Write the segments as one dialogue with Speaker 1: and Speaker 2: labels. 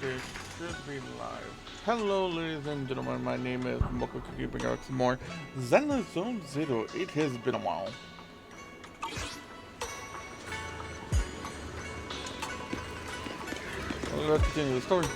Speaker 1: Okay, should be live. Hello, ladies and gentlemen. My name is Mocha Cookie, bringing out some more Zenless Zone Zero. It has been a while. Let's continue the story.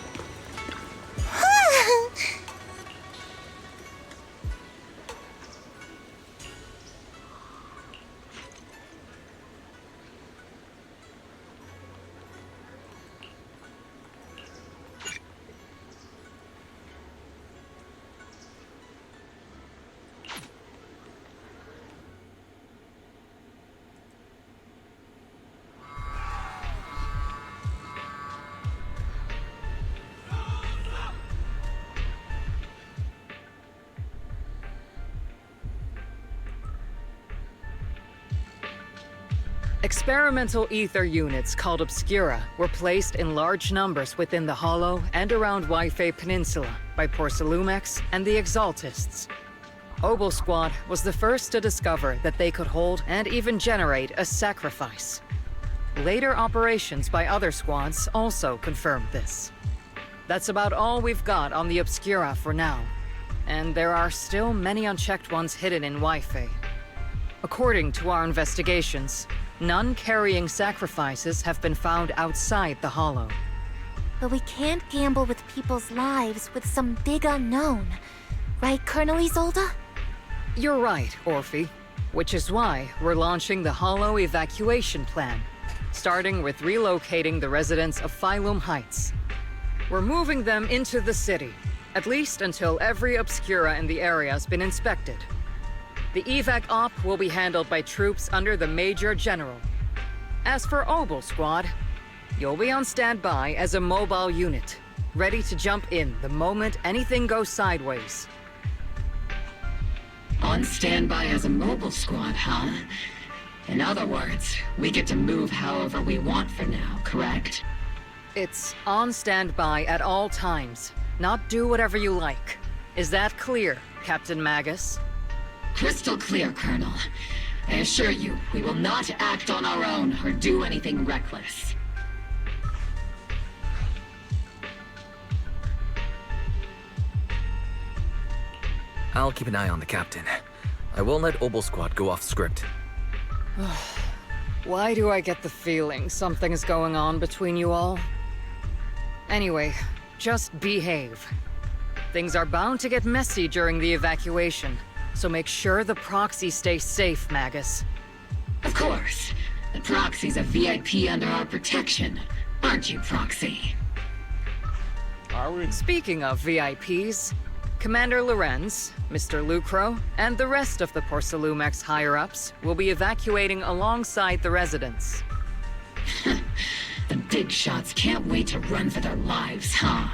Speaker 2: Experimental ether units called Obscura were placed in large numbers within the Hollow and around Waifei Peninsula by Porcelumex and the Exaltists. Obel Squad was the first to discover that they could hold and even generate a sacrifice. Later operations by other squads also confirmed this. That's about all we've got on the Obscura for now, and there are still many unchecked ones hidden in Waifei. According to our investigations, none carrying sacrifices have been found outside the Hollow.
Speaker 3: But we can't gamble with people's lives with some big unknown. Right, Colonel Isolde?
Speaker 2: You're right, Orphe. Which is why we're launching the Hollow evacuation plan, starting with relocating the residents of Phylum Heights. We're moving them into the city, at least until every Obscura in the area has been inspected. The evac op will be handled by troops under the Major General. As for Obel Squad, you'll be on standby as a mobile unit, ready to jump in the moment anything goes sideways.
Speaker 4: On standby as a mobile squad, huh? In other words, we get to move however we want for now, correct?
Speaker 2: It's on standby at all times, not do whatever you like. Is that clear, Captain Magus?
Speaker 4: Crystal clear, Colonel. I assure you, we will not act on our own or do anything reckless.
Speaker 5: I'll keep an eye on the captain. I won't let Obel Squad go off script.
Speaker 2: Why do I get the feeling something's going on between you all? Anyway, just behave. Things are bound to get messy during the evacuation, so make sure the proxies stay safe, Magus.
Speaker 4: Of course. The proxy's a VIP under our protection. Aren't you, Proxy?
Speaker 1: Are we?
Speaker 2: Speaking of VIPs, Commander Lorenz, Mr. Lucro, and the rest of the Porcelumex higher-ups will be evacuating alongside the residents.
Speaker 4: The big shots can't wait to run for their lives, huh?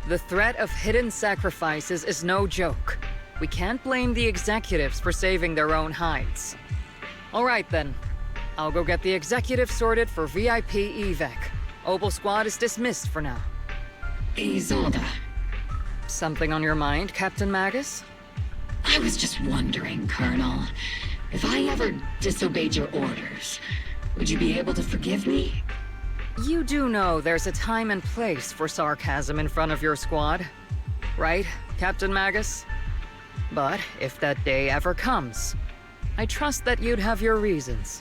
Speaker 2: The threat of hidden sacrifices is no joke. We can't blame the executives for saving their own hides. All right then. I'll go get the executive sorted for VIP evac. Obel Squad is dismissed for now.
Speaker 4: Isolde,
Speaker 2: Something on your mind, Captain Magus?
Speaker 4: I was just wondering, Colonel, if I ever disobeyed your orders, would you be able to forgive me?
Speaker 2: You do know there's a time and place for sarcasm in front of your squad, right, Captain Magus? But if that day ever comes, I trust that you'd have your reasons.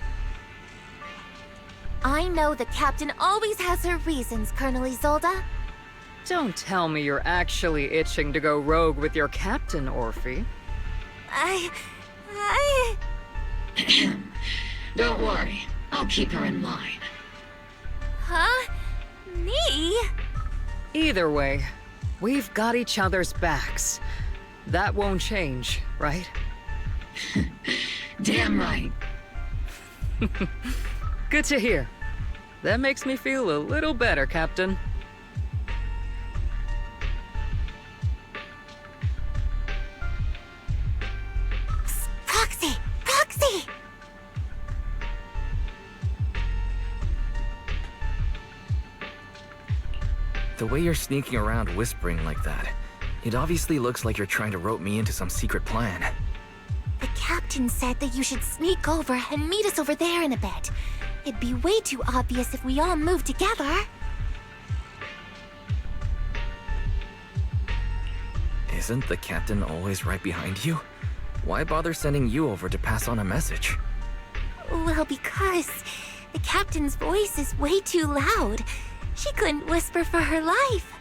Speaker 3: I know the captain always has her reasons, Colonel Isolde.
Speaker 2: Don't tell me you're actually itching to go rogue with your captain, Orphe.
Speaker 3: I...
Speaker 4: Don't worry, I'll keep her in line.
Speaker 3: Huh? Me?
Speaker 2: Either way, we've got each other's backs. That won't change, right?
Speaker 4: Damn right.
Speaker 2: Good to hear. That makes me feel a little better, Captain.
Speaker 3: Proxy! Proxy!
Speaker 5: The way you're sneaking around whispering like that, it obviously looks like you're trying to rope me into some secret plan.
Speaker 3: The captain said that you should sneak over and meet us over there in a bit. It'd be way too obvious if we all moved together.
Speaker 5: Isn't the captain always right behind you? Why bother sending you over to pass on a message?
Speaker 3: Well, because the captain's voice is way too loud. She couldn't whisper for her life.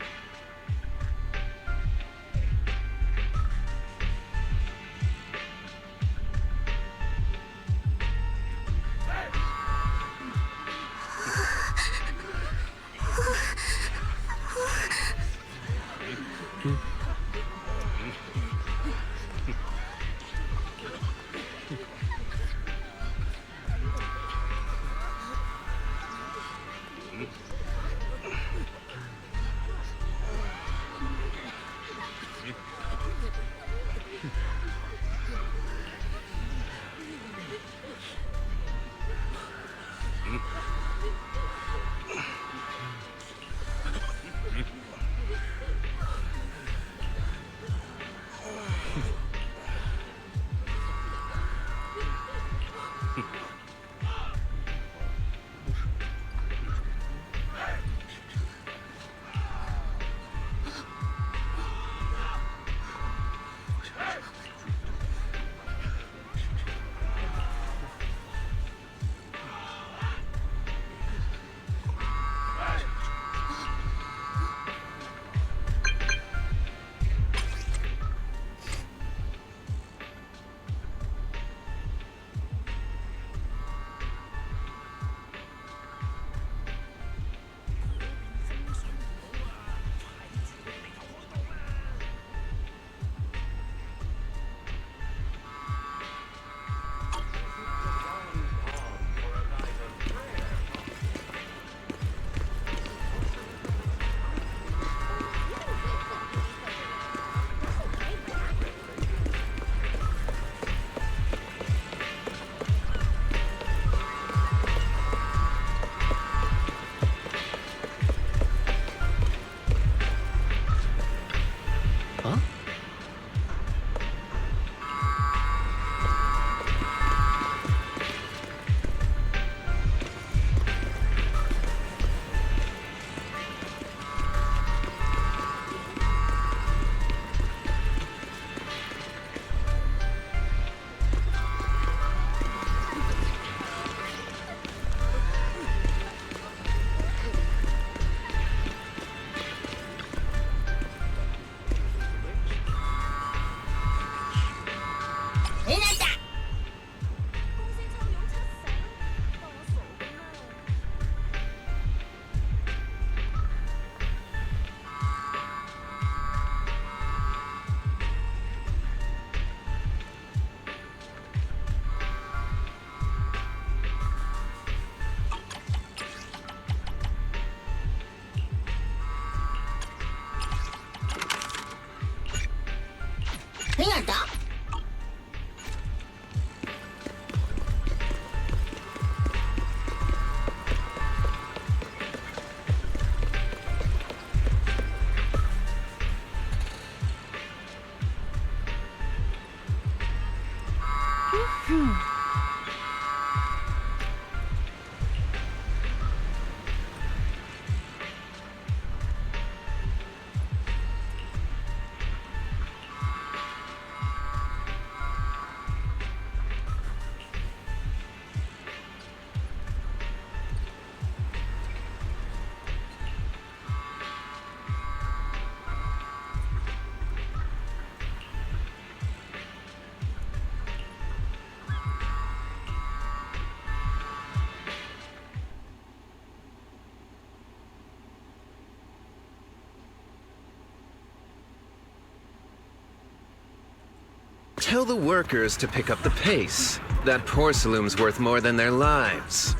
Speaker 6: Tell the workers to pick up the pace. That porcelain's worth more than their lives.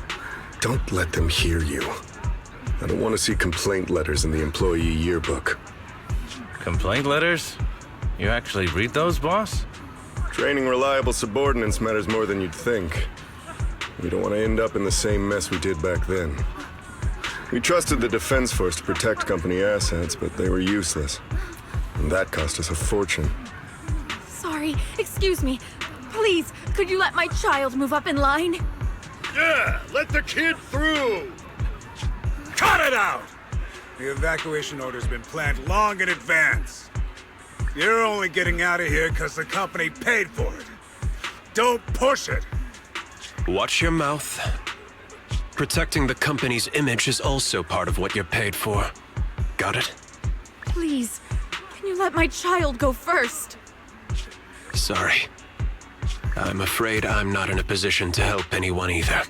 Speaker 7: Don't let them hear you. I don't want to see complaint letters in the employee yearbook.
Speaker 8: Complaint letters? You actually read those, boss?
Speaker 7: Training reliable subordinates matters more than you'd think. We don't want to end up in the same mess we did back then. We trusted the Defense Force to protect company assets, but they were useless. And that cost us a fortune.
Speaker 9: Sorry, excuse me. Please, could you let my child move up in line?
Speaker 10: Yeah, let the kid through! Cut it out!
Speaker 11: The evacuation order's been planned long in advance.
Speaker 10: You're only getting out of here because the company paid for it. Don't push it.
Speaker 11: Watch your mouth. Protecting the company's image is also part of what you're paid for. Got it?
Speaker 9: Please, can you let my child go first?
Speaker 11: Sorry. I'm afraid I'm not in a position to help anyone either.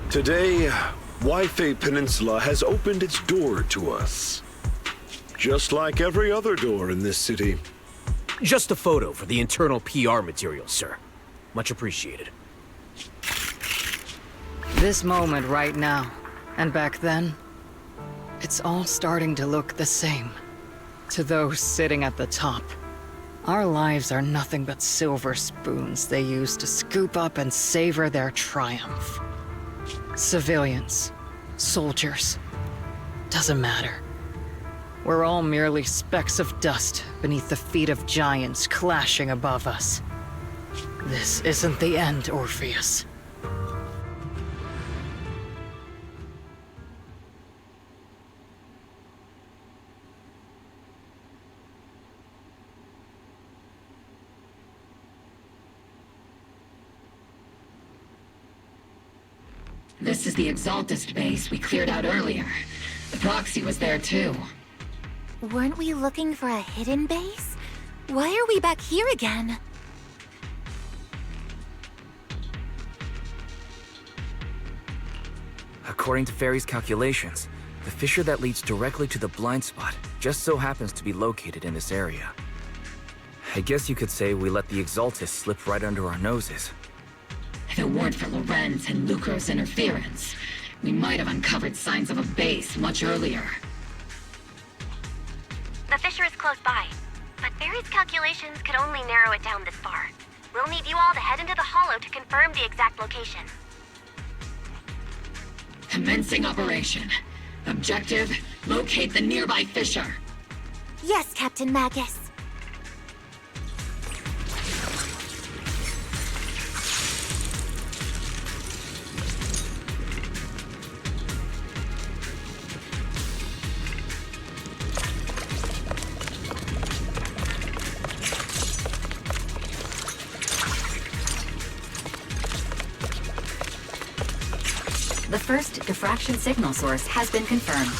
Speaker 12: Today, Wi-Fi Peninsula has opened its door to us. Just like every other door in this city.
Speaker 13: Just a photo for the internal PR material, sir. Much appreciated.
Speaker 2: This moment right now, and back then, it's all starting to look the same. To those sitting at the top, our lives are nothing but silver spoons they use to scoop up and savor their triumph. Civilians, soldiers, doesn't matter. We're all merely specks of dust beneath the feet of giants clashing above us. This isn't the end, Orpheus.
Speaker 4: This is the Exaltist base we cleared out earlier. The proxy was there too.
Speaker 3: Weren't we looking for a hidden base? Why are we back here again?
Speaker 5: According to Fairy's calculations, the fissure that leads directly to the blind spot just so happens to be located in this area. I guess you could say we let the Exaltist slip right under our noses.
Speaker 4: If it weren't for Lorenz and Lucro's interference, we might have uncovered signs of a base much earlier.
Speaker 3: The fissure is close by, but Barry's calculations could only narrow it down this far. We'll need you all to head into the hollow to confirm the exact location.
Speaker 4: Commencing operation. Objective, locate the nearby fissure.
Speaker 3: Yes, Captain Magus.
Speaker 14: The first diffraction signal source has been confirmed.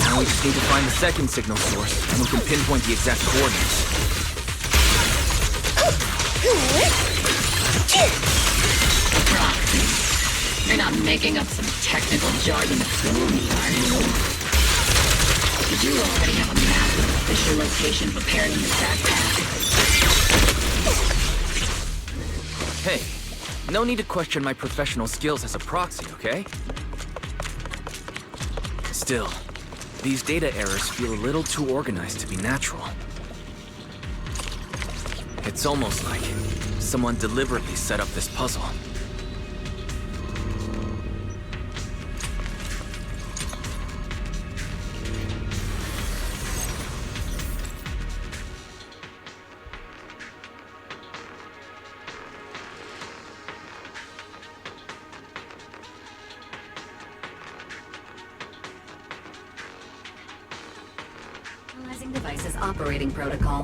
Speaker 5: Now we just need to find the second signal source, and we can pinpoint the exact coordinates.
Speaker 4: Proxies. You're not making up some technical jargon to fool me, are you? Did you already have a map of the fissure location prepared in your backpack?
Speaker 5: Hey, no need to question my professional skills as a proxy, okay? Still, these data errors feel a little too organized to be natural. It's almost like someone deliberately set up this puzzle.
Speaker 14: Analyzing devices operating protocol.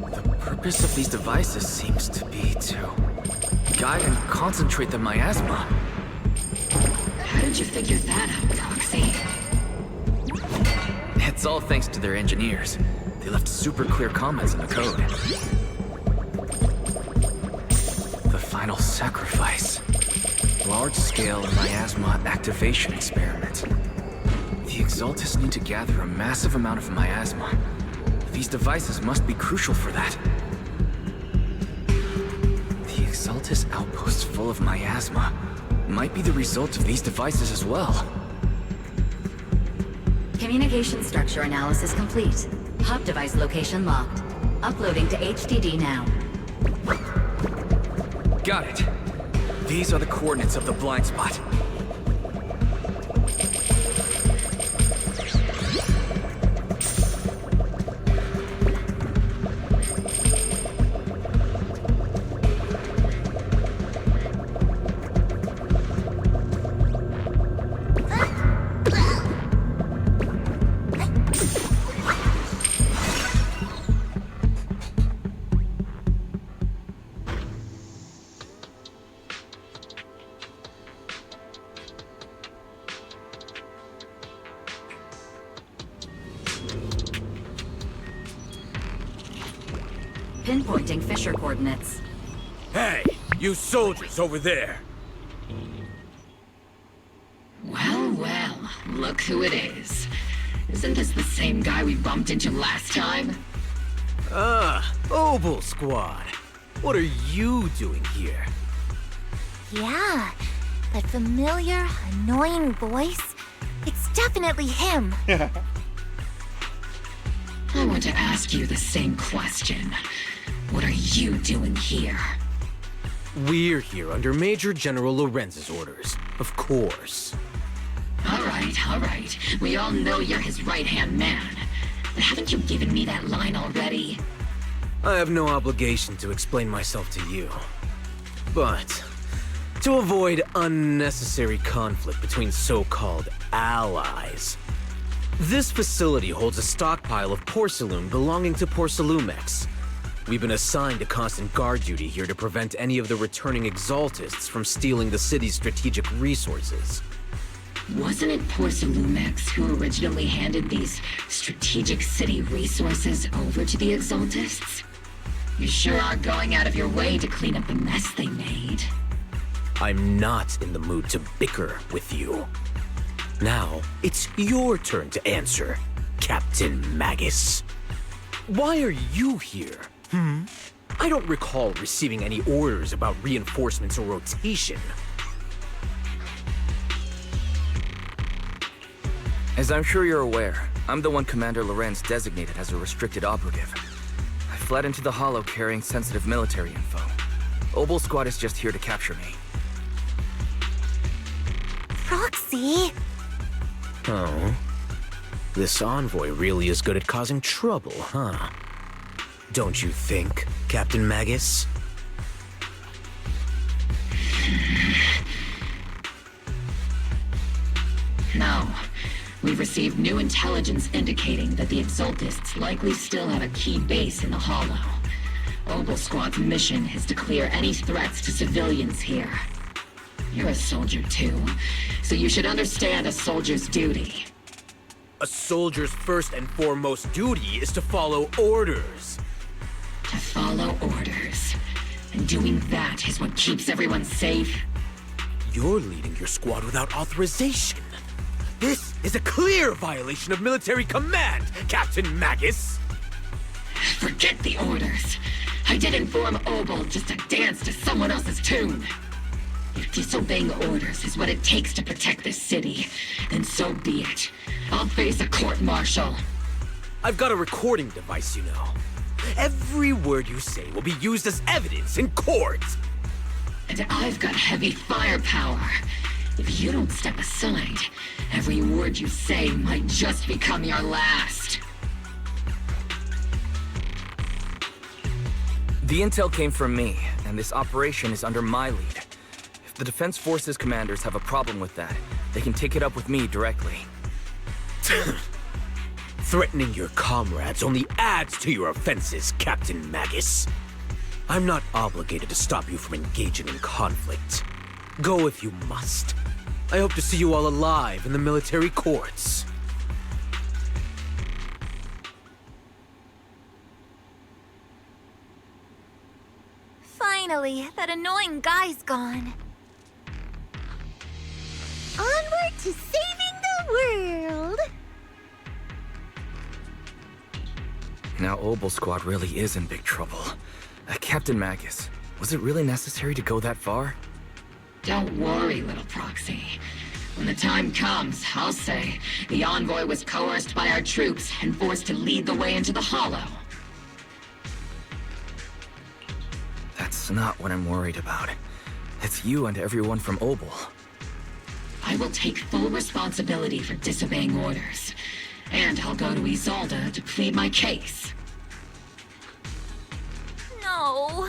Speaker 5: The purpose of these devices seems to be to guide and concentrate the miasma.
Speaker 4: How did you figure that out, Proxy?
Speaker 5: It's all thanks to their engineers. They left super clear comments in the code. The final sacrifice. Large-scale miasma activation experiment. The Exaltists need to gather a massive amount of miasma. These devices must be crucial for that. The Exaltist outposts full of miasma might be the result of these devices as well.
Speaker 14: Communication structure analysis complete. Hub device location locked. Uploading to HDD now.
Speaker 5: Got it. These are the coordinates of the blind spot.
Speaker 14: Pinpointing Fisher coordinates.
Speaker 13: Hey, you soldiers over there!
Speaker 4: Well, well, look who it is. Isn't this the same guy we bumped into last time?
Speaker 13: Obel Squad. What are you doing here?
Speaker 3: Yeah, that familiar, annoying voice. It's definitely him.
Speaker 4: I want to ask you the same question. What are you doing here?
Speaker 13: We're here under Major General Lorenz's orders, of course.
Speaker 4: All right. We all know you're his right-hand man. But haven't you given me that line already?
Speaker 13: I have no obligation to explain myself to you. But to avoid unnecessary conflict between so-called allies, this facility holds a stockpile of porcelain belonging to Porcelumex. We've been assigned to constant guard duty here to prevent any of the returning exaltists from stealing the city's strategic resources.
Speaker 4: Wasn't it Porcelumex who originally handed these strategic city resources over to the exaltists? You sure are going out of your way to clean up the mess they made.
Speaker 13: I'm not in the mood to bicker with you. Now, it's your turn to answer, Captain Magus. Why are you here? I don't recall receiving any orders about reinforcements or rotation.
Speaker 5: As I'm sure you're aware, I'm the one Commander Lorenz designated as a restricted operative. I fled into the Hollow carrying sensitive military info. Obel Squad is just here to capture me.
Speaker 3: Proxy?
Speaker 13: Oh? This envoy really is good at causing trouble, huh? Don't you think, Captain Magus?
Speaker 4: No. We've received new intelligence indicating that the Exaltists likely still have a key base in the Hollow. Obel Squad's mission is to clear any threats to civilians here. You're a soldier too, so you should understand a soldier's duty.
Speaker 13: A soldier's first and foremost duty is to follow orders.
Speaker 4: To follow orders. And doing that is what keeps everyone safe.
Speaker 13: You're leading your squad without authorization. This is a clear violation of military command, Captain Magus!
Speaker 4: Forget the orders. I didn't form Obel just to dance to someone else's tune. If disobeying orders is what it takes to protect this city, then so be it. I'll face a court-martial.
Speaker 13: I've got a recording device, you know. Every word you say will be used as evidence in court.
Speaker 4: And I've got heavy firepower. If you don't step aside, every word you say might just become your last.
Speaker 5: The intel came from me, and this operation is under my lead. If the Defense Forces commanders have a problem with that, they can take it up with me directly.
Speaker 13: Threatening your comrades only adds to your offenses, Captain Magus. I'm not obligated to stop you from engaging in conflict. Go if you must. I hope to see you all alive in the military courts.
Speaker 3: Finally, that annoying guy's gone. Onward to saving the world!
Speaker 5: Now Obel Squad really is in big trouble. Captain Magus, was it really necessary to go that far?
Speaker 4: Don't worry, little proxy. When the time comes, I'll say the envoy was coerced by our troops and forced to lead the way into the Hollow.
Speaker 5: That's not what I'm worried about. It's you and everyone from Obel.
Speaker 4: I will take full responsibility for disobeying orders. And I'll go to Isolde to plead my case.
Speaker 3: No.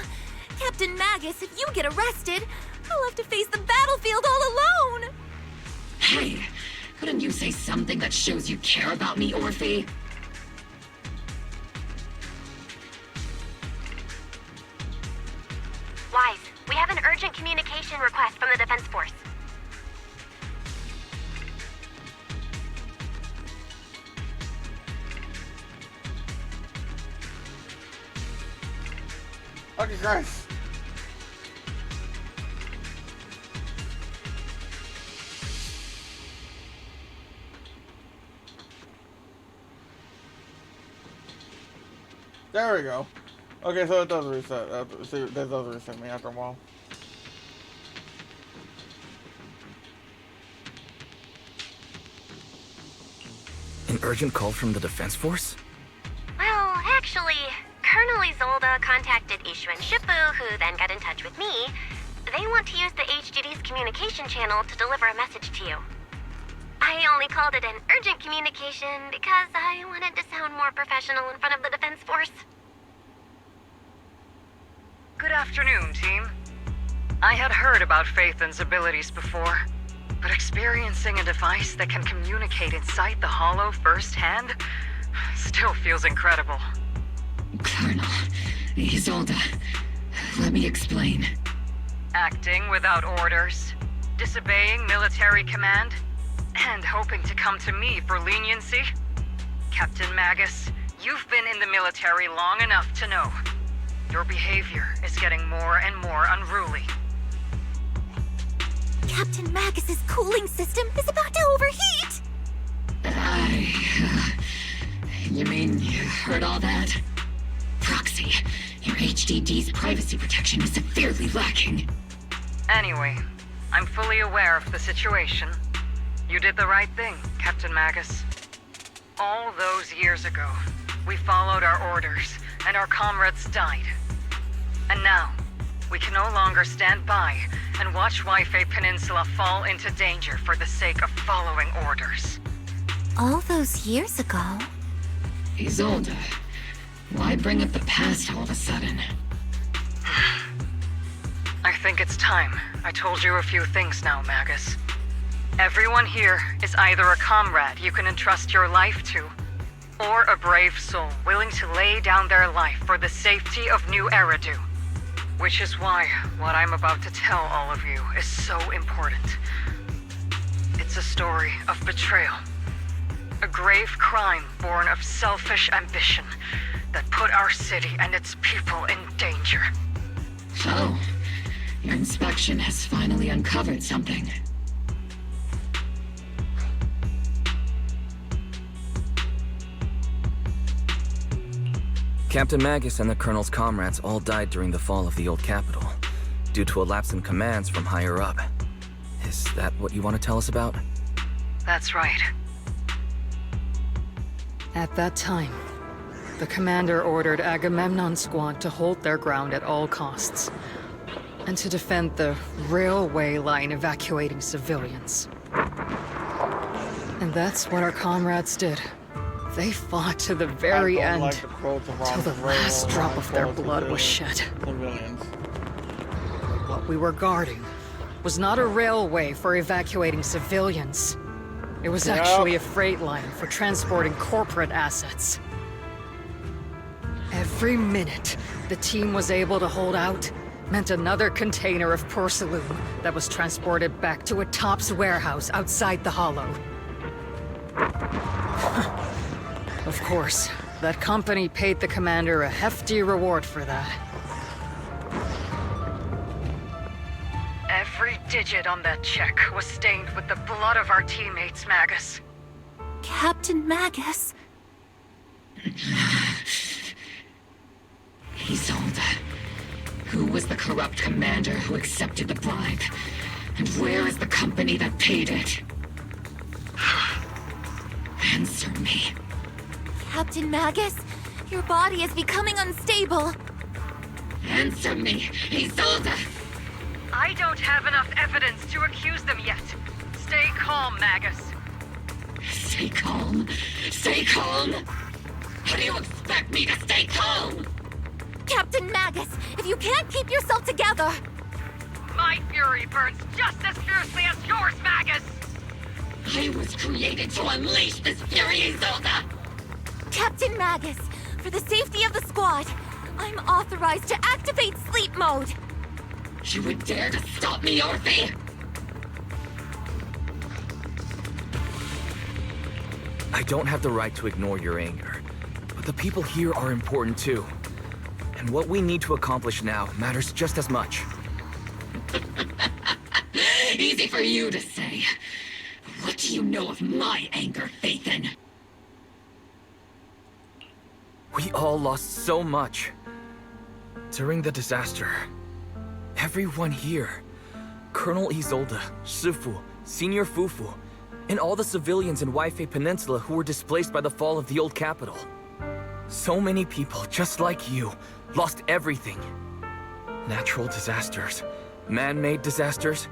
Speaker 3: Captain Magus, if you get arrested, I'll have to face the battlefield all alone!
Speaker 4: Hey, couldn't you say something that shows you care about me, Orphe?
Speaker 15: Wise, we have an urgent communication request from the Defense Force.
Speaker 1: Okay, guys. There we go. Okay, so it does reset. See, that does reset me after a while.
Speaker 5: An urgent call from the Defense Force?
Speaker 15: Well, actually, Colonel Isolde contacted Ishu and Shifu, who then got in touch with me. They want to use the HDD's communication channel to deliver a message to you. I only called it an urgent communication because I wanted to sound more professional in front of the Defense Force.
Speaker 2: Good afternoon, team. I had heard about Phaethon's abilities before, but experiencing a device that can communicate inside the Hollow firsthand still feels incredible.
Speaker 4: Colonel, Isolde, let me explain.
Speaker 2: Acting without orders, disobeying military command, and hoping to come to me for leniency? Captain Magus, you've been in the military long enough to know. Your behavior is getting more and more unruly.
Speaker 3: Captain Magus's cooling system is about to overheat!
Speaker 4: You mean you heard all that? Proxy, your HDD's privacy protection is severely lacking.
Speaker 2: Anyway, I'm fully aware of the situation. You did the right thing, Captain Magus. All those years ago, we followed our orders, and our comrades died. And now, we can no longer stand by and watch Wi-Fi Peninsula fall into danger for the sake of following orders.
Speaker 3: All those years ago?
Speaker 4: Isolde, why bring up the past all of a sudden?
Speaker 2: I think it's time I told you a few things now, Magus. Everyone here is either a comrade you can entrust your life to, or a brave soul willing to lay down their life for the safety of New Eridu. Which is why what I'm about to tell all of you is so important. It's a story of betrayal. A grave crime born of selfish ambition that put our city and its people in danger.
Speaker 4: So, your inspection has finally uncovered something.
Speaker 5: Captain Magus and the Colonel's comrades all died during the fall of the old capital, due to a lapse in commands from higher up. Is that what you want to tell us about?
Speaker 2: That's right. At that time, the commander ordered Agamemnon's squad to hold their ground at all costs, and to defend the railway line evacuating civilians. And that's what our comrades did. They fought to the very end, till the last drop of their blood was shed. What we were guarding was not a railway for evacuating civilians. It was actually a freight line for transporting corporate assets. Every minute the team was able to hold out meant another container of porcelain that was transported back to a Topps warehouse outside the Hollow. Of course, that company paid the commander a hefty reward for that. Every digit on that check was stained with the blood of our teammates, Magus.
Speaker 3: Captain Magus?
Speaker 4: Isolde, who was the corrupt commander who accepted the bribe? And where is the company that paid it? Answer me.
Speaker 3: Captain Magus, your body is becoming unstable.
Speaker 4: Answer me, Isolde!
Speaker 2: I don't have enough evidence to accuse them yet. Stay calm, Magus.
Speaker 4: Stay calm? Stay calm? How do you expect me to stay calm?
Speaker 3: Captain Magus, if you can't keep yourself together...
Speaker 2: My fury burns just as fiercely as yours, Magus!
Speaker 4: I was created to unleash this fury, Isolde!
Speaker 3: Captain Magus, for the safety of the squad, I'm authorized to activate sleep mode.
Speaker 4: You would dare to stop me, Orphe?
Speaker 5: I don't have the right to ignore your anger, but the people here are important too. And what we need to accomplish now matters just as much.
Speaker 4: Easy for you to say. What do you know of my anger, Phaethon?
Speaker 5: We all lost so much. During the disaster, everyone here, Colonel Isolde, Shifu, Senior Fufu, and all the civilians in Waifei Peninsula who were displaced by the fall of the old capital. So many people, just like you, lost everything. Natural disasters, man-made disasters.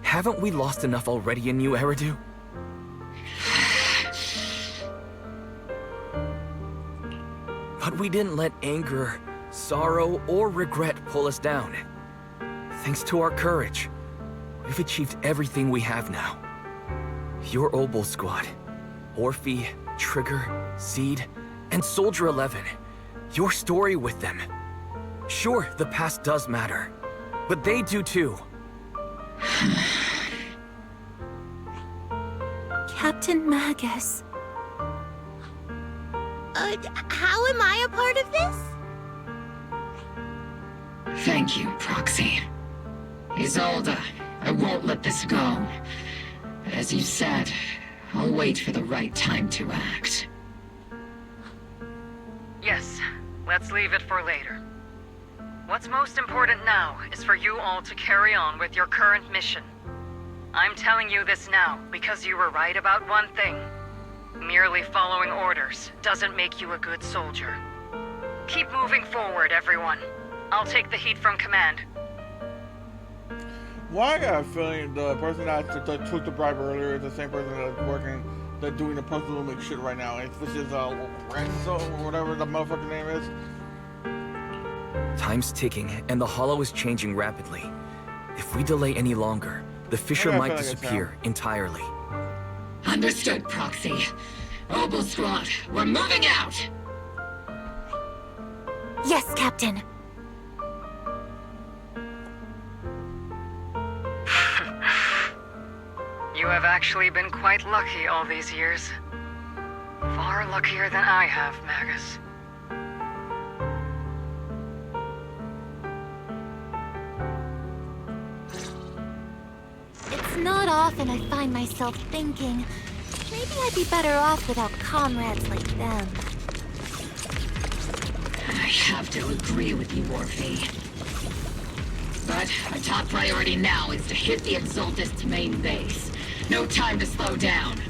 Speaker 5: Haven't we lost enough already in New Eridu? But we didn't let anger, sorrow, or regret pull us down. Thanks to our courage, we've achieved everything we have now. Your Obol Squad, Orphe, Trigger, Seed, and Soldier 11. Your story with them. Sure, the past does matter, but they do too.
Speaker 3: Captain Magus. How am I a part of this?
Speaker 4: Thank you, Proxy. Isolde, I won't let this go. As you said, I'll wait for the right time to act.
Speaker 2: Yes, let's leave it for later. What's most important now is for you all to carry on with your current mission. I'm telling you this now because you were right about one thing. Merely following orders doesn't make you a good soldier. Keep moving forward, everyone. I'll take the heat from command.
Speaker 1: Why I got a feeling the person that took the bribe earlier is the same person that's working, that's doing the post-lumic shit right now. If this is Renzo or whatever the motherfucking name is.
Speaker 5: Time's ticking, and the Hollow is changing rapidly. If we delay any longer, the fissure might disappear entirely.
Speaker 4: Understood, Proxy. Obol Squad, we're moving out!
Speaker 3: Yes, Captain.
Speaker 2: You have actually been quite lucky all these years. Far luckier than I have, Magus.
Speaker 3: It's not often I find myself thinking, maybe I'd be better off without comrades like them.
Speaker 4: I have to agree with you, Orphe. But our top priority now is to hit the Exaltist's main base. No time to slow down.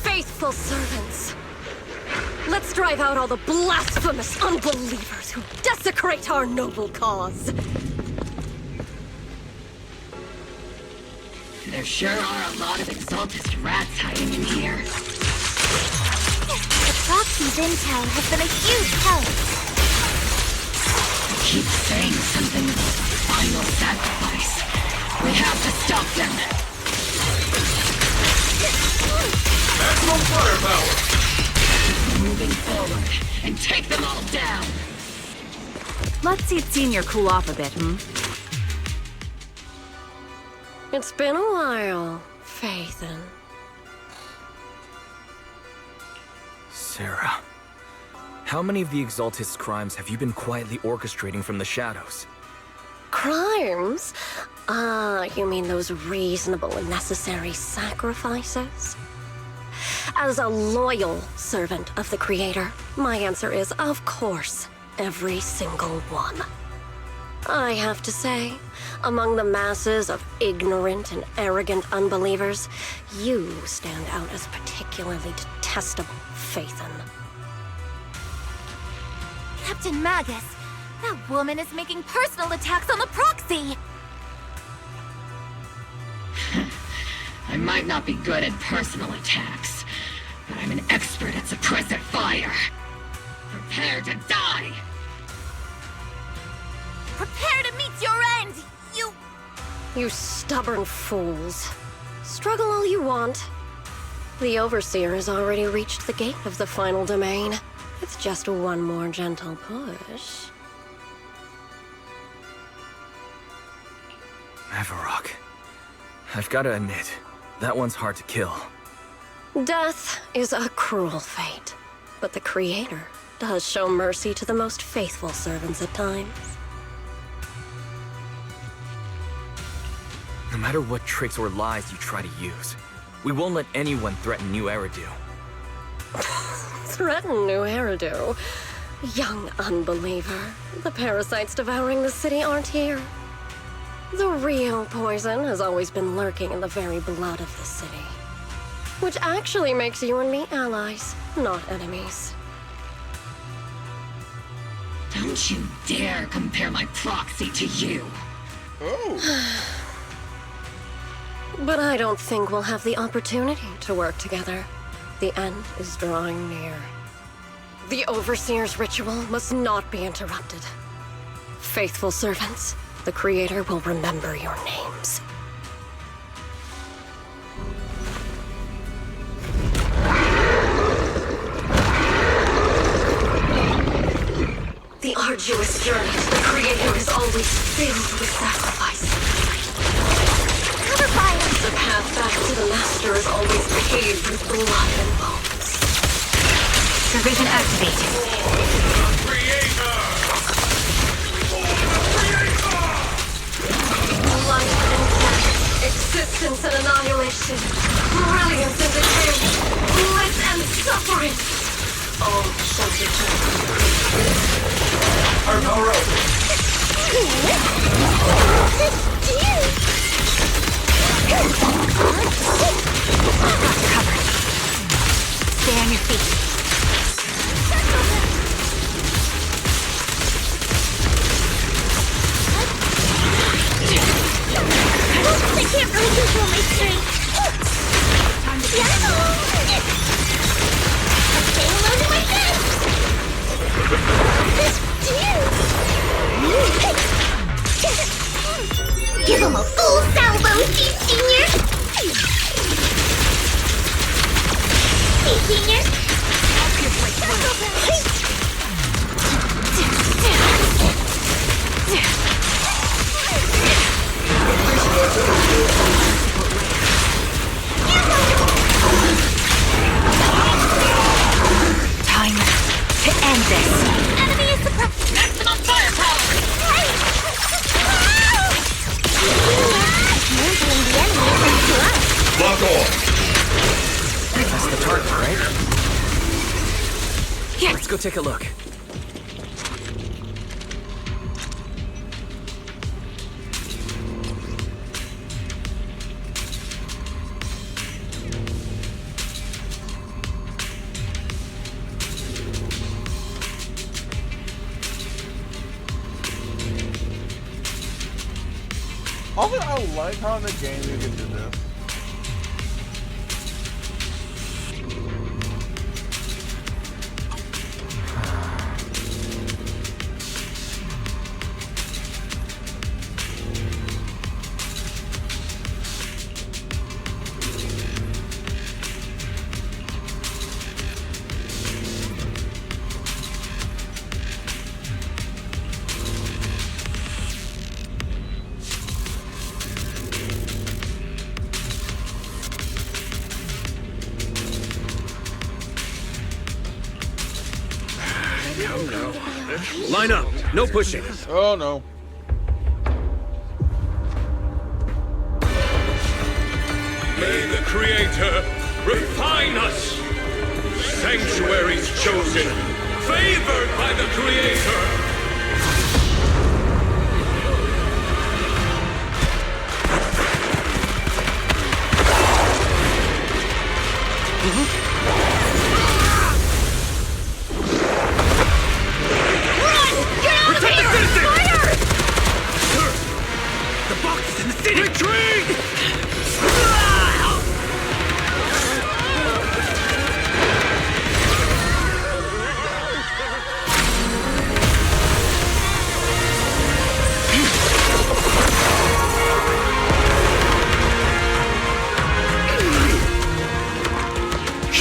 Speaker 9: Faithful servants. Let's drive out all the blasphemous unbelievers who desecrate our noble cause.
Speaker 4: There sure are a lot of Exaltist rats hiding in here.
Speaker 3: The proxy's intel has been a huge help.
Speaker 4: They keep saying something about the final sacrifice. We have to stop them.
Speaker 11: Maximum firepower!
Speaker 4: Moving forward and take them all down.
Speaker 16: Let's see Senior cool off a bit,
Speaker 9: It's been a while, Phaethon.
Speaker 5: Sarah, how many of the Exaltist's crimes have you been quietly orchestrating from the shadows?
Speaker 9: Crimes? You mean those reasonable and necessary sacrifices? As a loyal servant of the Creator, my answer is, of course, every single one. I have to say, among the masses of ignorant and arrogant unbelievers, you stand out as particularly detestable, Phaethon.
Speaker 3: Captain Magus, that woman is making personal attacks on the proxy!
Speaker 4: I might not be good at personal attacks, but I'm an expert at suppressive fire. Prepare to die!
Speaker 3: Prepare to meet your end, you...
Speaker 9: You stubborn fools. Struggle all you want. The Overseer has already reached the gate of the final domain. It's just one more gentle push.
Speaker 5: Avarok. I've got to admit, that one's hard to kill.
Speaker 9: Death is a cruel fate, but the Creator does show mercy to the most faithful servants at times.
Speaker 5: No matter what tricks or lies you try to use, we won't let anyone threaten New Eridu.
Speaker 9: Threaten New Eridu? Young unbeliever. The parasites devouring the city aren't here. The real poison has always been lurking in the very blood of the city. Which actually makes you and me allies, not enemies.
Speaker 4: Don't you dare compare my proxy to you.
Speaker 1: Oh.
Speaker 9: But I don't think we'll have the opportunity to work together. The end is drawing near. The Overseer's ritual must not be interrupted. Faithful servants, the Creator will remember your names. The arduous journey to the Creator is always filled with sacrifice.
Speaker 3: Cover fire!
Speaker 9: The path back to the Master is always paved with blood and bones.
Speaker 14: Supervision activated.
Speaker 9: Life and death, existence and annihilation, brilliance and decay, bliss and suffering. All shall return.
Speaker 16: Stay on your feet.
Speaker 3: I can't really control my strength. Time to stay alone in my bed. Give him a full salvo, Senior. Hey, Senior. I'll give
Speaker 16: Time to end this.
Speaker 3: Enemy is suppressed.
Speaker 4: Maximum firepower!
Speaker 3: Mantling the enemy is up to us.
Speaker 5: Lock off! That's the target, right?
Speaker 16: Here.
Speaker 5: Let's go take a look.
Speaker 1: Also, I like how in the game you can do this.
Speaker 11: Line up. No pushing.
Speaker 1: Oh no.
Speaker 17: May the Creator refine us. Sanctuaries chosen, favored by the Creator.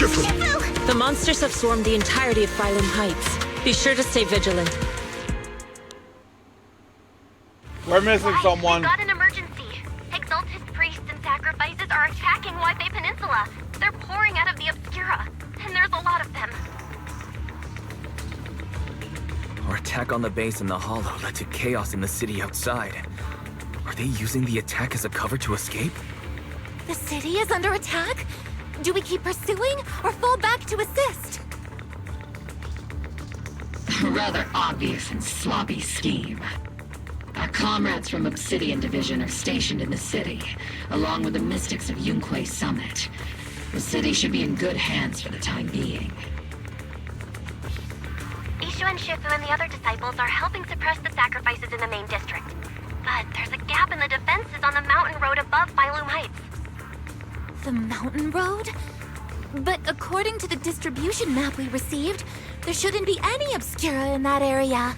Speaker 18: Shifu! The monsters have swarmed the entirety of Phylum Heights. Be sure to stay vigilant.
Speaker 1: We're missing someone.
Speaker 15: We got an emergency. Exaltist priests and sacrifices are attacking Wi-Fi Peninsula. They're pouring out of the Obscura, and there's a lot of them.
Speaker 5: Our attack on the base in the Hollow led to chaos in the city outside. Are they using the attack as a cover to escape?
Speaker 3: The city is under attack? Do we keep pursuing or fall back to assist?
Speaker 4: A rather obvious and sloppy scheme. Our comrades from Obsidian Division are stationed in the city, along with the mystics of Yunquay Summit. The city should be in good hands for the time being.
Speaker 15: Ishu and Shifu and the other disciples are helping suppress the sacrifices in the main district. But there's a gap in the defenses on the mountain road above Phylum Heights.
Speaker 3: The mountain road? But according to the distribution map we received, there shouldn't be any Obscura in that area.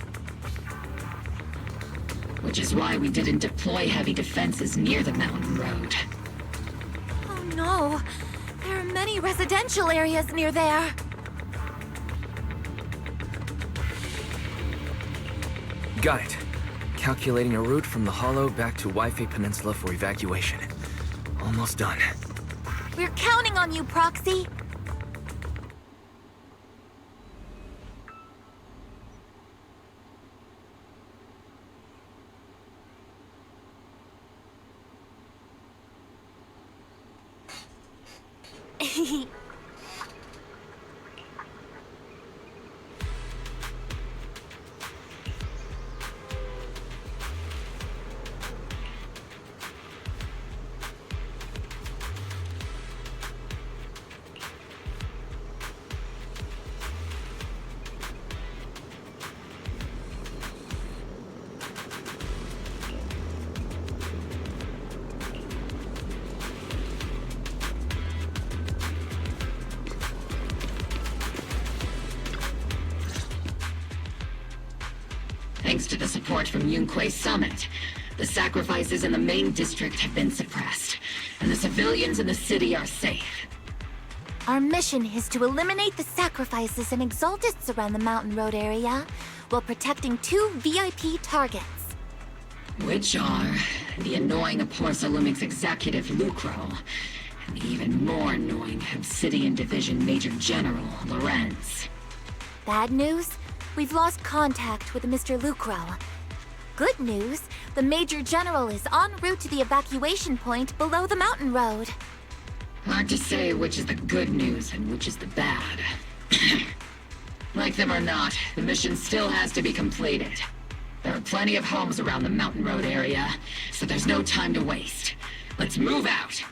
Speaker 4: Which is why we didn't deploy heavy defenses near the mountain road.
Speaker 3: Oh no, there are many residential areas near there.
Speaker 5: Got it. Calculating a route from the Hollow back to Wi-Fi Peninsula for evacuation. Almost done.
Speaker 3: We're counting on you, Proxy.
Speaker 4: Thanks to the support from Yunquay Summit, the sacrifices in the main district have been suppressed, and the civilians in the city are safe.
Speaker 3: Our mission is to eliminate the sacrifices and exaltists around the mountain road area, while protecting 2 VIP targets.
Speaker 4: Which are the annoying Porcelumix executive Lucro, and the even more annoying Obsidian Division Major General Lorenz.
Speaker 3: Bad news? We've lost contact with Mr. Lucro. Good news, the Major General is en route to the evacuation point below the mountain road.
Speaker 4: Hard to say which is the good news and which is the bad. Like them or not, the mission still has to be completed. There are plenty of homes around the mountain road area, so there's no time to waste. Let's move out!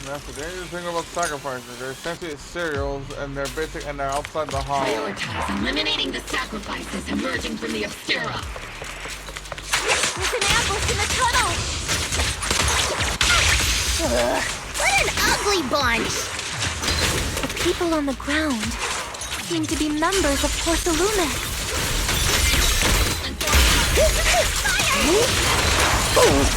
Speaker 1: That's the dangerous thing about sacrifices. They're sentient cereals, and they're basic, and they're outside the hollow.
Speaker 4: Prioritize eliminating the sacrifices emerging from the Obscura.
Speaker 3: There's an ambush in the tunnel! Ugh, what an ugly bunch! The people on the ground seem to be members of Porcelumix. Fire!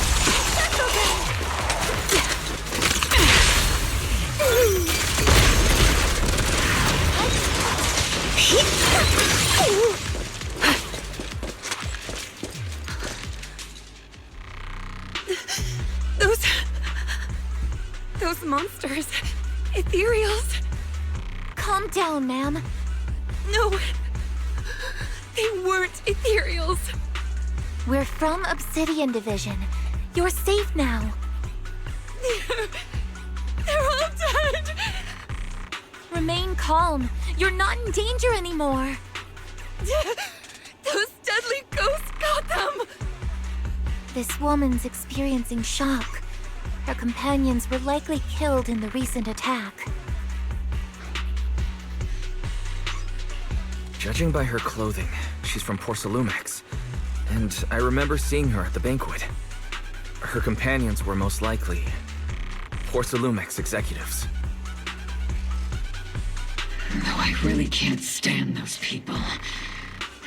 Speaker 16: Those monsters. Ethereals.
Speaker 3: Calm down, ma'am.
Speaker 16: No. They weren't ethereals.
Speaker 3: We're from Obsidian Division. You're safe now.
Speaker 16: They're all dead.
Speaker 3: Remain calm. You're not in danger anymore. Those deadly ghosts got them! This woman's experiencing shock. Her companions were likely killed in the recent attack.
Speaker 5: Judging by her clothing, she's from Porcelumex. And I remember seeing her at the banquet. Her companions were most likely Porcelumex executives.
Speaker 4: Though I really can't stand those people,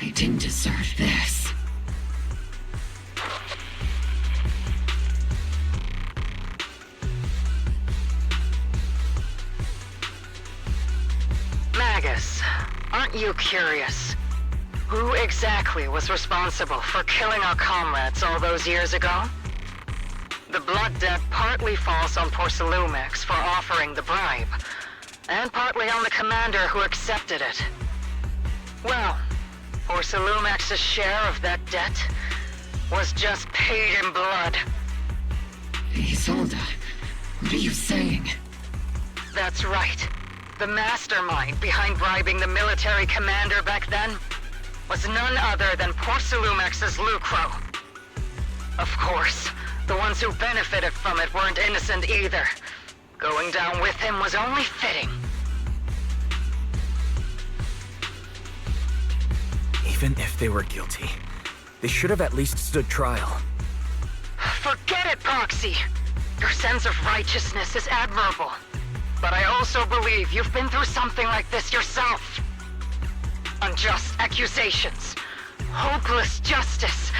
Speaker 4: they didn't deserve this.
Speaker 2: Magus, aren't you curious? Who exactly was responsible for killing our comrades all those years ago? The blood debt partly falls on Porcelumex for offering the bribe, and partly on the commander who accepted it. Well, Porcelumex's share of that debt was just paid in blood.
Speaker 4: Isolde, what are you saying?
Speaker 2: That's right. The mastermind behind bribing the military commander back then was none other than Porcelumex's Lucro. Of course, the ones who benefited from it weren't innocent either. Going down with him was only fitting.
Speaker 5: Even if they were guilty, they should have at least stood trial.
Speaker 2: Forget it, Proxy! Your sense of righteousness is admirable. But I also believe you've been through something like this yourself. Unjust accusations, hopeless justice,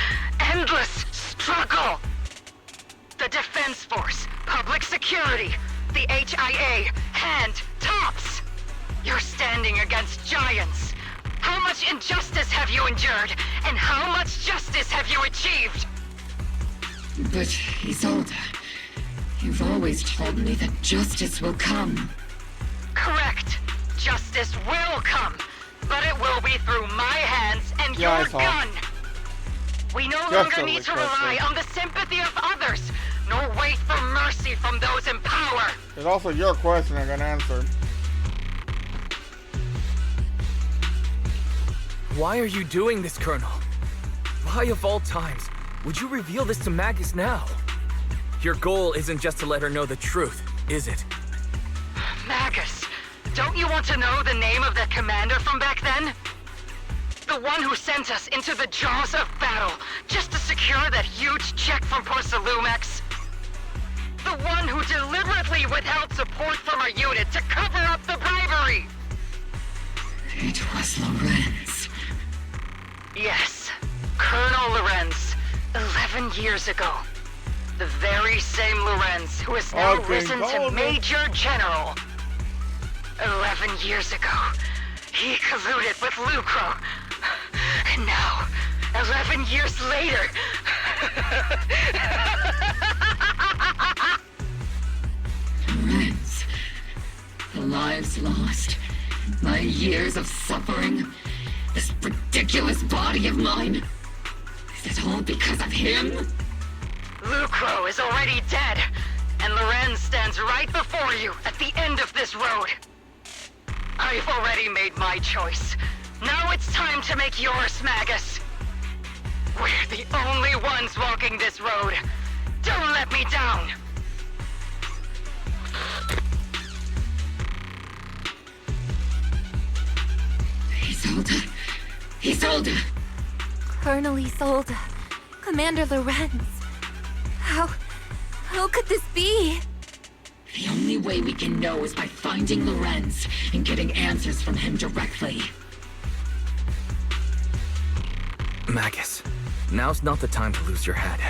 Speaker 2: endless struggle. The Defense Force, public security, the HIA, and tops. You're standing against giants. How much injustice have you endured, and how much justice have you achieved?
Speaker 4: But, Isolde, you've always told me that justice will come.
Speaker 2: Correct. Justice will come, but it will be through my hands and your gun. We no longer need to rely on the sympathy of others, nor wait for mercy from those in power.
Speaker 1: It's also your question I got answered.
Speaker 5: Why are you doing this, Colonel? Why of all times would you reveal this to Magus now? Your goal isn't just to let her know the truth, is it?
Speaker 2: Magus, don't you want to know the name of that commander from back then? The one who sent us into the jaws of battle just to secure that huge check from Porcelumex? The one who deliberately withheld support from our unit to cover up the bribery!
Speaker 4: It was Lorenz.
Speaker 2: Yes, Colonel Lorenz, 11 years ago. The very same Lorenz who has now risen to Major General. 11 years ago, he colluded with Lucro. And now, 11 years later...
Speaker 4: Lorenz, the lives lost, my years of suffering, this ridiculous body of mine. Is it all because of him?
Speaker 2: Lucro is already dead, and Lorenz stands right before you at the end of this road. I've already made my choice. Now it's time to make yours, Magus. We're the only ones walking this road. Don't let me down.
Speaker 4: Isolde. Isolde.
Speaker 3: Colonel Isolde. Commander Lorenz. How could this be?
Speaker 4: The only way we can know is by finding Lorenz and getting answers from him directly.
Speaker 5: Magus, now's not the time to lose your head.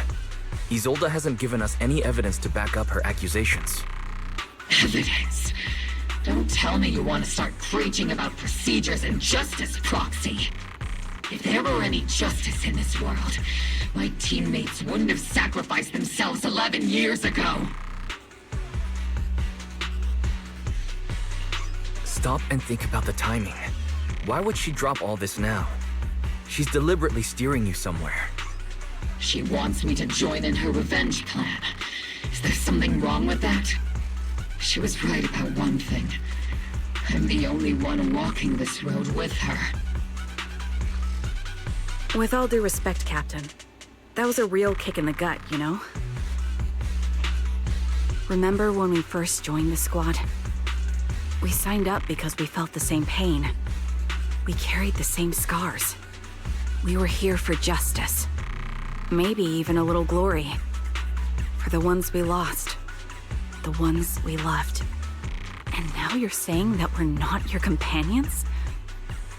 Speaker 5: Isolde hasn't given us any evidence to back up her accusations.
Speaker 4: Evidence? Don't tell me you want to start preaching about procedures and justice, Proxy. If there were any justice in this world, my teammates wouldn't have sacrificed themselves 11 years ago.
Speaker 5: Stop and think about the timing. Why would she drop all this now? She's deliberately steering you somewhere.
Speaker 4: She wants me to join in her revenge plan. Is there something wrong with that? She was right about one thing. I'm the only one walking this road with her.
Speaker 16: With all due respect, Captain, that was a real kick in the gut, you know? Remember when we first joined the squad? We signed up because we felt the same pain. We carried the same scars. We were here for justice. Maybe even a little glory. For the ones we lost. The ones we loved. And now you're saying that we're not your companions?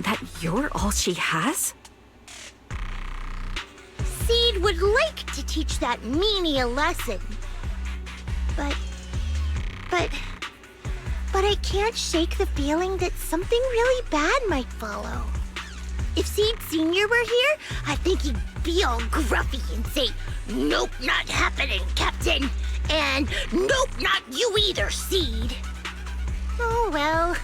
Speaker 16: That you're all she has?
Speaker 19: Seed would like to teach that meanie a lesson. But I can't shake the feeling that something really bad might follow. If Seed Sr. were here, I think he'd be all gruffy and say, "Nope, not happening, Captain." And "Nope, not you either, Seed." Oh well,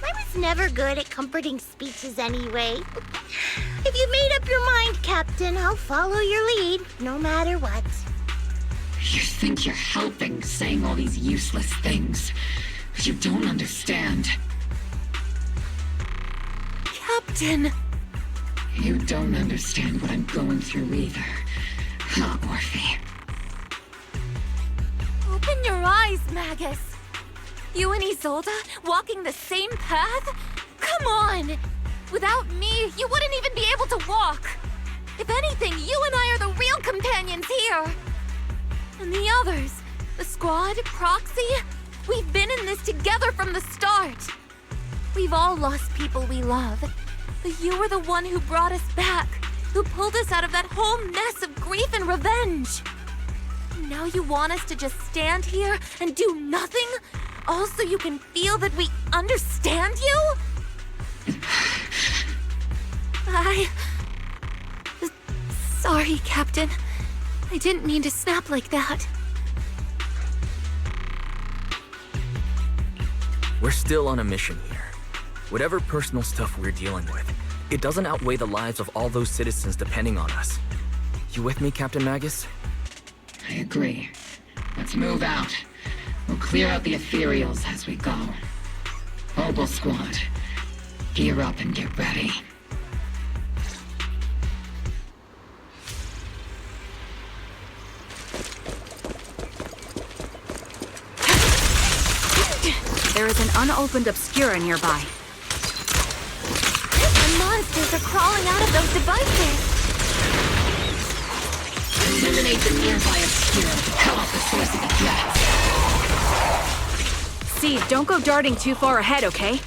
Speaker 19: I was never good at comforting speeches anyway. If you made up your mind, Captain, I'll follow your lead, no matter what.
Speaker 4: You think you're helping, saying all these useless things. But you don't understand.
Speaker 3: Captain!
Speaker 4: You don't understand what I'm going through either. Huh, Orphe?
Speaker 3: Open your eyes, Magus. You and Isolde walking the same path? Come on! Without me, you wouldn't even be able to walk. If anything, you and I are the real companions here. And the others, the squad, Proxy, we've been in this together from the start. We've all lost people we love. But you were the one who brought us back, who pulled us out of that whole mess of grief and revenge. Now you want us to just stand here and do nothing? All so you can feel that we understand you? Sorry, Captain. I didn't mean to snap like that.
Speaker 5: We're still on a mission here. Whatever personal stuff we're dealing with, it doesn't outweigh the lives of all those citizens depending on us. You with me, Captain Magus?
Speaker 4: I agree. Let's move out. We'll clear out the ethereals as we go. Mobile Squad, gear up and get ready.
Speaker 16: There is an unopened Obscura nearby.
Speaker 3: The monsters are crawling out of those devices.
Speaker 4: Eliminate the nearby Obscura to cut off the source of the threat.
Speaker 16: Seed, don't go darting too far ahead, okay?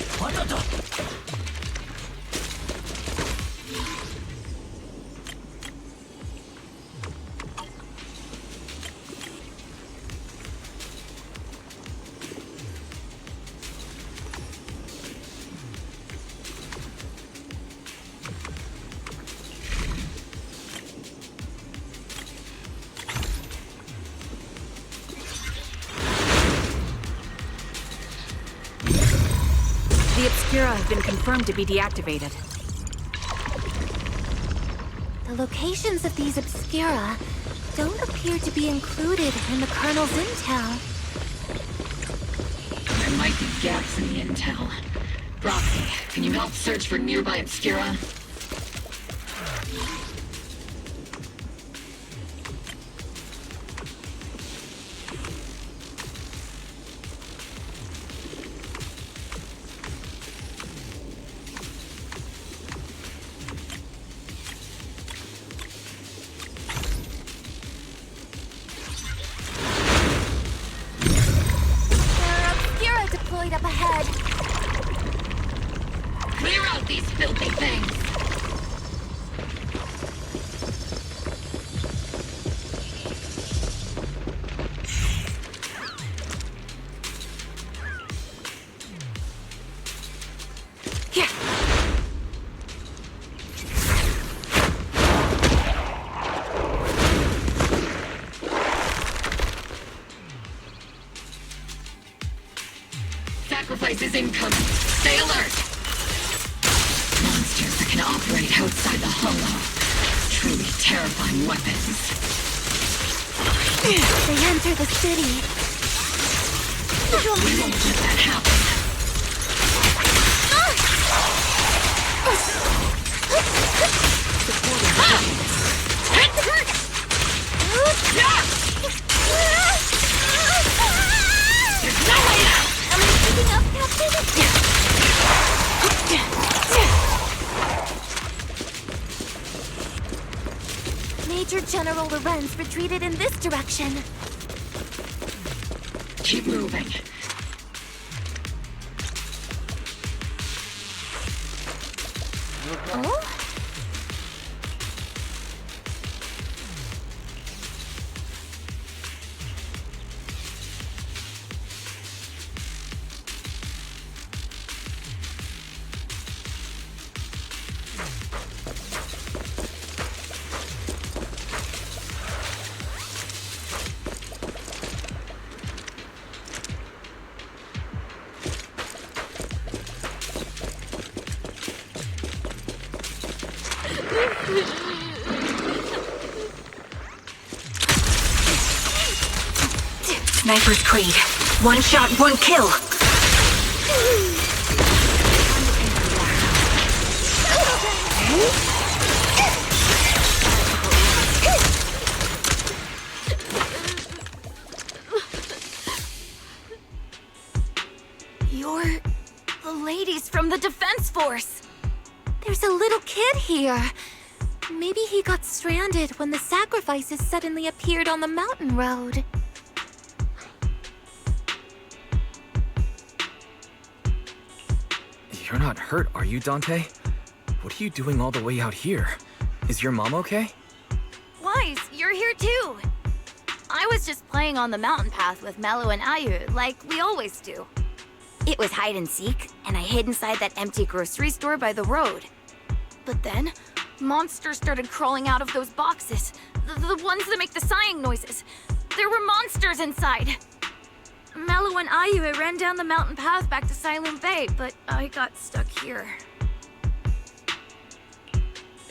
Speaker 16: The Obscura have been confirmed to be deactivated.
Speaker 3: The locations of these Obscura don't appear to be included in the Colonel's intel.
Speaker 4: There might be gaps in the intel. Proxy, can you help search for nearby Obscura?
Speaker 3: Up ahead.
Speaker 4: Clear out these filthy things!
Speaker 3: Yeah.
Speaker 4: Sacrifice is incoming. Stay alert! Monsters that can operate outside the hollow. Truly terrifying weapons.
Speaker 3: They enter the city.
Speaker 4: We won't let that happen.
Speaker 3: Supporting Major General Lorenz retreated in this direction.
Speaker 4: Keep moving.
Speaker 3: Oh?
Speaker 16: Sniper's Creed. One shot, one kill.
Speaker 3: You're the ladies from the Defense Force. There's a little kid here. Maybe he got stranded when the sacrifices suddenly appeared on the mountain road.
Speaker 5: You're not hurt, are you, Dante? What are you doing all the way out here? Is your mom okay?
Speaker 3: Wise, you're here too. I was just playing on the mountain path with Mello and Ayu, like we always do. It was hide and seek, and I hid inside that empty grocery store by the road. But then, monsters started crawling out of those boxes. The ones that make the sighing noises. There were monsters inside. Mello and Ayu ran down the mountain path back to Silent Bay, but I got stuck here.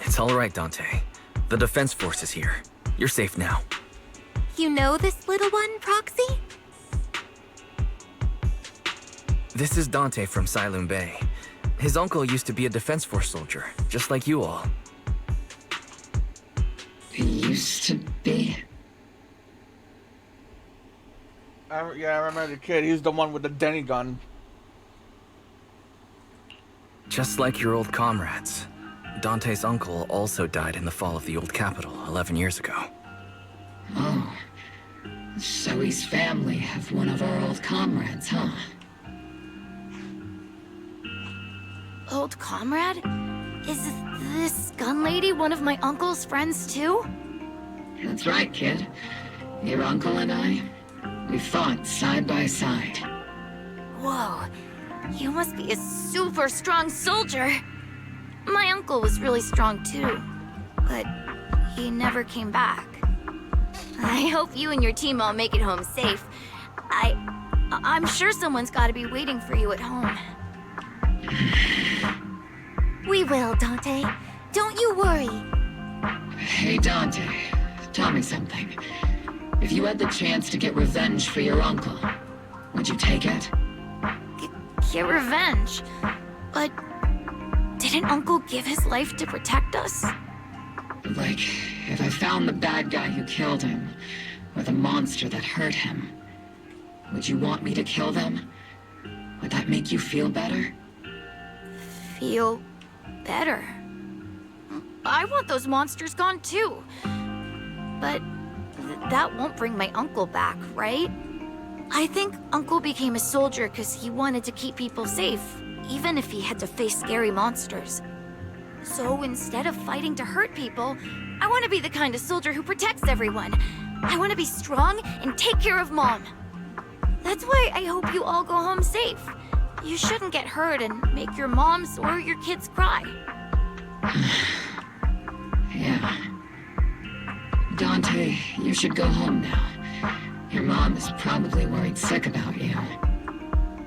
Speaker 5: It's all right, Dante. The Defense Force is here. You're safe now.
Speaker 3: You know this little one, Proxy?
Speaker 5: This is Dante from Silent Bay. His uncle used to be a Defense Force soldier, just like you all.
Speaker 4: He used to be...
Speaker 1: Yeah, I remember the kid. He's the one with the Denny gun.
Speaker 5: Just like your old comrades. Dante's uncle also died in the fall of the old capital 11 years ago.
Speaker 4: Oh. So his family have one of our old comrades, huh?
Speaker 3: Old comrade? Is this gun lady one of my uncle's friends too?
Speaker 4: That's right, kid. Your uncle and I, we fought side by side.
Speaker 3: Whoa, you must be a super strong soldier. My uncle was really strong too, but he never came back. I hope you and your team all make it home safe. I'm sure someone's gotta be waiting for you at home. We will, Dante. Don't you worry.
Speaker 4: Hey, Dante, tell me something. If you had the chance to get revenge for your uncle, would you take it?
Speaker 3: Get revenge? But didn't Uncle give his life to protect us?
Speaker 4: Like, if I found the bad guy who killed him, or the monster that hurt him, would you want me to kill them? Would that make you feel better?
Speaker 3: Feel better? I want those monsters gone too. But that won't bring my uncle back, right? I think Uncle became a soldier because he wanted to keep people safe, even if he had to face scary monsters. So instead of fighting to hurt people, I want to be the kind of soldier who protects everyone. I want to be strong and take care of Mom. That's why I hope you all go home safe. You shouldn't get hurt and make your moms or your kids cry.
Speaker 4: Yeah. Dante, you should go home now. Your mom is probably worried sick about you.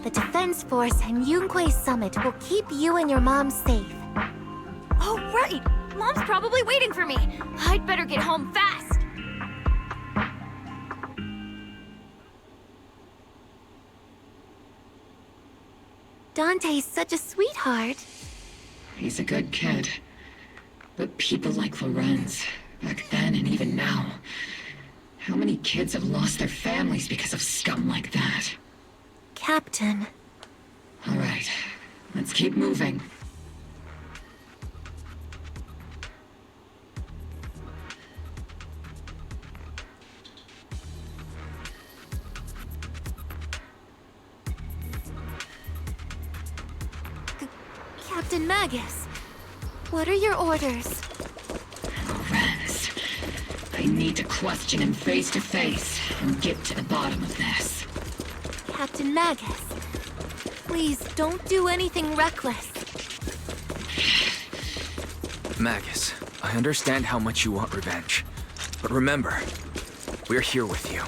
Speaker 3: The Defense Force and Yunque Summit will keep you and your mom safe. Oh, right! Mom's probably waiting for me. I'd better get home fast. Dante's such a sweetheart.
Speaker 4: He's a good kid. But people like Lorenz, back then and even now, how many kids have lost their families because of scum like that?
Speaker 3: Captain.
Speaker 4: All right, let's keep moving.
Speaker 3: Captain Magus, what are your orders?
Speaker 4: Lorenz, I need to question him face to face and get to the bottom of this.
Speaker 3: Captain Magus, please don't do anything reckless.
Speaker 5: Magus, I understand how much you want revenge. But remember, we're here with you.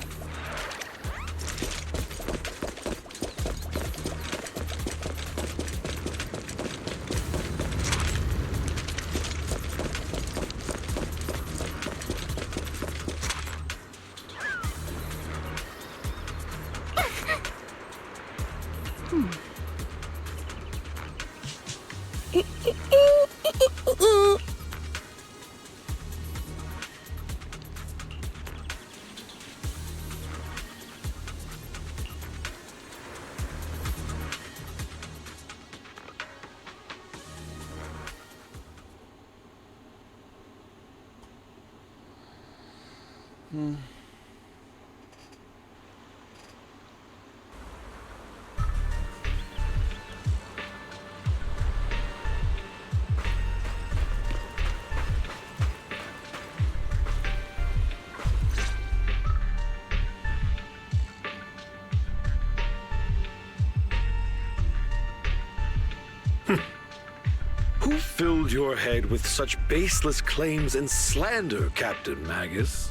Speaker 12: Who filled your head with such baseless claims and slander, Captain Magus?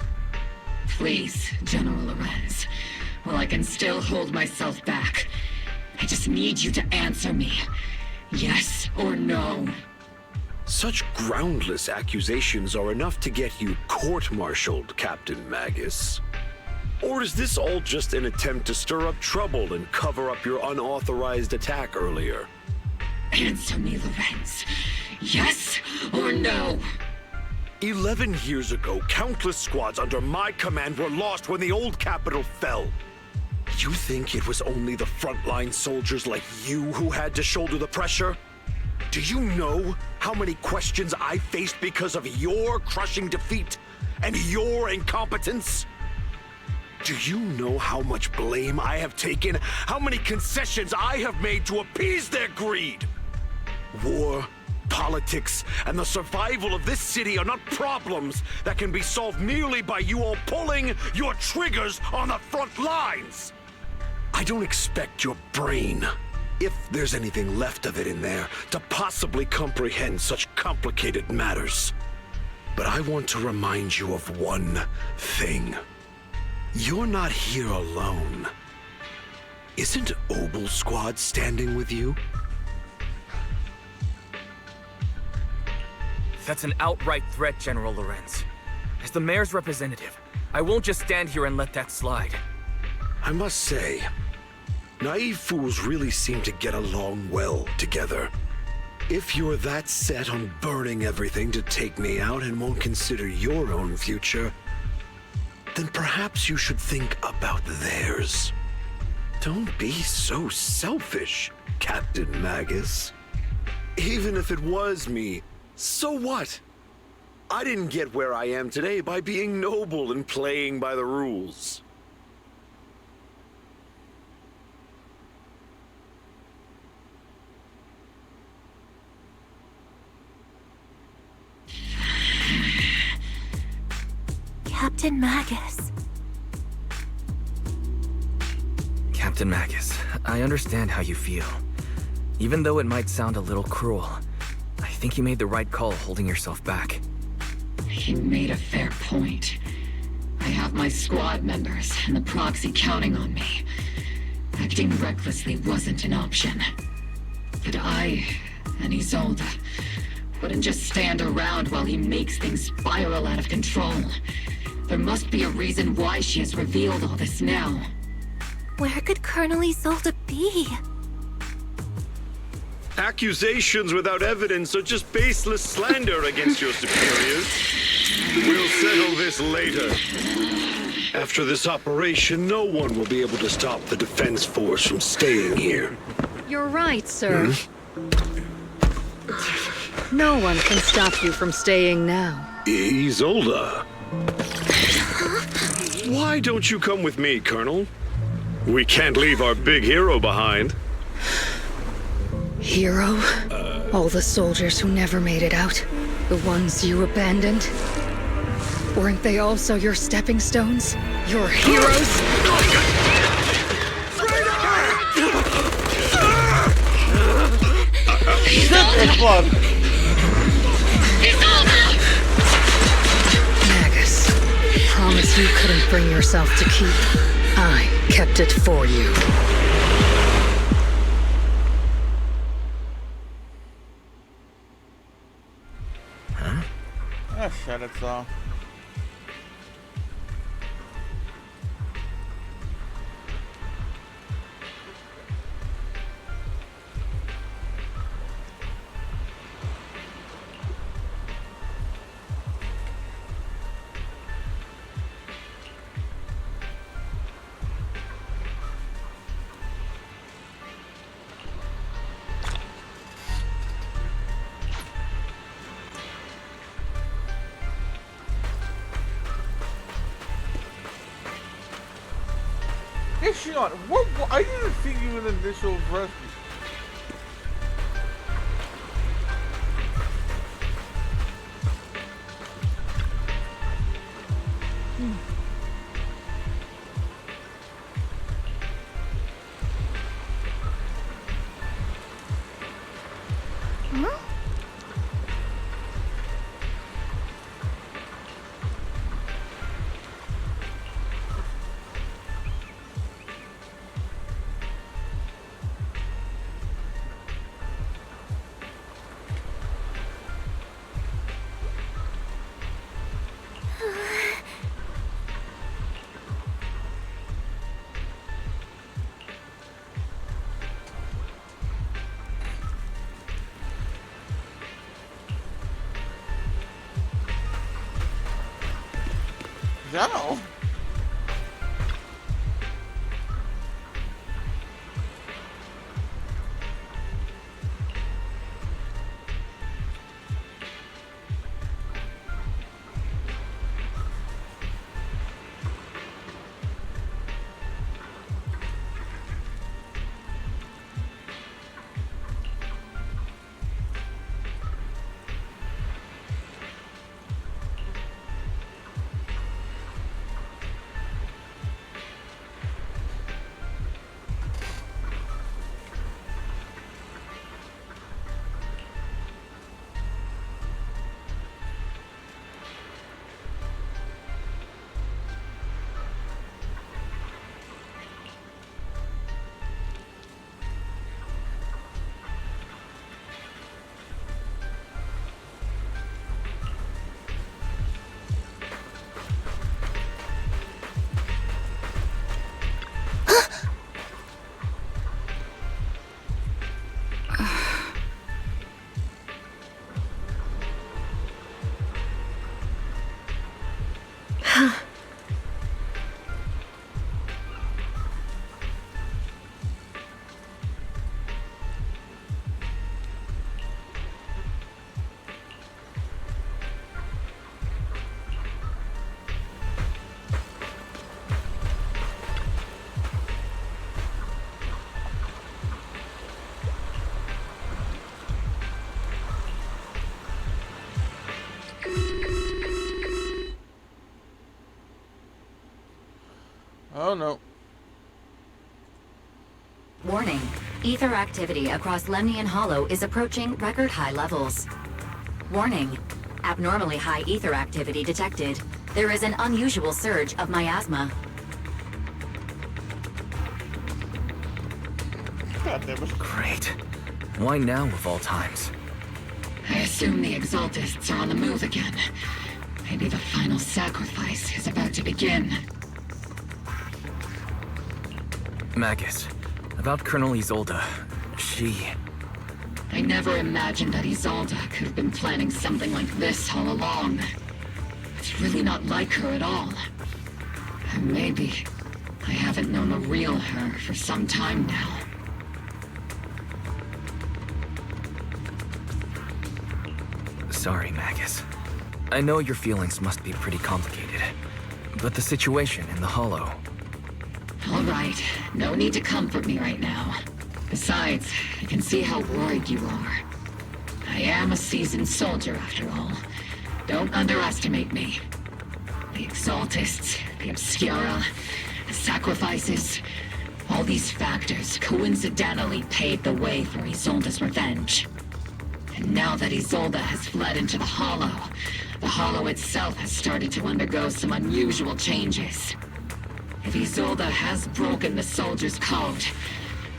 Speaker 4: Please, General Lorenz. While I can still hold myself back, I just need you to answer me. Yes or no?
Speaker 12: Such groundless accusations are enough to get you court-martialed, Captain Magus. Or is this all just an attempt to stir up trouble and cover up your unauthorized attack earlier?
Speaker 4: Answer me, Lorenz. Yes or no?
Speaker 12: 11 years ago, countless squads under my command were lost when the old capital fell. You think it was only the frontline soldiers like you who had to shoulder the pressure? Do you know how many questions I faced because of your crushing defeat and your incompetence? Do you know how much blame I have taken? How many concessions I have made to appease their greed? War, politics, and the survival of this city are not problems that can be solved merely by you all pulling your triggers on the front lines. I don't expect your brain, if there's anything left of it in there, to possibly comprehend such complicated matters. But I want to remind you of one thing. You're not here alone. Isn't Obel Squad standing with you?
Speaker 5: That's an outright threat, General Lorenz. As the mayor's representative, I won't just stand here and let that slide.
Speaker 12: I must say, naive fools really seem to get along well together. If you're that set on burning everything to take me out and won't consider your own future, then perhaps you should think about theirs. Don't be so selfish, Captain Magus. Even if it was me, so what? I didn't get where I am today by being noble and playing by the rules.
Speaker 3: Captain Magus.
Speaker 5: Captain Magus, I understand how you feel. Even though it might sound a little cruel, I think you made the right call holding yourself back.
Speaker 4: He made a fair point. I have my squad members and the proxy counting on me. Acting recklessly wasn't an option. But I and Isolde wouldn't just stand around while he makes things spiral out of control. There must be a reason why she has revealed all this now.
Speaker 3: Where could Colonel Isolde be?
Speaker 12: Accusations without evidence are just baseless slander against your superiors. We'll settle this later. After this operation, no one will be able to stop the defense force from staying here.
Speaker 2: You're right, sir. No one can stop you from staying now.
Speaker 12: Isolde. Why don't you come with me, Colonel? We can't leave our big hero behind.
Speaker 2: Hero? All the soldiers who never made it out, the ones you abandoned. Weren't they also your stepping stones? Your heroes? Magus, promise you couldn't bring yourself to keep. I kept it for you.
Speaker 1: Huh? Ah, shit, it's Hey, Shion, what? I didn't see you in the initial rescue. No. Oh no.
Speaker 14: Warning. Ether activity across Lemnian Hollow is approaching record high levels. Warning. Abnormally high ether activity detected. There is an unusual surge of miasma.
Speaker 5: Great. Why now of all times?
Speaker 4: I assume the Exaltists are on the move again. Maybe the final sacrifice is about to begin.
Speaker 5: Magus, about Colonel Isolde, she...
Speaker 4: I never imagined that Isolde could have been planning something like this all along. It's really not like her at all. And maybe I haven't known the real her for some time now.
Speaker 5: Sorry, Magus. I know your feelings must be pretty complicated, but the situation in the Hollow...
Speaker 4: All right, no need to comfort me right now. Besides, I can see how worried you are. I am a seasoned soldier, after all. Don't underestimate me. The Exaltists, the Obscura, the sacrifices, all these factors coincidentally paved the way for Isolde's revenge. And now that Isolde has fled into the Hollow itself has started to undergo some unusual changes. If Isolde has broken the Soldier's code,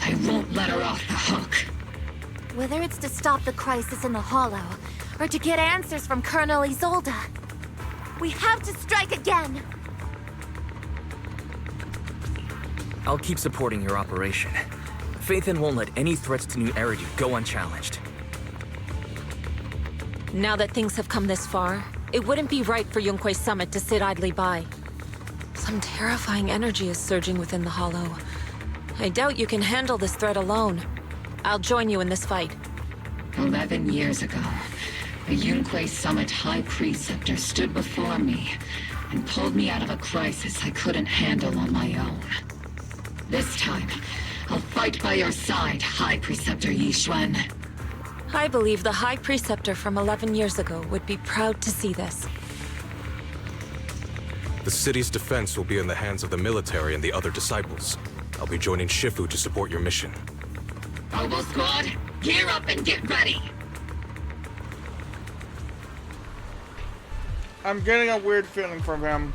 Speaker 4: I won't let her off the hook.
Speaker 3: Whether it's to stop the crisis in the Hollow, or to get answers from Colonel Isolde, we have to strike again!
Speaker 5: I'll keep supporting your operation. Phaethon won't let any threats to New Eridu go unchallenged.
Speaker 18: Now that things have come this far, it wouldn't be right for Yunque's summit to sit idly by. Some terrifying energy is surging within the Hollow. I doubt you can handle this threat alone. I'll join you in this fight.
Speaker 4: 11 years ago, the Yunque Summit High Preceptor stood before me and pulled me out of a crisis I couldn't handle on my own. This time, I'll fight by your side, High Preceptor Yixuan.
Speaker 18: I believe the High Preceptor from 11 years ago would be proud to see this.
Speaker 20: The city's defense will be in the hands of the military and the other disciples. I'll be joining Shifu to support your mission.
Speaker 4: Oboe Squad, gear up and get ready!
Speaker 1: I'm getting a weird feeling from him.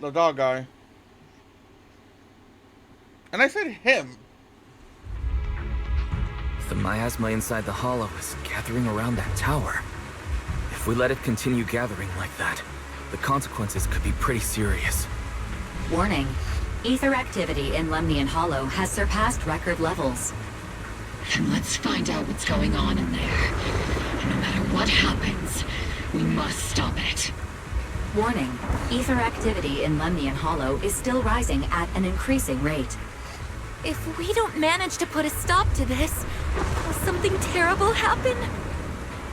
Speaker 1: The dog guy. And I said him.
Speaker 5: The miasma inside the Hollow is gathering around that tower. If we let it continue gathering like that, the consequences could be pretty serious.
Speaker 14: Warning. Ether activity in Lemnian Hollow has surpassed record levels.
Speaker 4: Then let's find out what's going on in there. And no matter what happens, we must stop it.
Speaker 14: Warning. Ether activity in Lemnian Hollow is still rising at an increasing rate.
Speaker 3: If we don't manage to put a stop to this, will something terrible happen?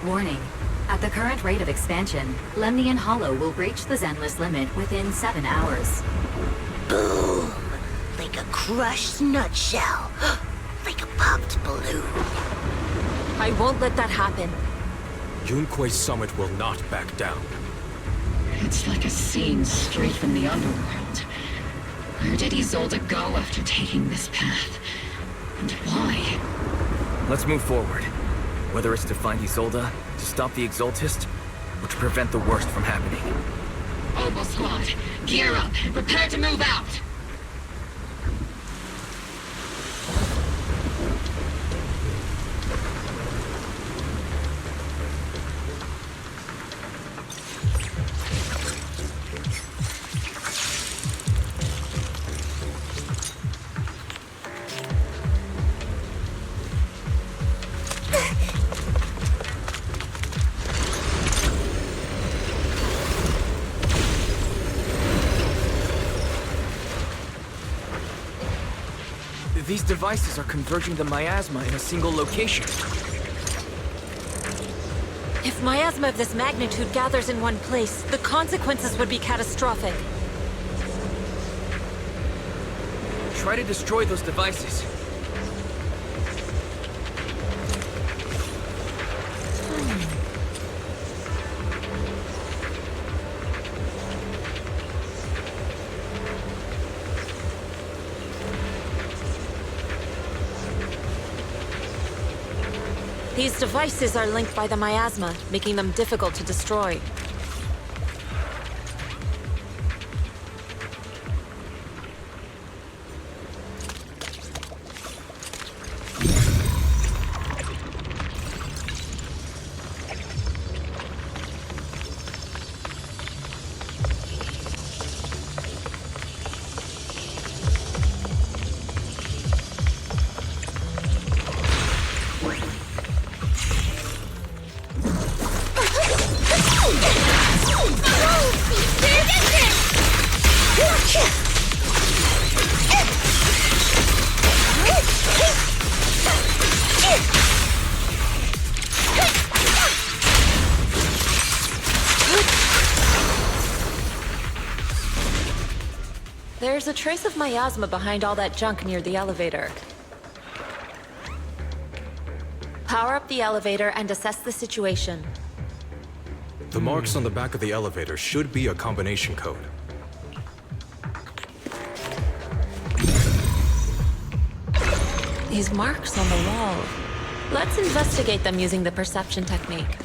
Speaker 14: Warning. At the current rate of expansion, Lemnian Hollow will reach the Zenless limit within 7 hours.
Speaker 19: Boom! Like a crushed nutshell. Like a popped balloon.
Speaker 18: I won't let that happen.
Speaker 20: Yunque's summit will not back down.
Speaker 4: It's like a scene straight from the underworld. Where did Isolde go after taking this path? And why?
Speaker 5: Let's move forward. Whether it's to find Isolde, to stop the Exaltists, or to prevent the worst from happening.
Speaker 4: Oboe Squad, gear up and prepare to move out!
Speaker 5: These devices are converging the miasma in a single location.
Speaker 18: If miasma of this magnitude gathers in one place, the consequences would be catastrophic.
Speaker 5: Try to destroy those devices.
Speaker 18: These devices are linked by the miasma, making them difficult to destroy. There's a trace of miasma behind all that junk near the elevator. Power up the elevator and assess the situation.
Speaker 20: The marks on the back of the elevator should be a combination code.
Speaker 18: These marks on the wall. Let's investigate them using the perception technique.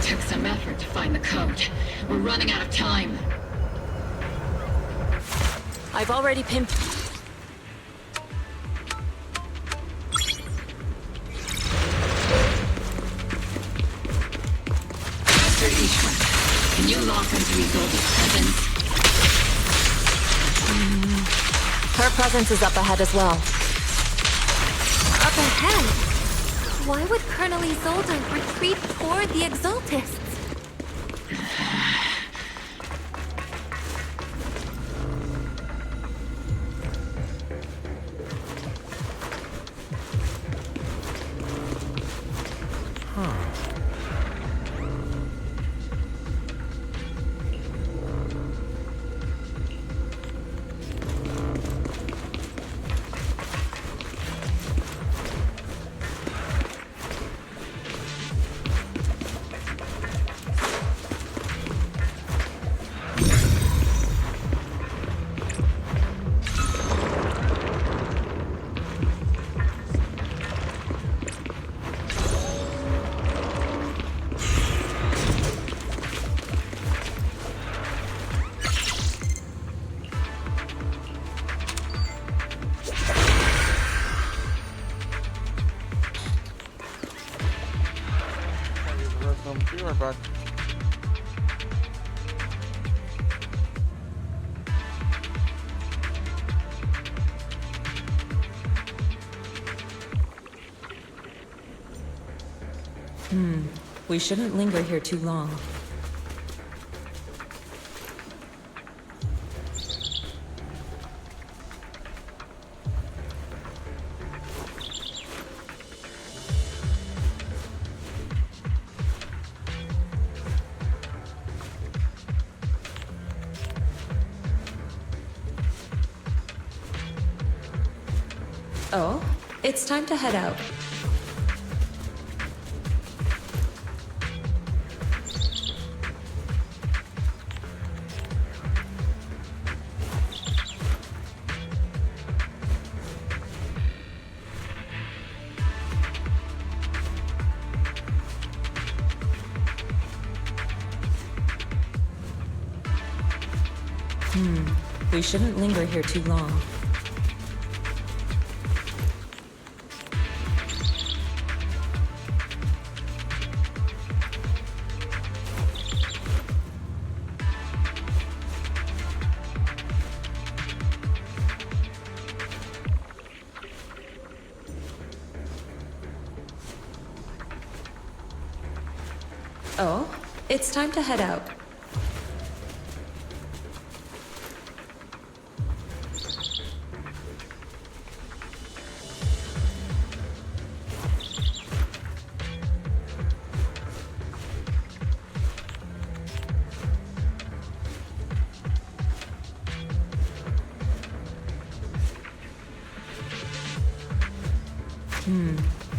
Speaker 4: Took some effort to find the code. We're running out of time.
Speaker 18: I've already pinned...
Speaker 4: Master Ishwan, can you lock onto Isolde's presence?
Speaker 18: Her presence is up ahead as well.
Speaker 3: Up ahead? Why would Colonel Isolde retreat toward the Exaltists?
Speaker 1: Be right back.
Speaker 18: We shouldn't linger here too long. Oh, it's time to head out. We shouldn't linger here too long. Oh, it's time to head out.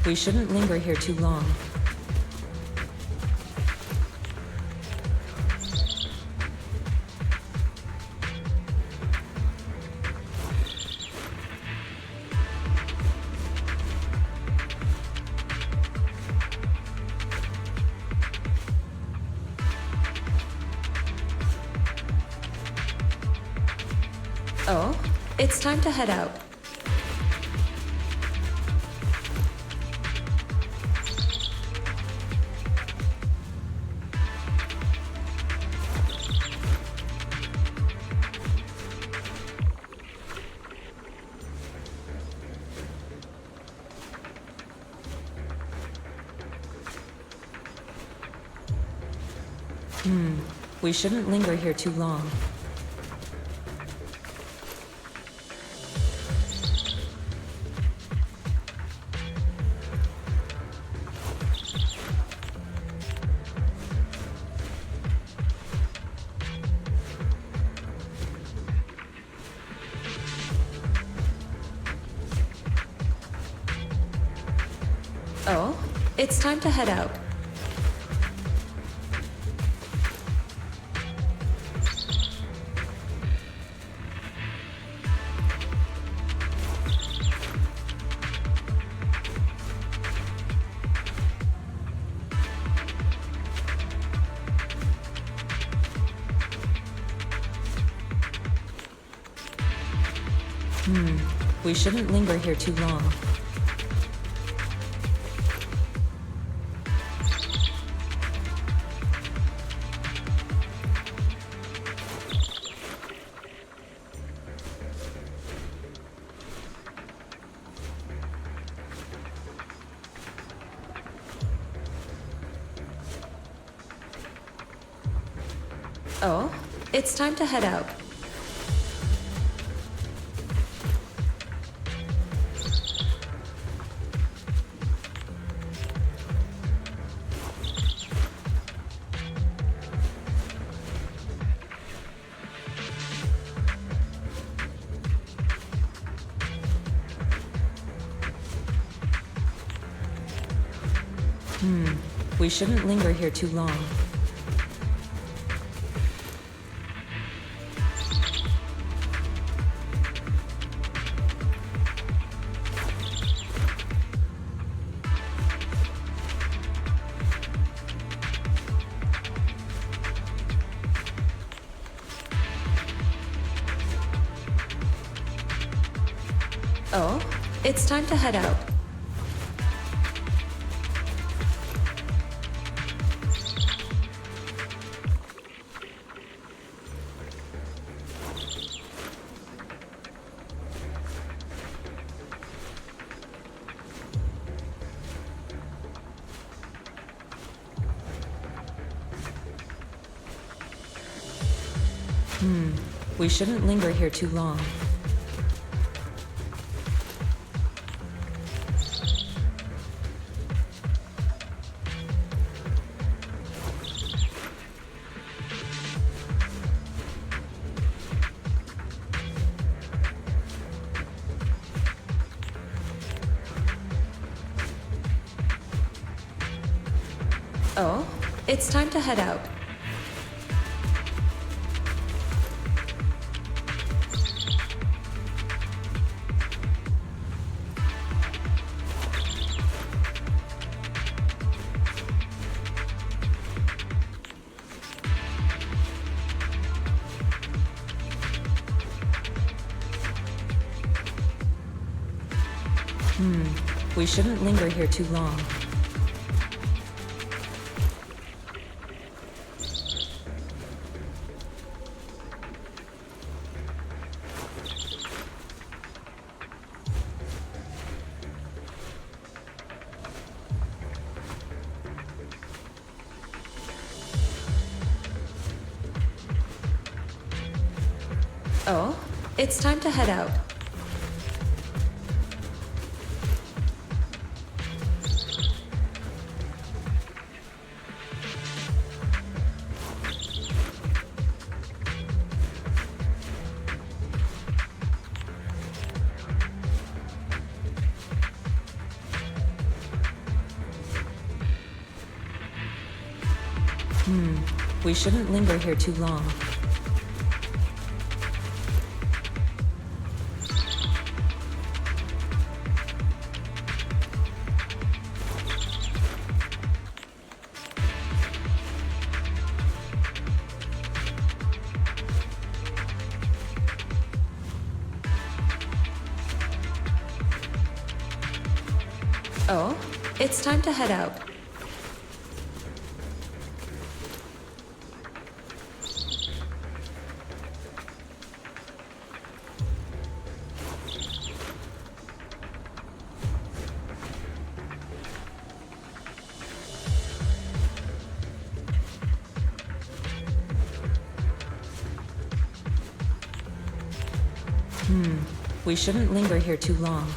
Speaker 18: We shouldn't linger here too long. Oh, it's time to head out. We shouldn't linger here too long. it's time to head out. We shouldn't linger here too long. Oh, it's time to head out. We shouldn't linger here too long. Oh, it's time to head out. We shouldn't linger here too long. Oh, it's time to head out. We shouldn't linger here too long. Oh, it's time to head out. We shouldn't linger here too long. Oh, it's time to head out. We shouldn't linger here too long.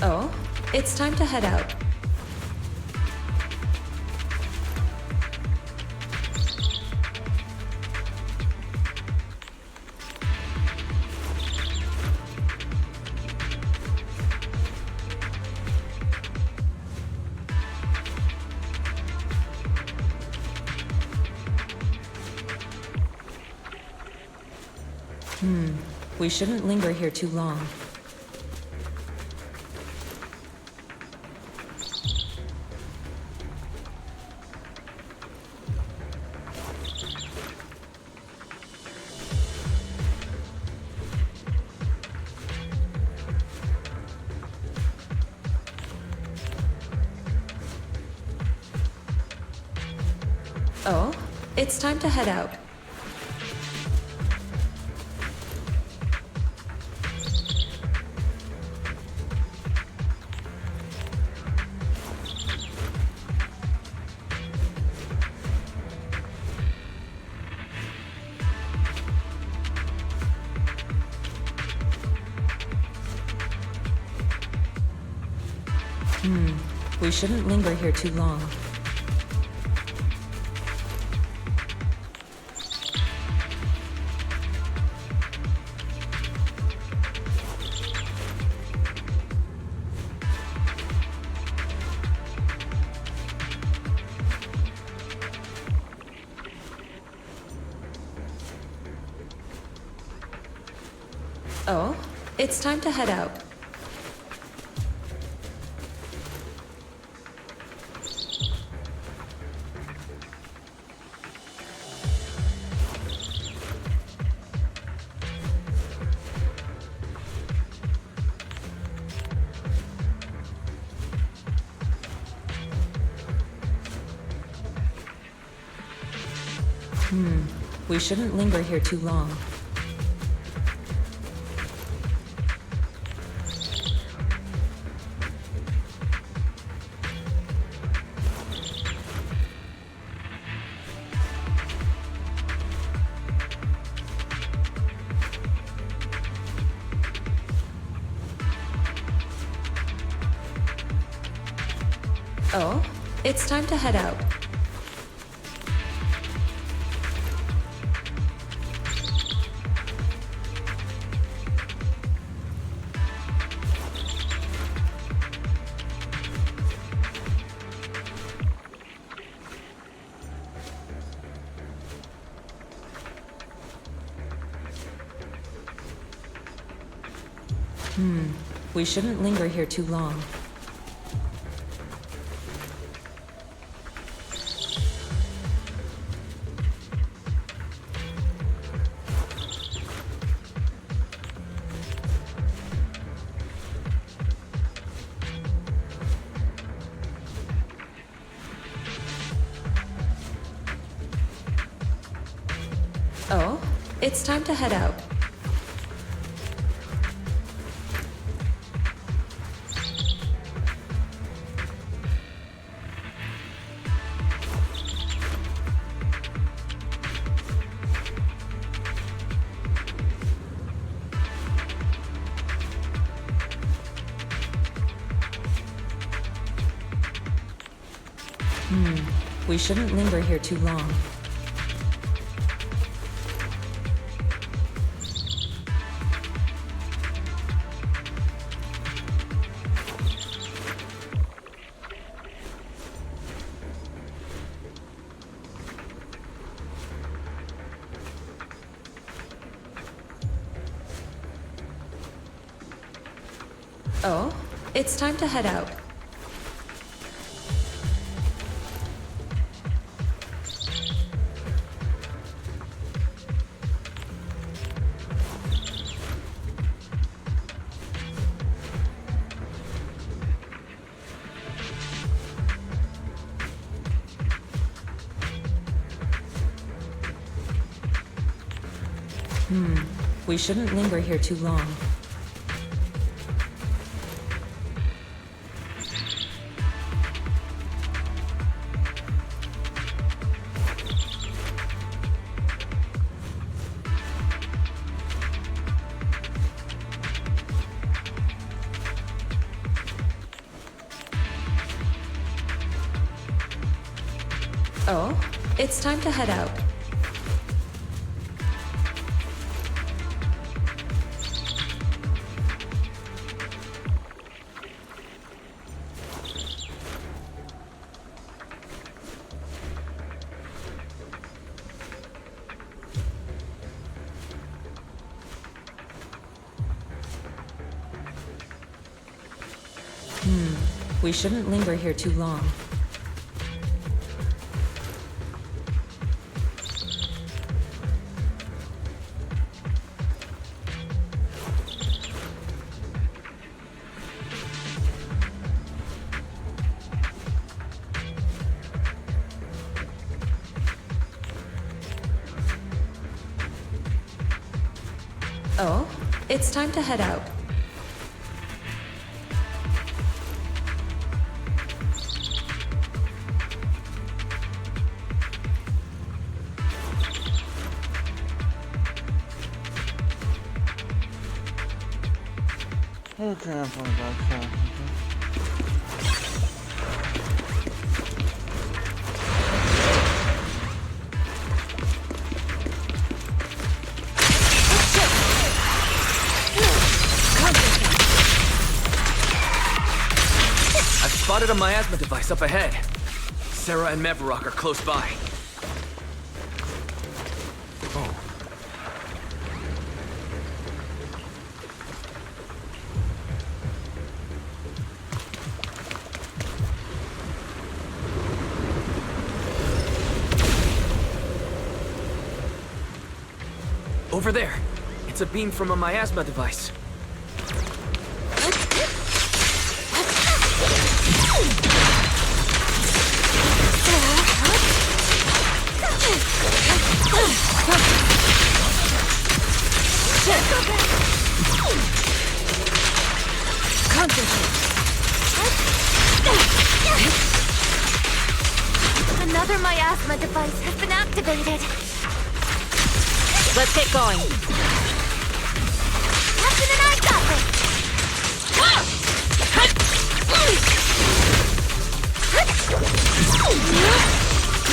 Speaker 18: Oh, it's time to head out. We shouldn't linger here too long. Oh, it's time to head out. We shouldn't linger here too long. Oh, it's time to head out. We shouldn't linger here too long. Oh, it's time to head out. We shouldn't linger here too long. Oh, it's time to head out. We shouldn't linger here too long. Oh, it's time to head out. We shouldn't linger here too long. Oh, it's time to head out. We shouldn't linger here too long. Oh, it's time to head out.
Speaker 1: Okay, I'm going back.
Speaker 5: I've spotted a miasma device up ahead. Sarah and Mevarok are close by. Over there. It's a beam from a miasma device.
Speaker 3: Another miasma device has been activated.
Speaker 18: Let's get going.
Speaker 3: Captain and I got this!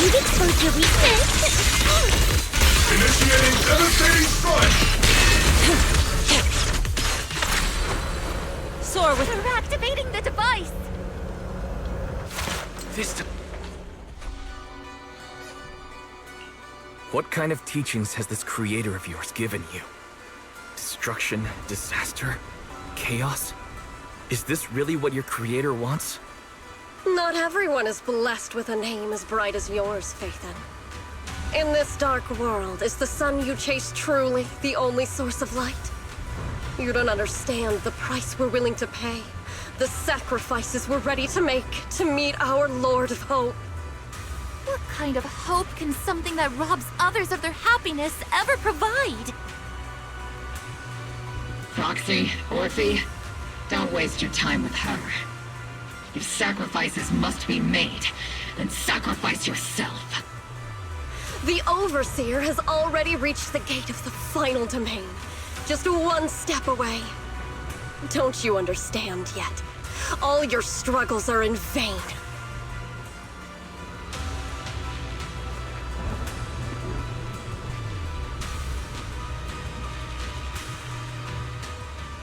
Speaker 3: You've exposed your weakness.
Speaker 17: Initiating devastating strike!
Speaker 18: Soar with...
Speaker 3: We're activating the device!
Speaker 5: What kind of teachings has this creator of yours given you? Destruction, disaster, chaos? Is this really what your creator wants?
Speaker 9: Not everyone is blessed with a name as bright as yours, Phaethon. In this dark world, is the sun you chase truly the only source of light? You don't understand the price we're willing to pay, the sacrifices we're ready to make to meet our Lord of Hope.
Speaker 3: What kind of hope can something that robs others of their happiness ever provide?
Speaker 4: Proxy, Orphe, don't waste your time with her. If sacrifices must be made, then sacrifice yourself.
Speaker 9: The Overseer has already reached the gate of the final domain, just one step away. Don't you understand yet? All your struggles are in vain.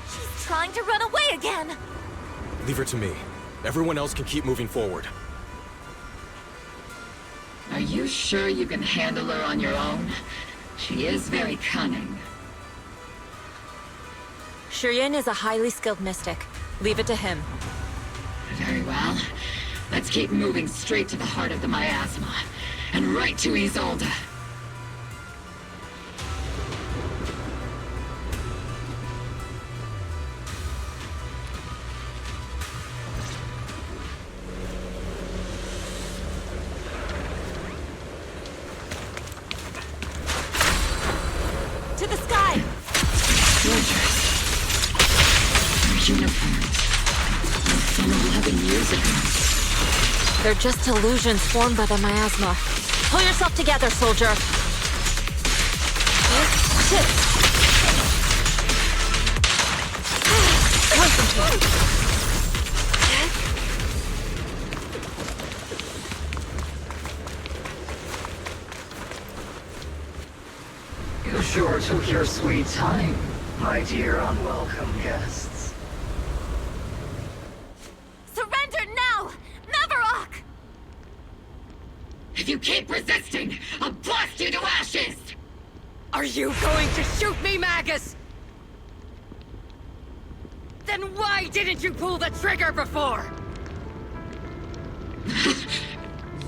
Speaker 3: She's trying to run away again!
Speaker 20: Leave her to me. Everyone else can keep moving forward.
Speaker 4: Are you sure you can handle her on your own? She is very cunning.
Speaker 18: Shiryen is a highly skilled mystic. Leave it to him.
Speaker 4: Very well. Let's keep moving straight to the heart of the miasma, and right to Isolde.
Speaker 18: To the sky!
Speaker 4: Soldiers. Their uniforms. From 11 years ago.
Speaker 18: They're just illusions formed by the miasma. Pull yourself together, soldier! Concentrate!
Speaker 21: took your sweet time, my dear unwelcome guests.
Speaker 3: Surrender now! Mavarok!
Speaker 4: If you keep resisting, I'll blast you to ashes!
Speaker 2: Are you going to shoot me, Magus? Then why didn't you pull the trigger before?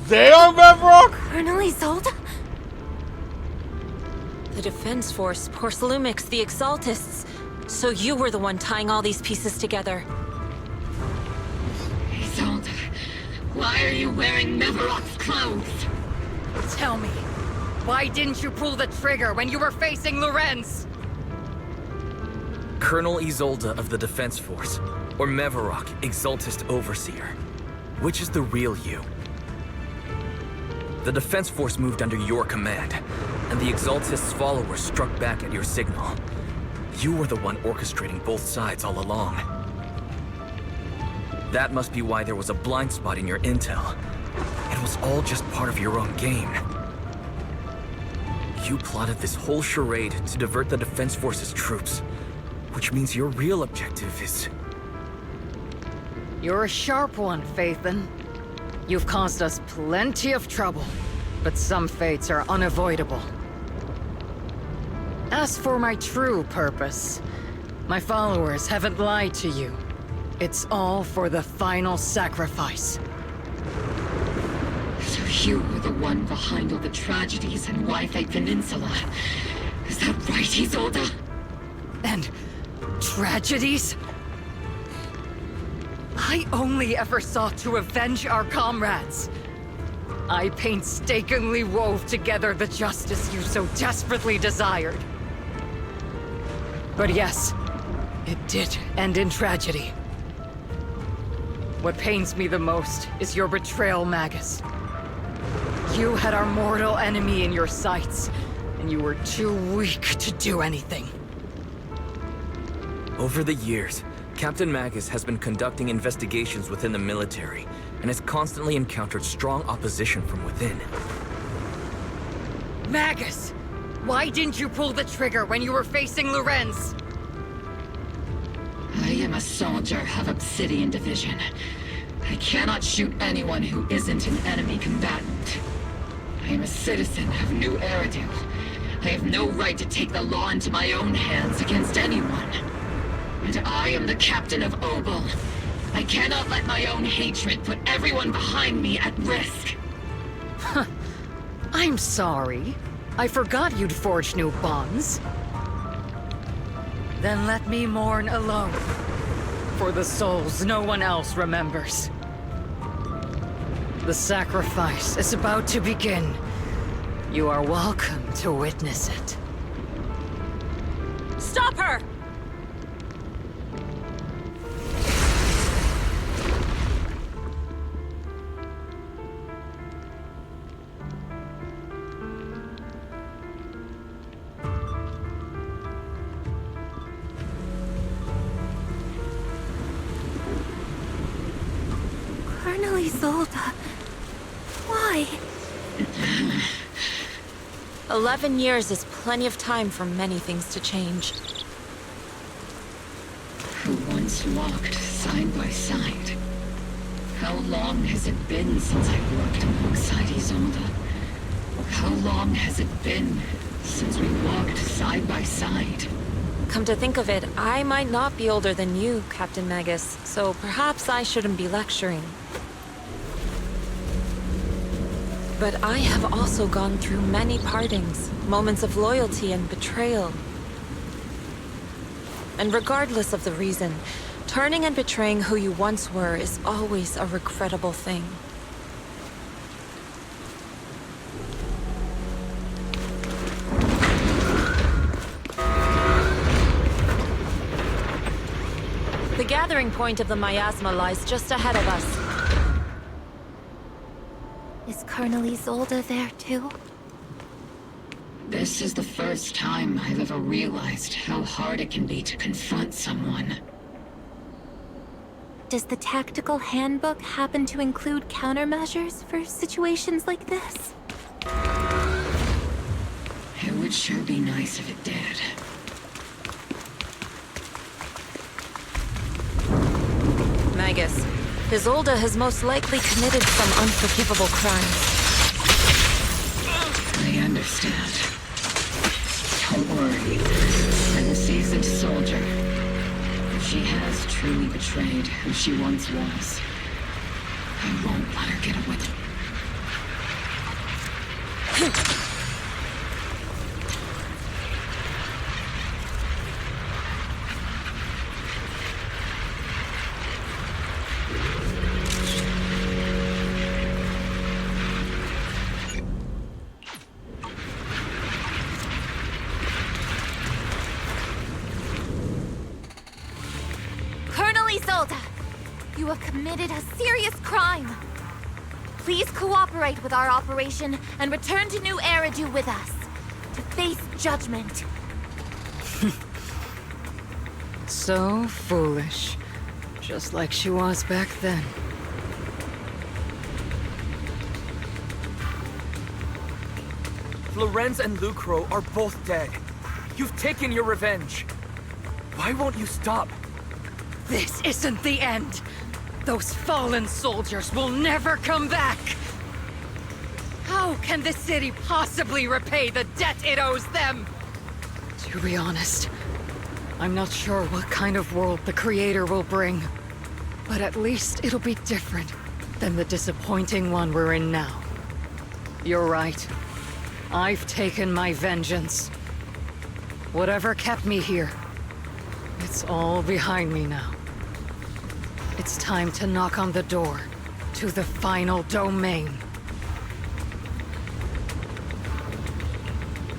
Speaker 1: Damn, Mavarok!
Speaker 3: Colonel Isolde?
Speaker 18: The Defense Force, Porcelumix, the Exaltists. So you were the one tying all these pieces together.
Speaker 4: Isolde, why are you wearing Mavarok's clothes?
Speaker 2: Tell me, why didn't you pull the trigger when you were facing Lorenz?
Speaker 5: Colonel Isolde of the Defense Force, or Mavarok, Exaltist Overseer. Which is the real you? The Defense Force moved under your command, and the Exaltist's followers struck back at your signal. You were the one orchestrating both sides all along. That must be why there was a blind spot in your intel. It was all just part of your own game. You plotted this whole charade to divert the Defense Force's troops, which means your real objective is...
Speaker 2: You're a sharp one, Phaethon. You've caused us plenty of trouble, but some fates are unavoidable. As for my true purpose, my followers haven't lied to you. It's all for the final sacrifice.
Speaker 4: So you were the one behind all the tragedies in Wi-Fi Peninsula. Is that right, Isolde?
Speaker 2: And tragedies? I only ever sought to avenge our comrades. I painstakingly wove together the justice you so desperately desired. But yes, it did end in tragedy. What pains me the most is your betrayal, Magus. You had our mortal enemy in your sights, and you were too weak to do anything.
Speaker 5: Over the years, Captain Magus has been conducting investigations within the military, and has constantly encountered strong opposition from within.
Speaker 2: Magus! Why didn't you pull the trigger when you were facing Lorenz?
Speaker 4: I am a soldier of Obsidian Division. I cannot shoot anyone who isn't an enemy combatant. I am a citizen of New Eridu. I have no right to take the law into my own hands against anyone. And I am the captain of Obel. I cannot let my own hatred put everyone behind me at risk.
Speaker 2: Huh. I'm sorry. I forgot you'd forged new bonds. Then let me mourn alone. For the souls no one else remembers. The sacrifice is about to begin. You are welcome to witness it.
Speaker 18: Stop her!
Speaker 3: Colonel Isolde. Why?
Speaker 18: 11 years is plenty of time for many things to change.
Speaker 4: Who once walked side by side? How long has it been since I worked alongside Isolde? How long has it been since we walked side by side?
Speaker 18: Come to think of it, I might not be older than you, Captain Magus, so perhaps I shouldn't be lecturing. But I have also gone through many partings, moments of loyalty and betrayal. And regardless of the reason, turning and betraying who you once were is always a regrettable thing. The gathering point of the miasma lies just ahead of us.
Speaker 3: Is Colonel Isolde there too?
Speaker 4: This is the first time I've ever realized how hard it can be to confront someone.
Speaker 3: Does the tactical handbook happen to include countermeasures for situations like this?
Speaker 4: It would It'd sure be nice if it did.
Speaker 18: Magus, Isolde has most likely committed some unforgivable crimes.
Speaker 4: I understand. Don't worry. I'm a seasoned soldier. If she has truly betrayed who she once was, I won't let her get away.
Speaker 3: Colonel Isolde, you have committed a serious crime. Please cooperate with our operation and return to New Eridu with us to face judgment.
Speaker 2: So foolish. Just like she was back then.
Speaker 6: Lorenz and Lucro are both dead. You've taken your revenge. Why won't you stop?
Speaker 2: This isn't the end. Those fallen soldiers will never come back. How can the city possibly repay the debt it owes them? To be honest, I'm not sure what kind of world the Creator will bring. But at least it'll be different than the disappointing one we're in now. You're right. I've taken my vengeance. Whatever kept me here, it's all behind me now. It's time to knock on the door to the final domain.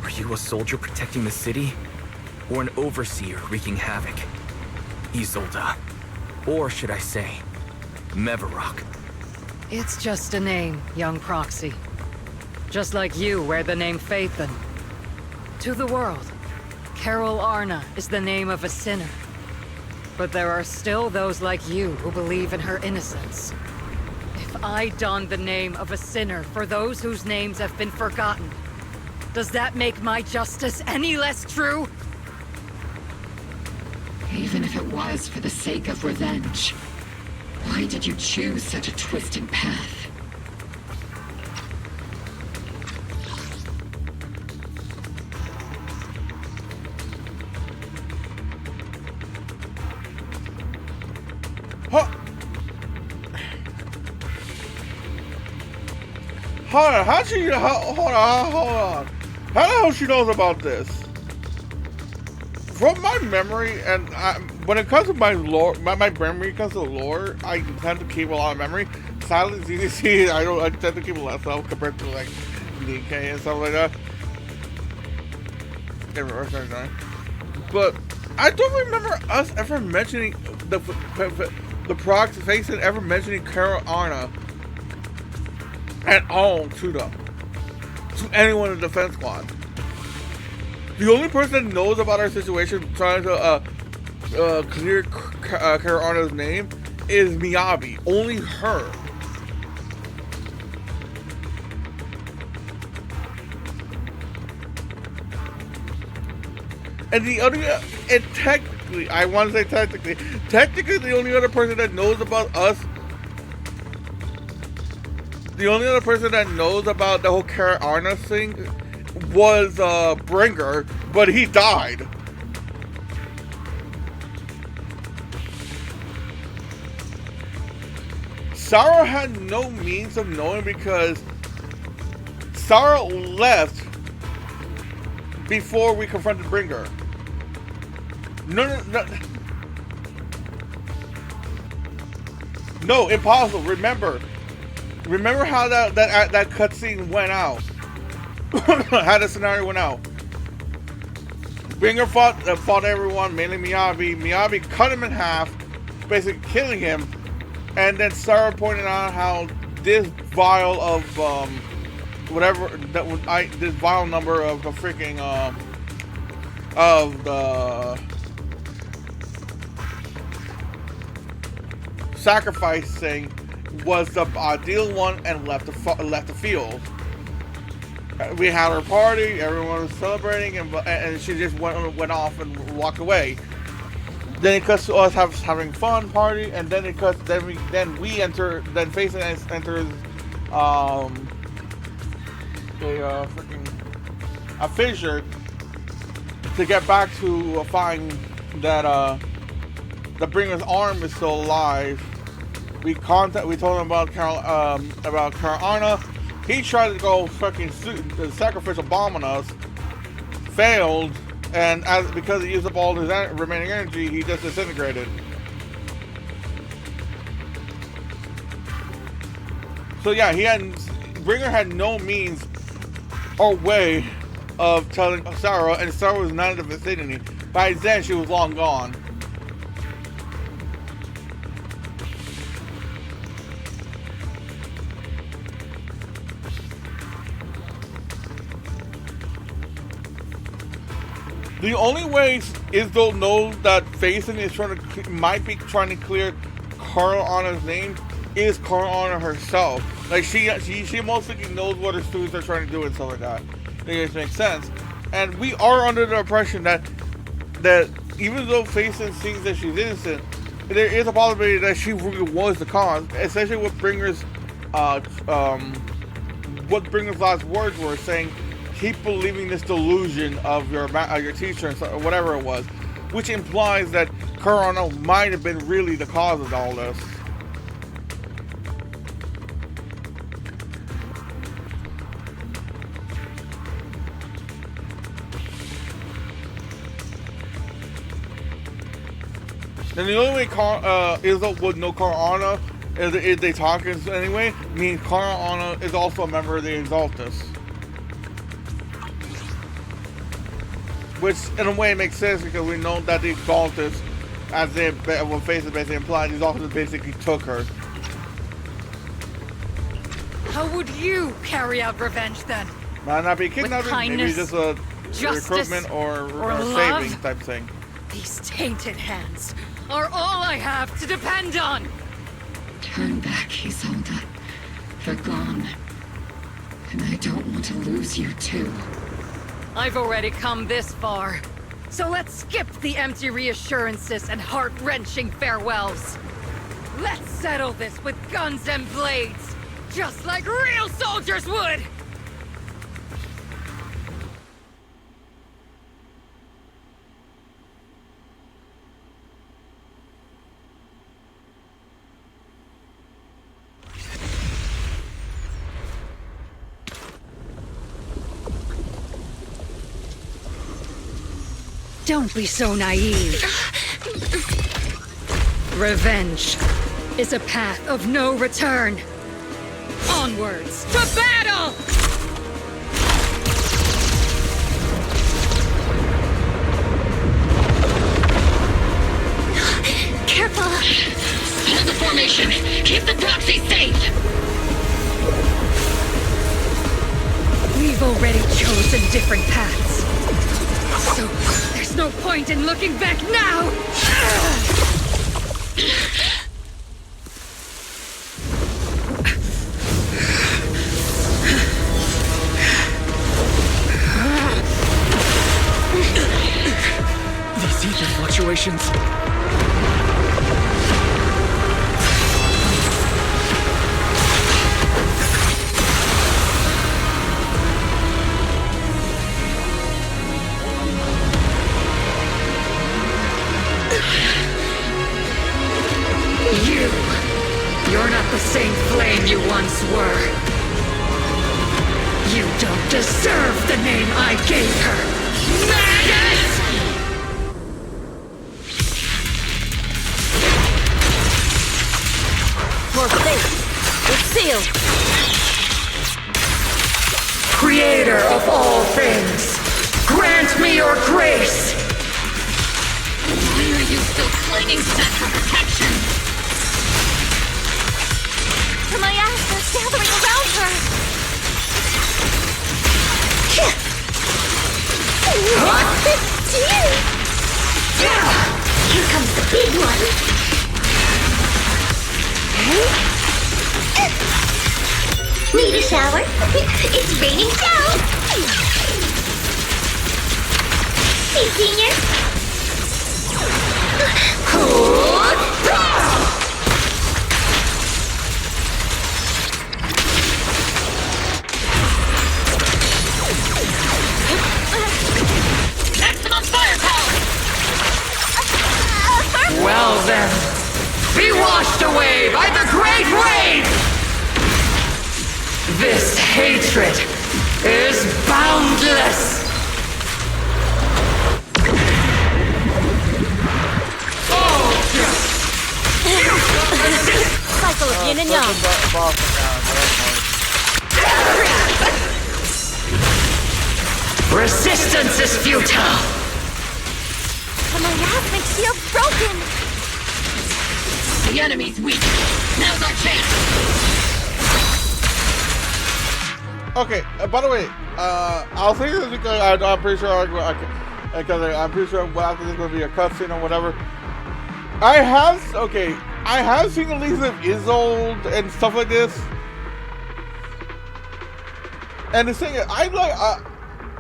Speaker 5: Are you a soldier protecting the city? Or an overseer wreaking havoc? Isolde. Or should I say, Mevarok?
Speaker 2: It's just a name, young proxy. Just like you wear the name Phaethon. To the world, Carol Arna is the name of a sinner. But there are still those like you who believe in her innocence. If I don the name of a sinner for those whose names have been forgotten, does that make my justice any less true?
Speaker 4: Even if it was for the sake of revenge, why did you choose such a twisted path?
Speaker 1: Hold on, hold on. How the hell she knows about this? From my memory, and when it comes to my lore, my memory comes to lore, I tend to keep a lot of memory. Silent ZDC, I tend to keep less stuff compared to like DK and stuff like that. But I don't remember us ever mentioning the proxy Phaethon ever mentioning Carol Arna at all to them, to anyone in the defense squad. The only person that knows about our situation, trying to clear Carol Arna's name, is Miyabi. Only her. And the other, and technically, I want to say technically the only other person that knows about us, the only other person that knows about the whole Carol Arna thing was Bringer, but he died. Sarah had no means of knowing because Sarah left before we confronted Bringer. No, impossible. Remember how that cutscene went out. How the scenario went out. Bringer fought everyone, mainly Miyabi. Miyabi cut him in half, basically killing him. And then Sarah pointed out how this vial of this vial number of the freaking of the sacrifice thing was the ideal one and left the field. we had our party, everyone was celebrating, and she just went off and walked away. Then it cuts to us having fun party, and then it cuts. Then we enter. Then Faison enters a fissure to get back to find that the Bringer's arm is still alive. We told him about Carol Arna. He tried to go fucking sacrifice a bomb on us, failed, and because he used up all his remaining energy, he just disintegrated. So yeah, Bringer had no means or way of telling Sarah, and Sarah was not in the vicinity. By then, she was long gone. The only way Isdol knows that Faison is might be trying to clear Carl Anna's name is Carl Anna herself. Like she most likely knows what her students are trying to do and stuff like that. It makes sense. And we are under the impression that even though Faison thinks that she's innocent, there is a possibility that she really was the cause. Essentially, what Bringer's last words were, saying, "Keep believing this delusion of your teacher," or whatever it was, which implies that Carl might have been really the cause of all this. And the only way Izzo would know Carl Anna is if they talk anyway, means Carl Anna is also a member of the Exaltus. Which, in a way, makes sense because we know that the Exaltus, as what Faison basically implied, the Exaltus basically took her.
Speaker 2: How would you carry out revenge then?
Speaker 1: Might not be kidnapping, maybe just a recruitment or
Speaker 2: love?
Speaker 1: saving type thing.
Speaker 2: These tainted hands are all I have to depend on!
Speaker 4: Turn back, Isolde. They're gone. And I don't want to lose you, too.
Speaker 2: I've already come this far. So let's skip the empty reassurances and heart-wrenching farewells. Let's settle this with guns and blades, just like real soldiers would! Don't be so naive. Revenge is a path of no return. Onwards to battle!
Speaker 4: Careful! Hold the formation! Keep the proxy safe!
Speaker 2: We've already chosen different paths. So, there's no point in looking back now!
Speaker 6: These ether fluctuations.
Speaker 2: You're not the same flame you once were. You don't deserve the name I gave her. Maggot!
Speaker 3: For fate, it's sealed.
Speaker 2: Creator of all things, grant me your grace!
Speaker 4: Why are you still clinging to that for protection?
Speaker 3: To my ashes gathering around her.
Speaker 19: What? Dear! Here comes the big one. Need a shower. It's raining down. Hey, Senior.
Speaker 4: Maximum firepower!
Speaker 8: Well then, be washed away by the great rain! This hatred is boundless!
Speaker 18: Cycle of yin and yang.
Speaker 8: Resistance is futile!
Speaker 3: But my Asmic shield's broken!
Speaker 4: The enemy's weak. Now's our chance.
Speaker 1: Okay, by the way, I'll say this because I'm pretty sure I'm pretty sure after this is going to be a cutscene or whatever. I have seen the leaks of Isolde and stuff like this. And the thing is,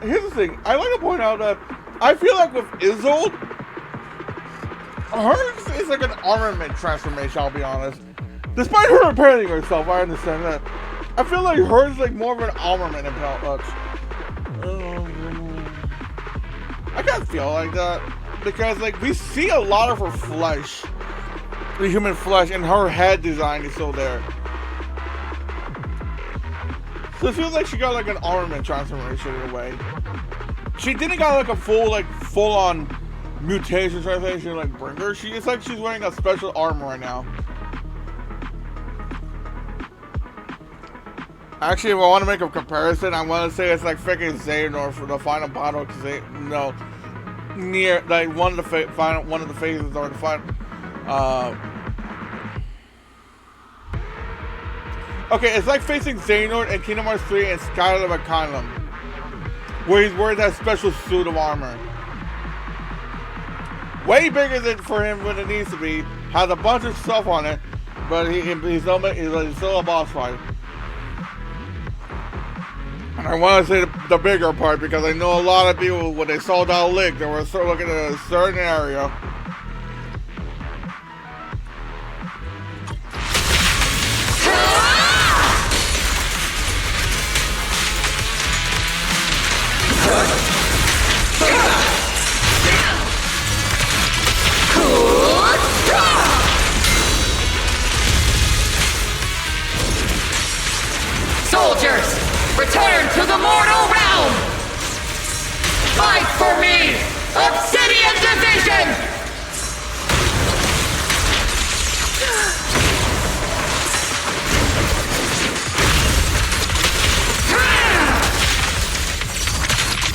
Speaker 1: here's the thing, I like to point out that I feel like with Isolde, hers is like an armament transformation, I'll be honest. Despite her repairing herself, I understand that. I feel like hers is like more of an armament approach. I kind of feel like that. Because like we see a lot of her flesh. The human flesh, and her head design is still there. So it feels like she got like an armament transformation in a way. She didn't got like a full on mutation transformation like Bringer. It's like she's wearing a special armor right now. Actually, if I want to make a comparison, I want to say it's like freaking Xehanort for the final battle. Near like one of the phases or the final. Okay, it's like facing Xehanort in Kingdom Hearts 3 and Skylar of Akanlam, where he's wearing that special suit of armor. Way bigger than for him when it needs to be. Has a bunch of stuff on it, but he's still a boss fight. And I want to say the bigger part because I know a lot of people, when they saw that leak, they were sort of looking at a certain area.
Speaker 8: Soldiers, return to the mortal realm! Fight for me, Obsidian Division!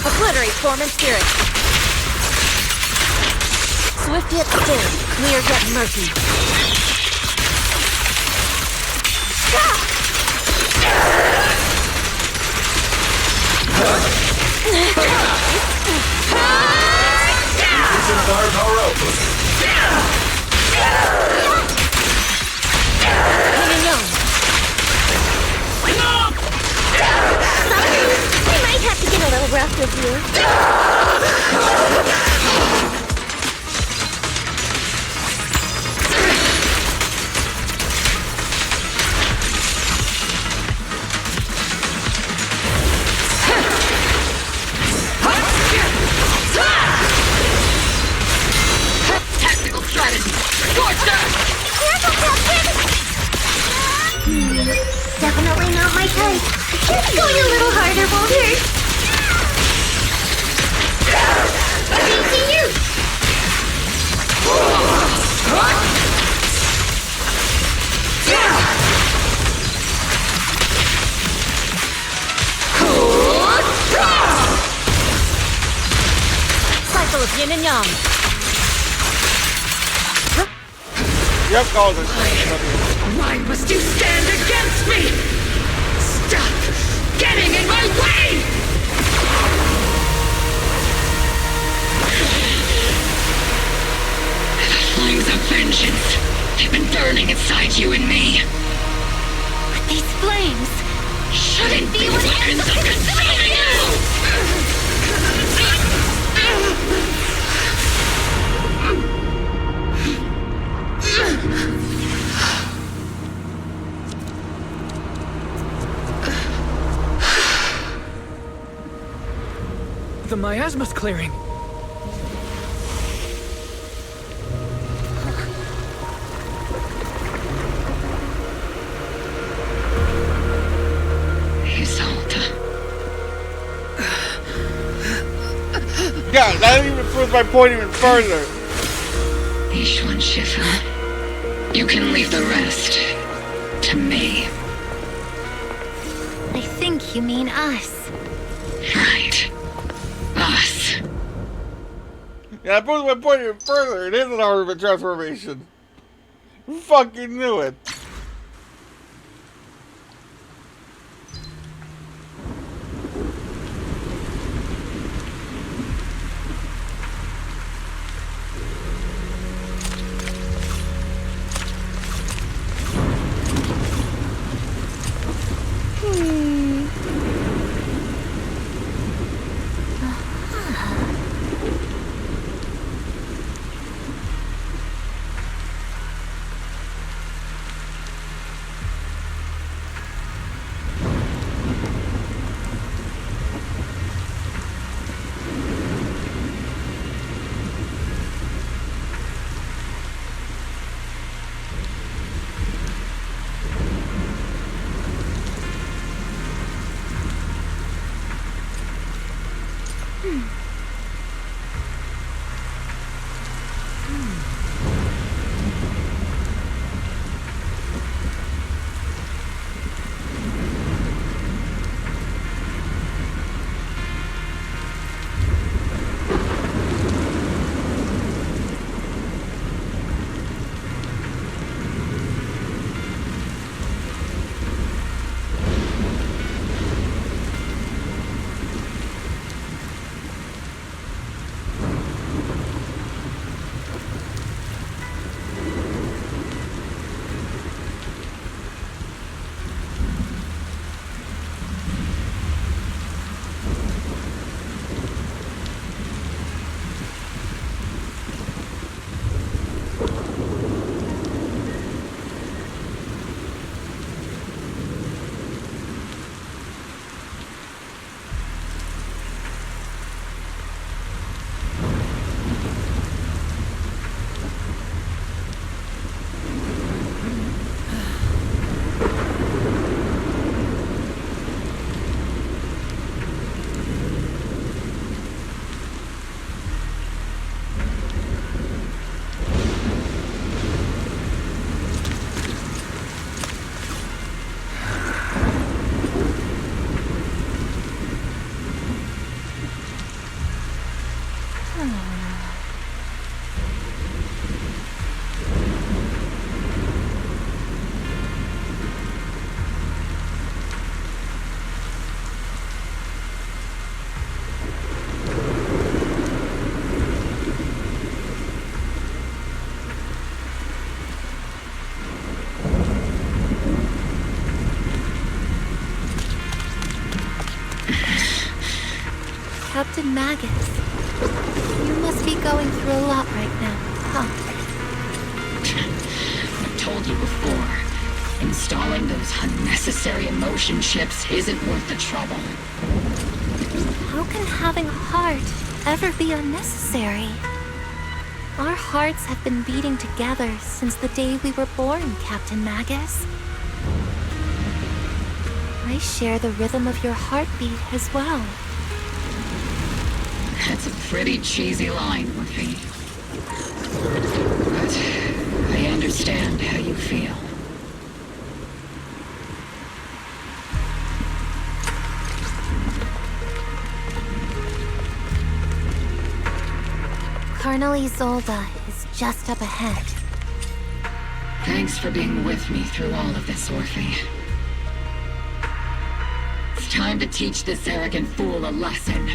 Speaker 18: Obliterate form and spirit. Swift yet still, clear yet murky.
Speaker 17: Increasing firepower output.
Speaker 19: We might have to get a little rough with you.
Speaker 4: Tactical strategy. Scorcher!
Speaker 19: Careful, Captain! Definitely not my type. Just going a little harder won't hurt. Facing you!
Speaker 18: Cycle of yin and yang.
Speaker 1: Yep, called it.
Speaker 8: Why must you stand against me? Stop getting in my way!
Speaker 4: The flames of vengeance. They've been burning inside you and me.
Speaker 3: But these flames,
Speaker 8: Shouldn't be what ends up consuming
Speaker 6: The miasma's clearing.
Speaker 1: Yeah, that even proves my point even further.
Speaker 4: Ishwan Shifu, you can leave the rest to me.
Speaker 19: I think you mean us.
Speaker 4: Right. Us.
Speaker 1: Yeah, that proves my point even further. It is an armament transformation. Who fucking knew it?
Speaker 19: Captain Magus, you must be going through a lot right now, huh?
Speaker 4: I've told you before, installing those unnecessary emotion chips isn't worth the trouble.
Speaker 19: How can having a heart ever be unnecessary? Our hearts have been beating together since the day we were born, Captain Magus. I share the rhythm of your heartbeat as well.
Speaker 4: That's a pretty cheesy line, Murphy. But I understand how you feel.
Speaker 19: Colonel Isolde is just up ahead.
Speaker 4: Thanks for being with me through all of this, Orphe. It's time to teach this arrogant fool a lesson.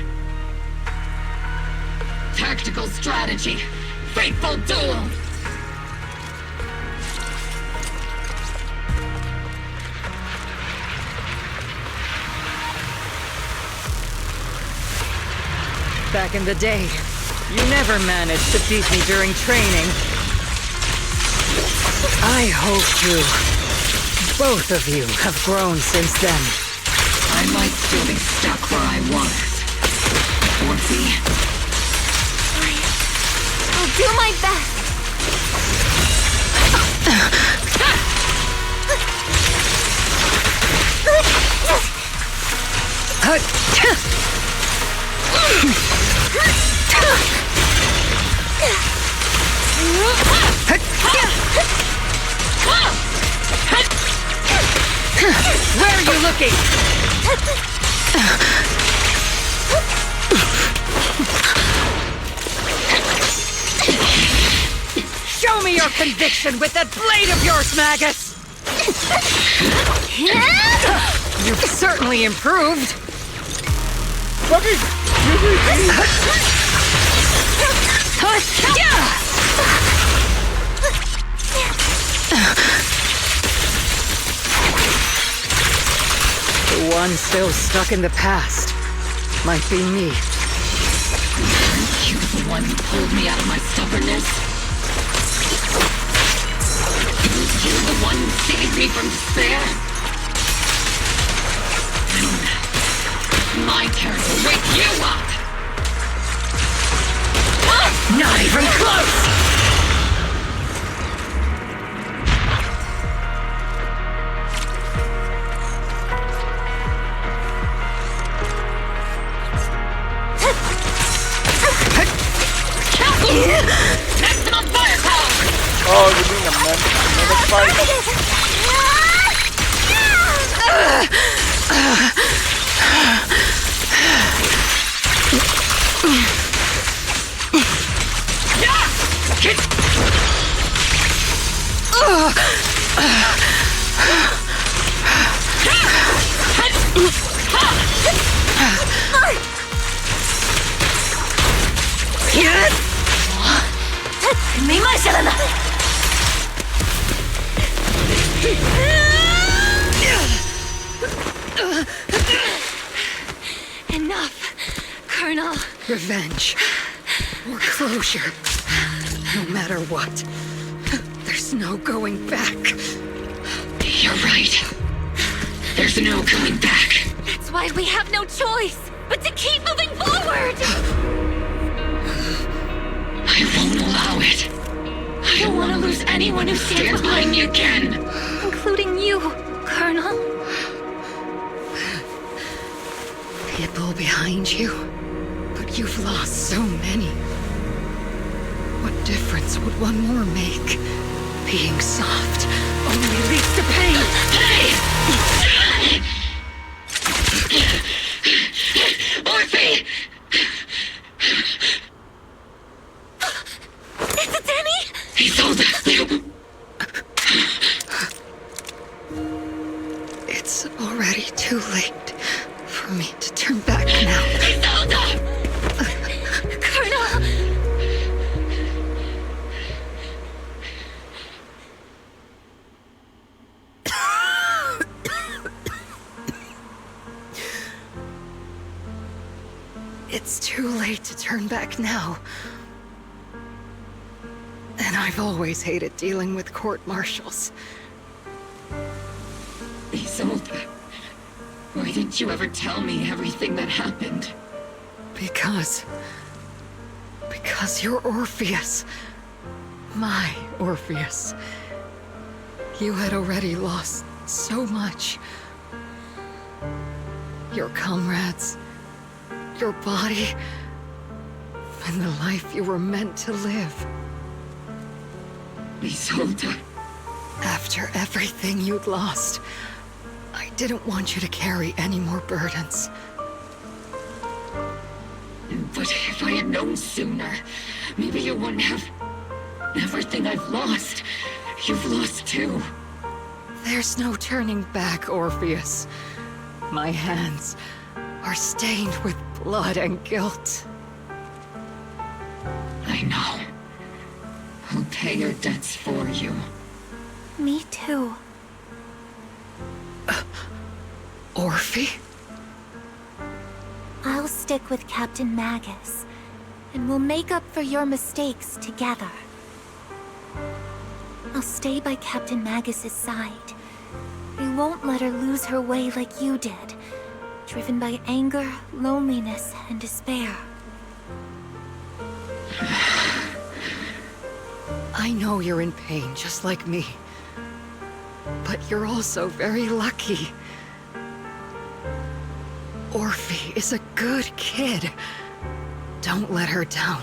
Speaker 4: Tactical strategy. Fateful duel.
Speaker 2: back in the day. You never managed to beat me during training. I hope both of you have grown since then.
Speaker 4: I might still be stuck where I was. Orphe.
Speaker 3: I'll do my best.
Speaker 2: Where are you looking? Show me your conviction with that blade of yours, Magus! You've certainly improved. The one still stuck in the past might be me.
Speaker 4: Aren't you the one who pulled me out of my stubbornness? Aren't you the one who saved me from despair? My turn to wake you up!
Speaker 8: Not even close!
Speaker 4: Maximum firepower!
Speaker 1: Oh, you mean another fight?
Speaker 3: Enough, Colonel.
Speaker 2: Revenge. Or closure. No matter what. There's no going back.
Speaker 4: You're right. There's no going back.
Speaker 3: That's why we have no choice but to keep moving forward!
Speaker 4: I won't allow it. I don't want to lose anyone who stands behind me again.
Speaker 3: Including you, Colonel.
Speaker 2: People behind you, but you've lost so many. What difference would one more make? Being soft only leads to pain.
Speaker 4: Orphe!
Speaker 3: Is it Danny?
Speaker 4: Isolde!
Speaker 2: It's already too late for me to turn back now.
Speaker 4: Isolde!
Speaker 3: Colonel!
Speaker 2: It's too late to turn back now. And I've always hated dealing with court-martials.
Speaker 4: Isolde, why didn't you ever tell me everything that happened?
Speaker 2: Because you're Orpheus. My Orpheus. You had already lost so much. Your comrades, your body, and the life you were meant to live.
Speaker 4: Isolde.
Speaker 2: After everything you'd lost, I didn't want you to carry any more burdens.
Speaker 4: But if I had known sooner, maybe you wouldn't have... Everything I've lost, you've lost too.
Speaker 2: There's no turning back, Orpheus. My hands are stained with blood and guilt.
Speaker 4: I know. I'll pay your debts for you.
Speaker 3: Me too.
Speaker 2: Orphe?
Speaker 3: I'll stick with Captain Magus. and we'll make up for your mistakes together. I'll stay by Captain Magus's side. I won't let her lose her way like you did, driven by anger, loneliness, and despair.
Speaker 2: I know you're in pain, just like me. But you're also very lucky. Orphe is a good kid. Don't let her down.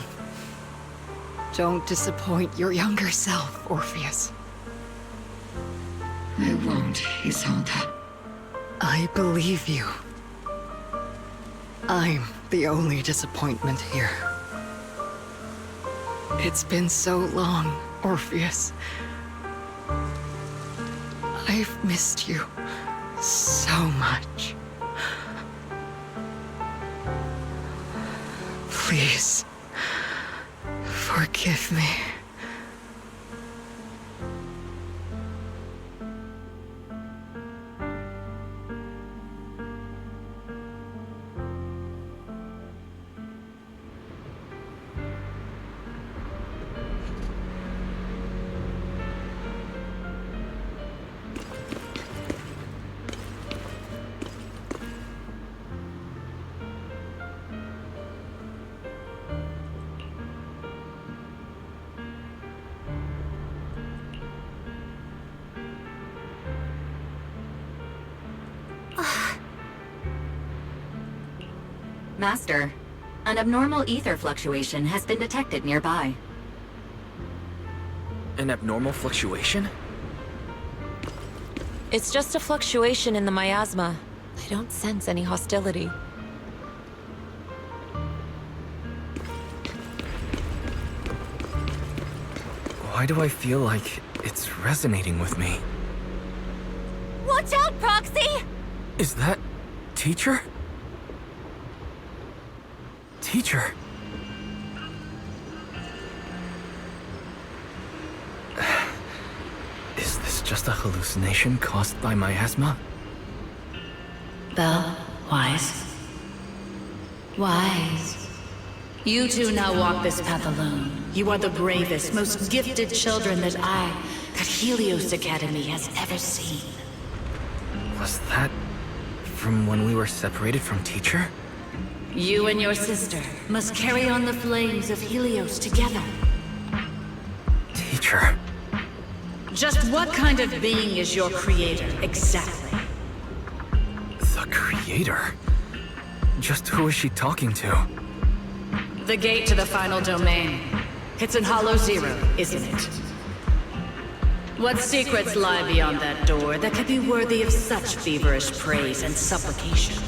Speaker 2: Don't disappoint your younger self, Orpheus.
Speaker 4: I won't, Isolde.
Speaker 2: I believe you. I'm the only disappointment here. It's been so long, Orpheus. I've missed you so much. Please, forgive me.
Speaker 14: Master, an abnormal ether fluctuation has been detected nearby.
Speaker 5: An abnormal fluctuation?
Speaker 18: It's just a fluctuation in the miasma. I don't sense any hostility.
Speaker 5: Why do I feel like it's resonating with me?
Speaker 3: Watch out, Proxy!
Speaker 5: Is that... Teacher? Teacher? Is this just a hallucination caused by miasma?
Speaker 8: Belle, Wise. Wise. You two now walk this path alone. You are the bravest, most gifted children that Helios Academy has ever seen.
Speaker 5: Was that from when we were separated from Teacher?
Speaker 8: You and your sister must carry on the flames of Helios together.
Speaker 5: Teacher.
Speaker 8: Just what kind of being is your creator, exactly?
Speaker 5: The Creator? Just who is she talking to?
Speaker 8: The gate to the final domain. It's in Hollow Zero, isn't it? What secrets lie beyond that door that could be worthy of such feverish praise and supplication?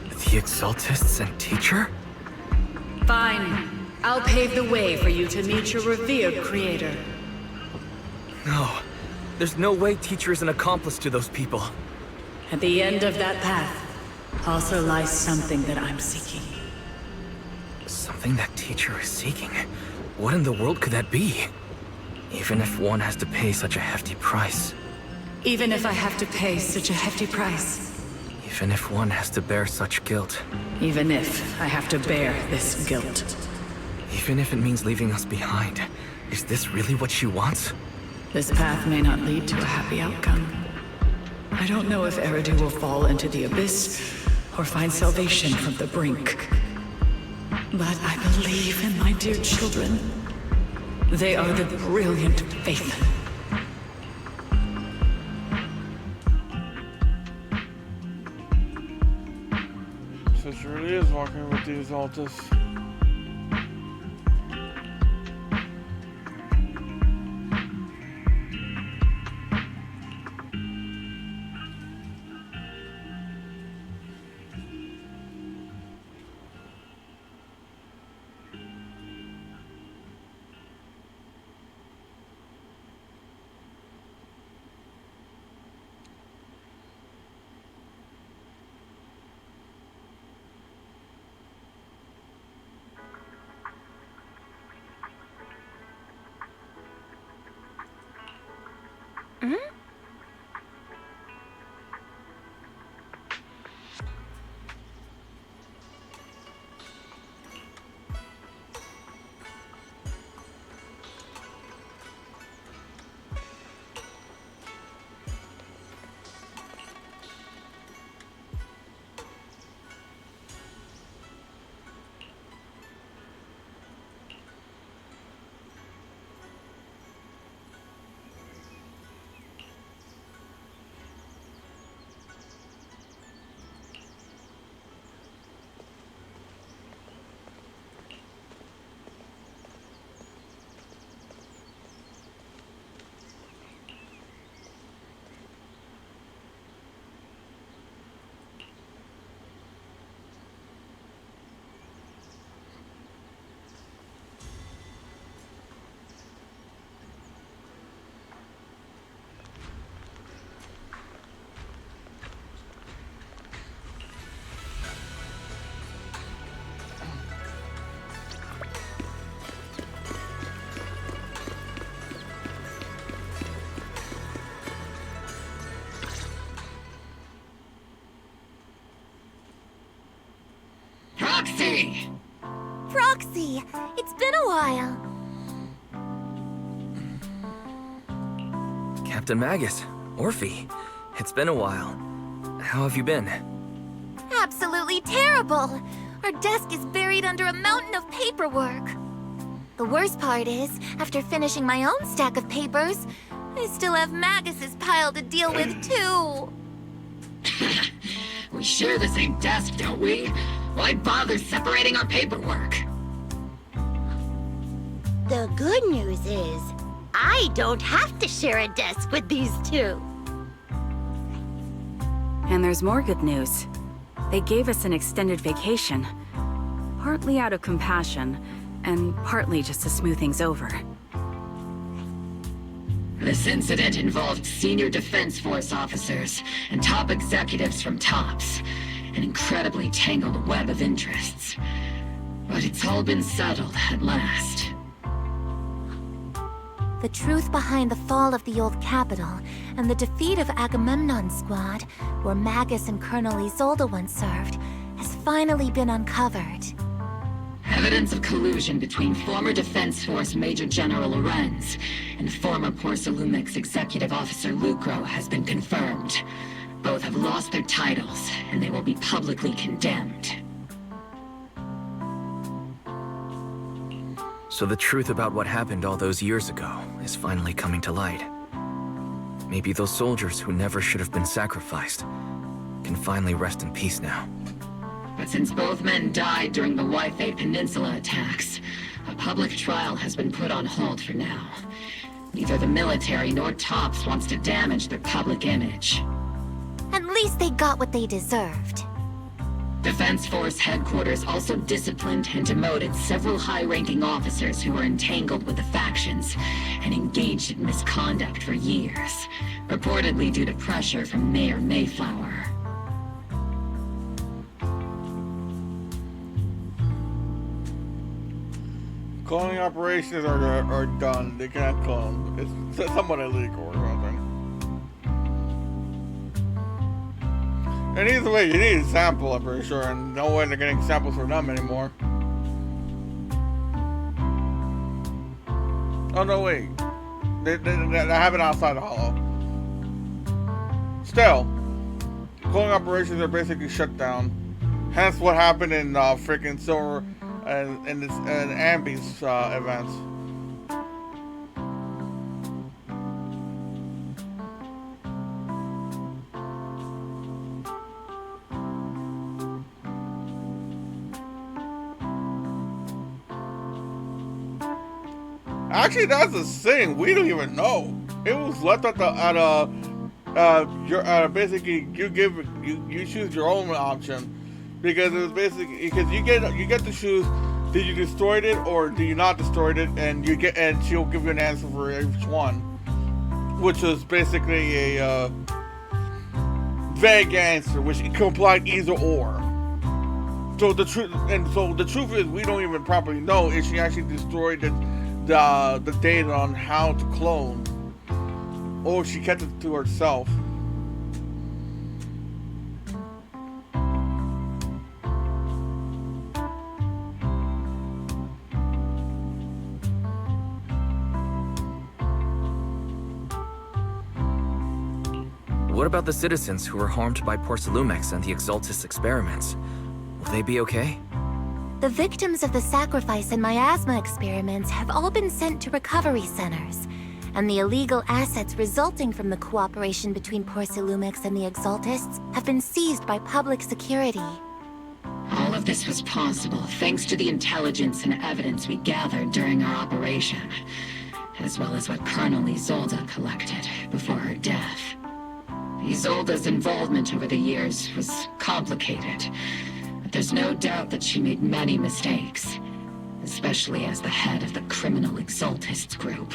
Speaker 5: The Exaltists and Teacher?
Speaker 8: Fine. I'll pave the way for you to meet your revered creator.
Speaker 5: No. There's no way Teacher is an accomplice to those people.
Speaker 8: At the end of that path also lies something that I'm seeking.
Speaker 5: Something that Teacher is seeking? What in the world could that be? Even if one has to pay such a hefty price.
Speaker 8: Even if I have to pay such a hefty price.
Speaker 5: Even if one has to bear such guilt.
Speaker 8: Even if I have to bear this guilt.
Speaker 5: Even if it means leaving us behind. Is this really what she wants?
Speaker 8: This path may not lead to a happy outcome. I don't know if Eridu will fall into the abyss or find salvation from the brink. But I believe in my dear children. They are the brilliant faithful.
Speaker 1: So she really is walking with the Exaltus.
Speaker 4: Orphe!
Speaker 3: Proxy, it's been a while.
Speaker 5: Captain Magus, Orphe, it's been a while. How have you been?
Speaker 3: Absolutely terrible. Our desk is buried under a mountain of paperwork. The worst part is, after finishing my own stack of papers, I still have Magus's pile to deal with too.
Speaker 4: We share the same desk, don't we? Why bother separating our paperwork?
Speaker 19: The good news is, I don't have to share a desk with these two.
Speaker 16: And there's more good news. They gave us an extended vacation. Partly out of compassion, and partly just to smooth things over.
Speaker 4: This incident involved senior Defense Force officers and top executives from TOPS. An incredibly tangled web of interests. But it's all been settled at last.
Speaker 3: The truth behind the fall of the old capital and the defeat of Agamemnon's squad, where Magus and Colonel Isolde once served, has finally been uncovered.
Speaker 4: Evidence of collusion between former Defense Force Major General Lorenz and former Porcelumix Executive Officer Lucro has been confirmed. Both have lost their titles, and they will be publicly condemned.
Speaker 5: So the truth about what happened all those years ago is finally coming to light. Maybe those soldiers who never should have been sacrificed can finally rest in peace now.
Speaker 4: But since both men died during the Wi-Fi Peninsula attacks, a public trial has been put on hold for now. Neither the military nor TOPS wants to damage their public image.
Speaker 3: At least they got what they deserved.
Speaker 4: Defense Force headquarters also disciplined and demoted several high-ranking officers who were entangled with the factions and engaged in misconduct for years, reportedly due to pressure from Mayor Mayflower.
Speaker 1: Cloning operations are done. They cannot clone. It's somewhat illegal or something. And either way, you need a sample, I'm pretty sure, and no way they're getting samples from them anymore. Oh no, wait. They have it outside the Hollow. Still, cloning operations are basically shut down. Hence what happened in freaking Silver and Ambi's events. Actually, that's the thing. We don't even know. It was left at basically you choose your own option, because it was basically because you get to choose, did you destroy it or do you not destroy it, and she'll give you an answer for each one, which was basically a vague answer, which can apply either or. So the truth is, we don't even properly know if she actually destroyed the data on how to clone, or she kept it to herself.
Speaker 5: What about the citizens who were harmed by Porcelumix and the Exaltis experiments? Will they be okay?
Speaker 3: The victims of the sacrifice and miasma experiments have all been sent to recovery centers, and the illegal assets resulting from the cooperation between Porcelumix and the Exaltists have been seized by public security.
Speaker 4: All of this was possible thanks to the intelligence and evidence we gathered during our operation, as well as what Colonel Isolde collected before her death. Isolde's involvement over the years was complicated, but there's no doubt that she made many mistakes, especially as the head of the criminal Exaltists group.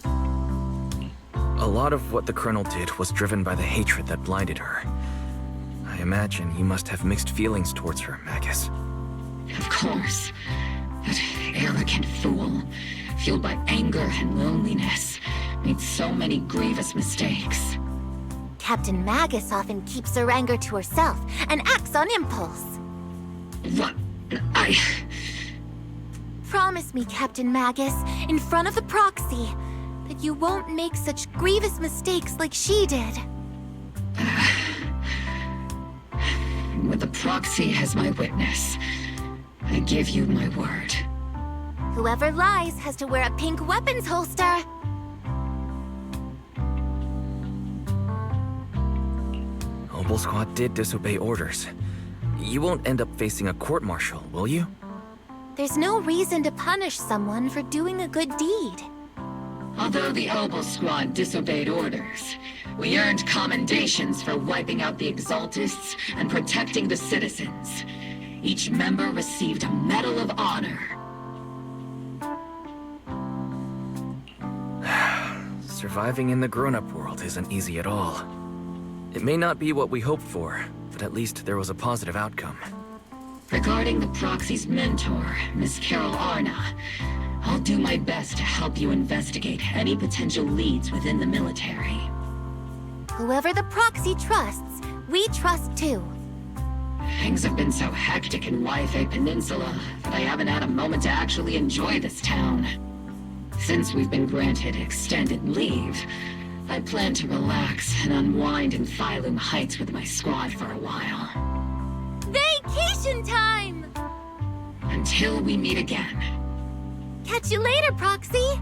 Speaker 5: A lot of what the Colonel did was driven by the hatred that blinded her. I imagine you must have mixed feelings towards her, Magus.
Speaker 4: Of course. That arrogant fool, fueled by anger and loneliness, made so many grievous mistakes.
Speaker 19: Captain Magus often keeps her anger to herself and acts on impulse.
Speaker 4: What?
Speaker 19: Promise me, Captain Magus, in front of the proxy, that you won't make such grievous mistakes like she did.
Speaker 4: With the proxy as my witness, I give you my word.
Speaker 19: Whoever lies has to wear a pink weapons holster.
Speaker 5: Obel Squad did disobey orders. You won't end up facing a court-martial, will you?
Speaker 19: There's no reason to punish someone for doing a good deed.
Speaker 4: Although the Obel Squad disobeyed orders, we earned commendations for wiping out the Exaltists and protecting the citizens. Each member received a Medal of Honor.
Speaker 5: Surviving in the grown-up world isn't easy at all. It may not be what we hoped for, but at least there was a positive outcome.
Speaker 4: Regarding the proxy's mentor, Miss Carol Arna, I'll do my best to help you investigate any potential leads within the military.
Speaker 19: Whoever the proxy trusts, we trust too.
Speaker 4: Things have been so hectic in Wi-Fi Peninsula that I haven't had a moment to actually enjoy this town. Since we've been granted extended leave, I plan to relax and unwind in Phylum Heights with my squad for a while.
Speaker 19: Vacation time!
Speaker 4: Until we meet again.
Speaker 19: Catch you later, Proxy!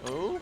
Speaker 1: Oh?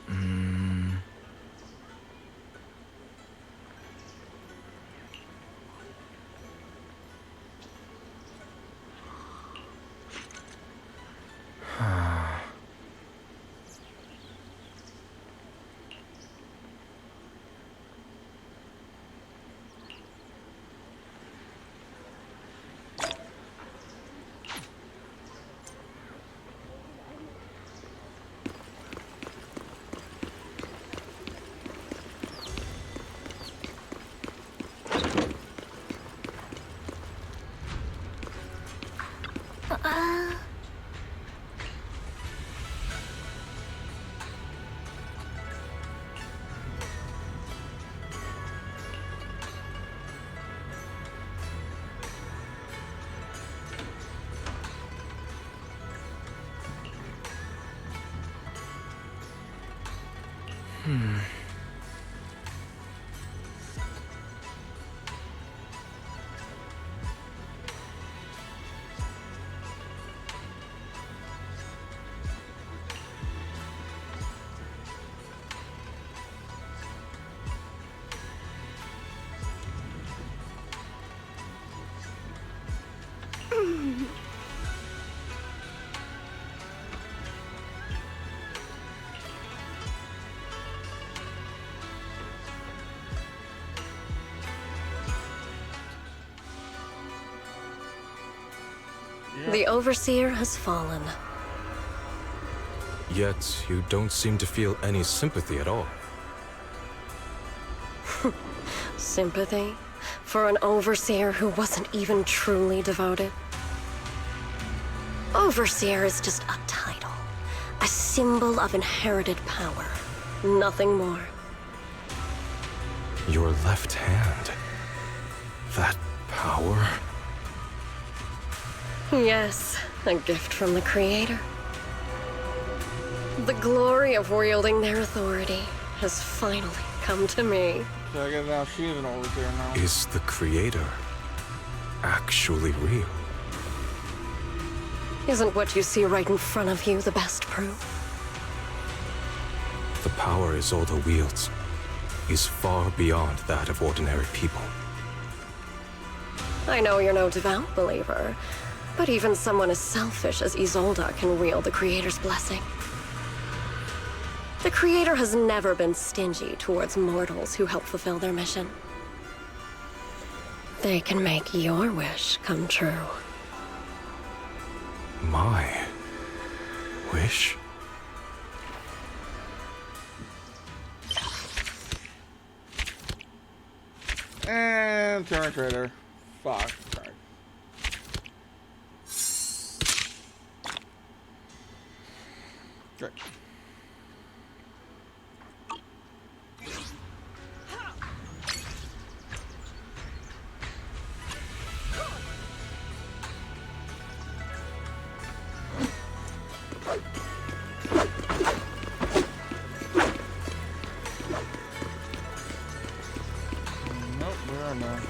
Speaker 9: The Overseer has fallen.
Speaker 20: Yet, you don't seem to feel any sympathy at all.
Speaker 9: Sympathy? For an Overseer who wasn't even truly devoted? Overseer is just a title. A symbol of inherited power. Nothing more.
Speaker 20: Your left hand. That power?
Speaker 9: Yes, a gift from the Creator. The glory of wielding their authority has finally come to me.
Speaker 1: So I guess now she's an Overseer now.
Speaker 20: Is the Creator actually real?
Speaker 9: Isn't what you see right in front of you the best proof?
Speaker 20: The power Isolde wields is far beyond that of ordinary people.
Speaker 9: I know you're no devout believer, but even someone as selfish as Isolde can wield the Creator's blessing. The Creator has never been stingy towards mortals who help fulfill their mission. They can make your wish come true.
Speaker 20: My wish?
Speaker 1: And turn trader. Fuck. Right. Great. Nope, where am I?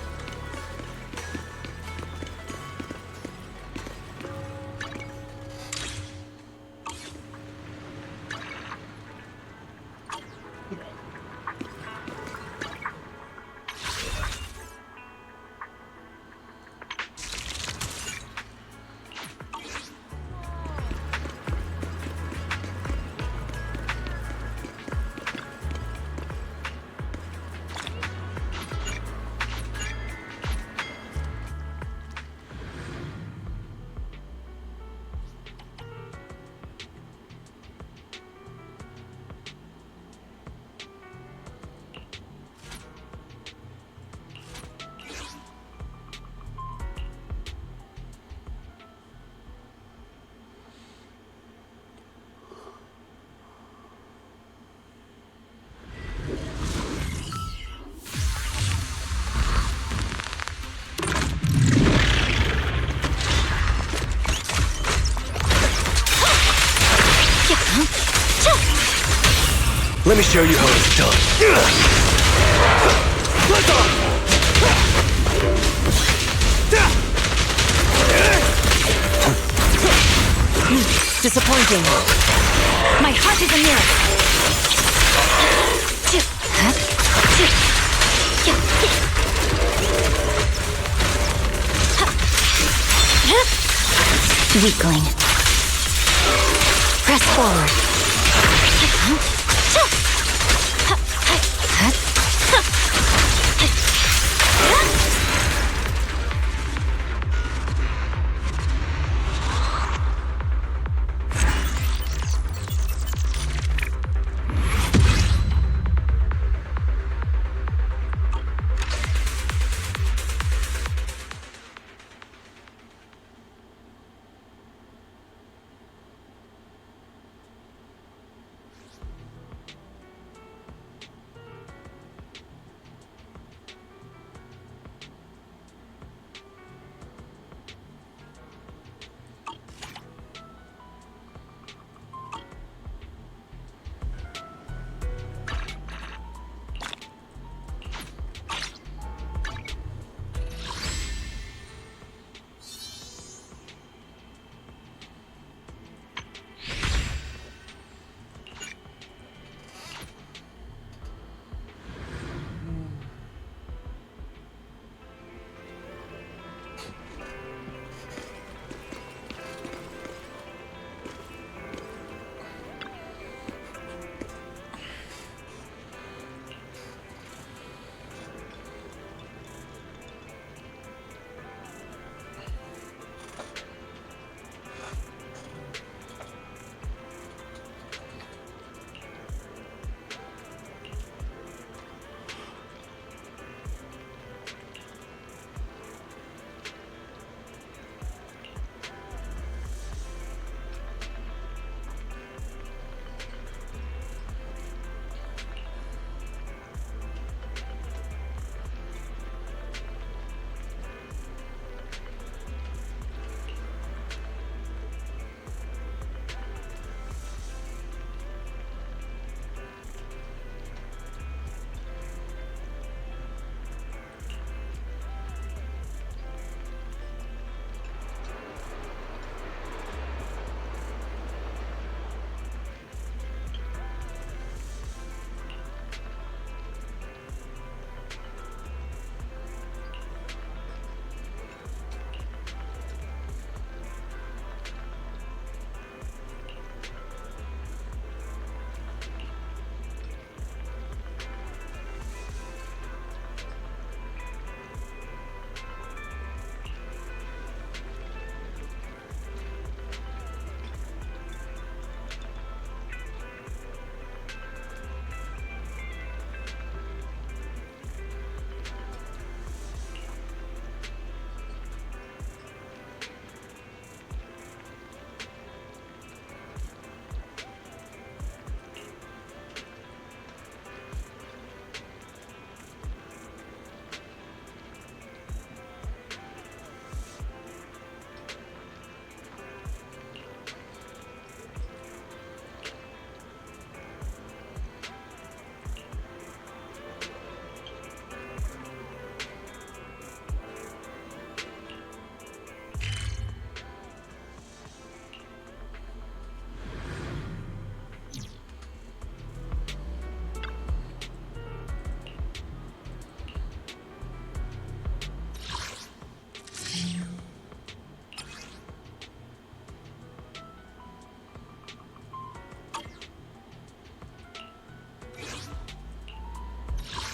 Speaker 7: Let me show you how it's done. Let's go!
Speaker 18: Disappointing.
Speaker 16: My heart is a mirror. Weakling. Press forward.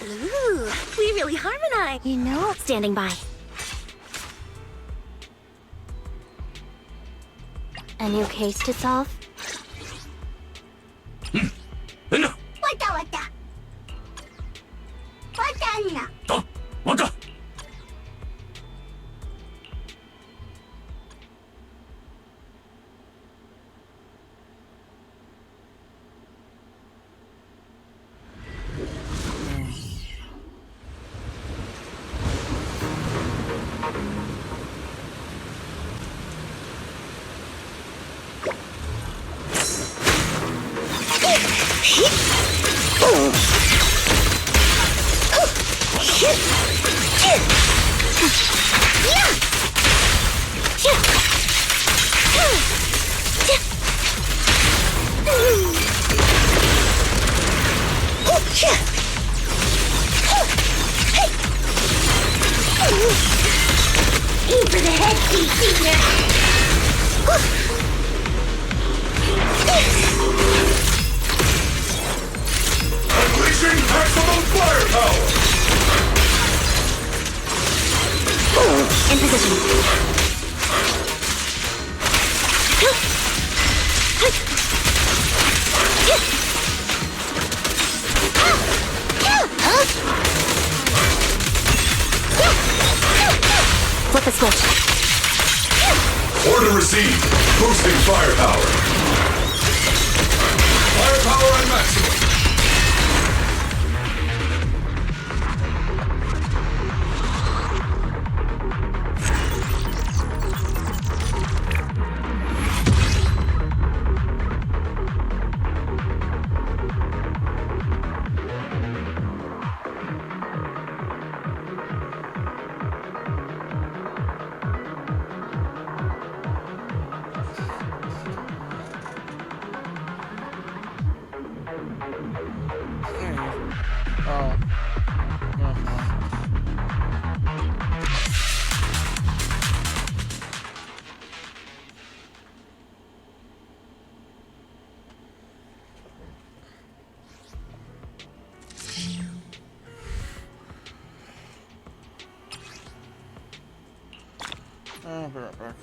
Speaker 9: Ooh, we really harmonize. You know, standing by. A new case to solve?
Speaker 17: Unleashing maximum firepower!
Speaker 19: In position. Flip the switch.
Speaker 17: Order received. Boosting firepower. Firepower at maximum.
Speaker 1: I'll be right back.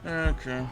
Speaker 1: Okay.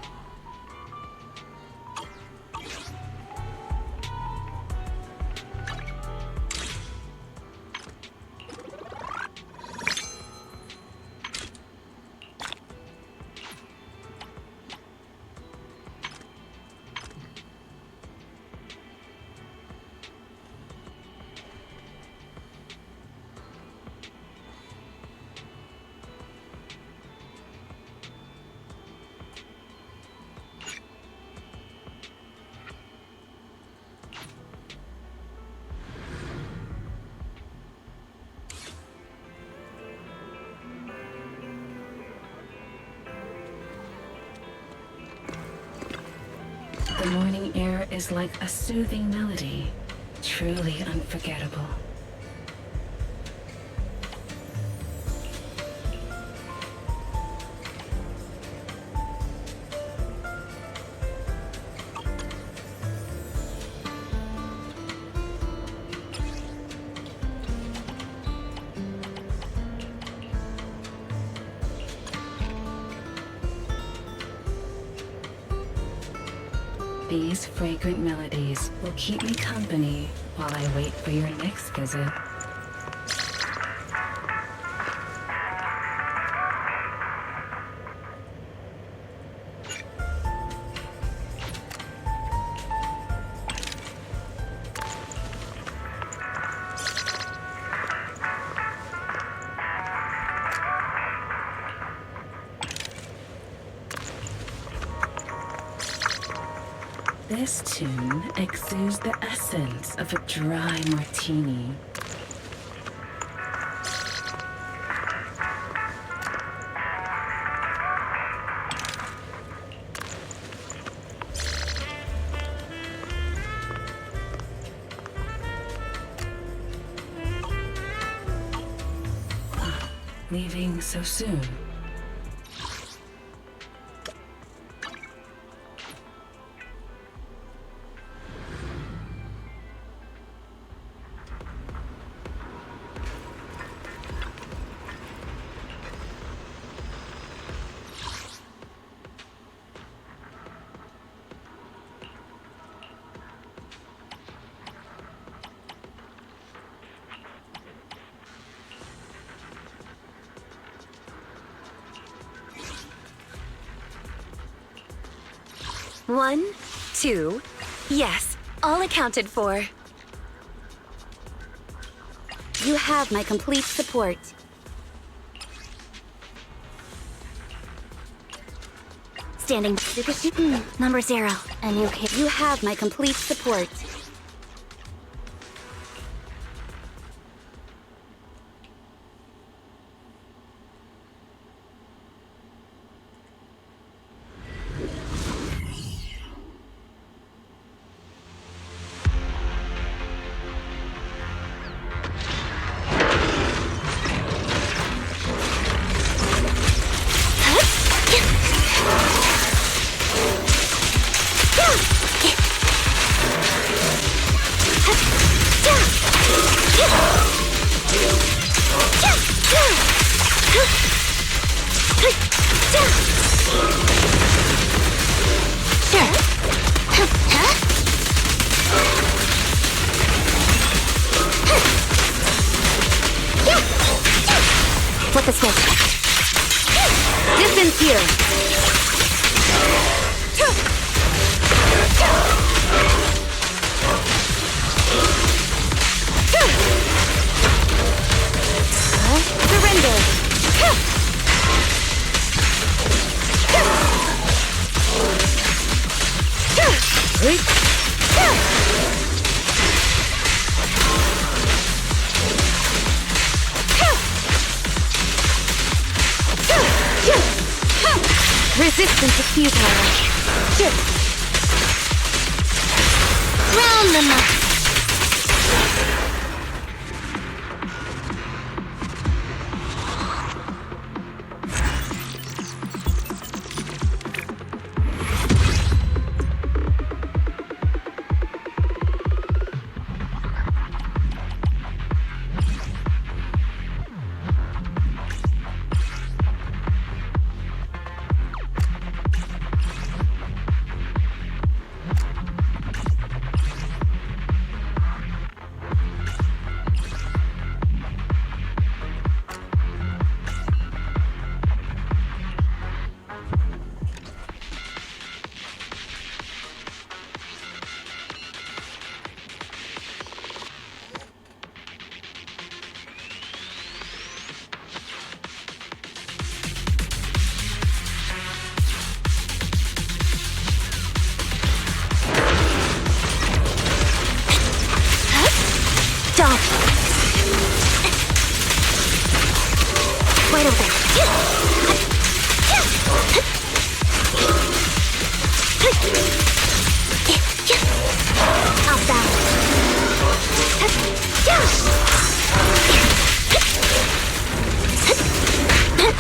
Speaker 8: The morning air is like a soothing melody, truly unforgettable. These fragrant melodies will keep me company while I wait for your next visit. This tune exudes the essence of a dry martini. Leaving so soon?
Speaker 3: One, two, yes, all accounted for. You have my complete support. Standing number 0, and you have my complete support. Flip the switch. Distance here. Surrender. Resistance is futile. Round them up.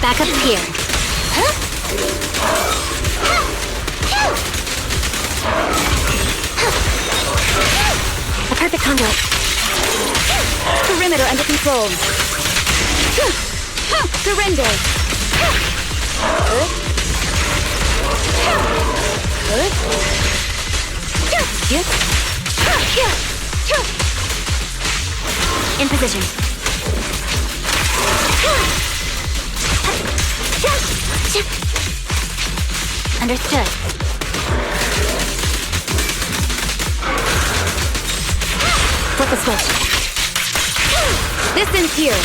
Speaker 19: Backup's here. A perfect conduit. Perimeter under control. Surrender. In position. Understood. Flip the switch. This ends here.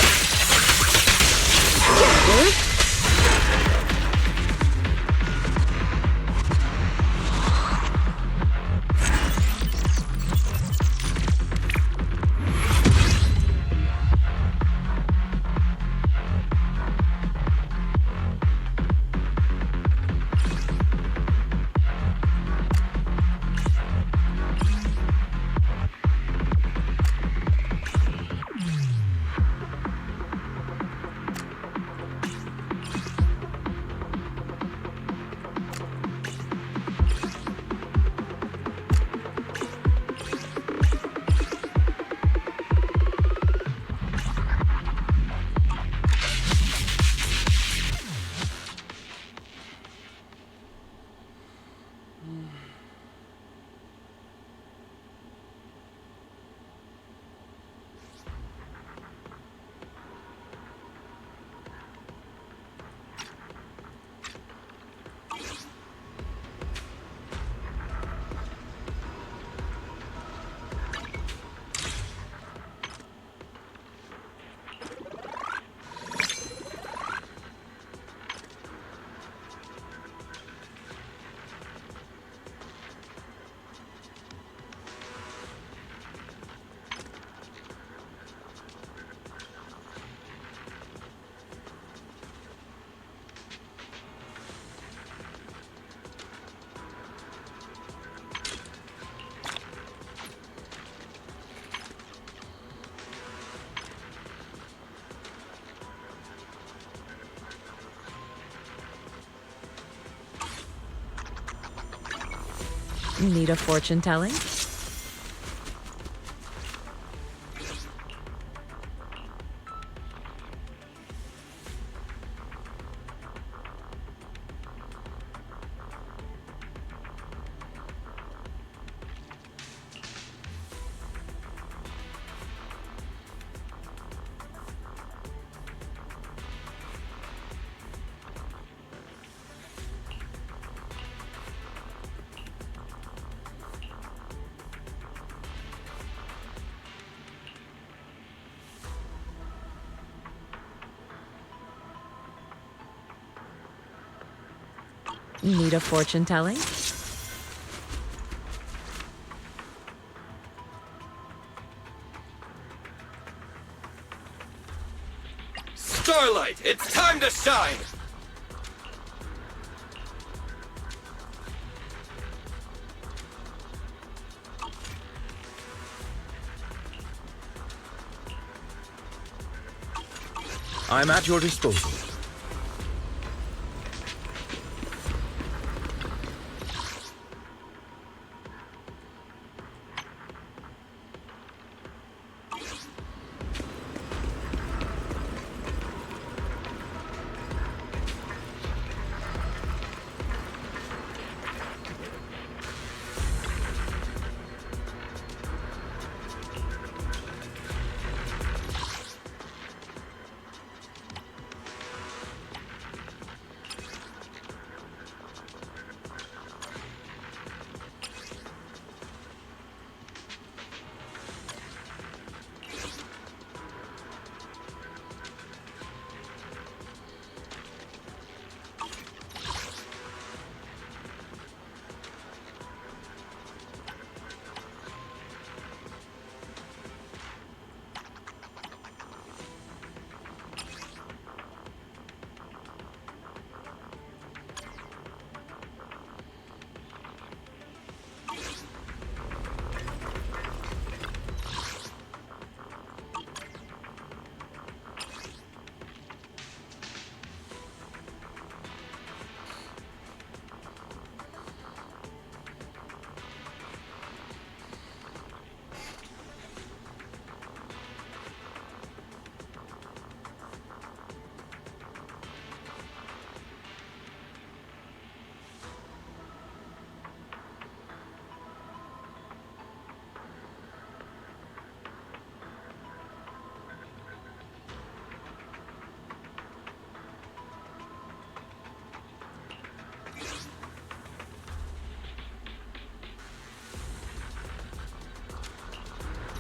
Speaker 18: Need a fortune telling? Need a fortune telling?
Speaker 7: Starlight, it's time to shine!
Speaker 5: I'm at your disposal.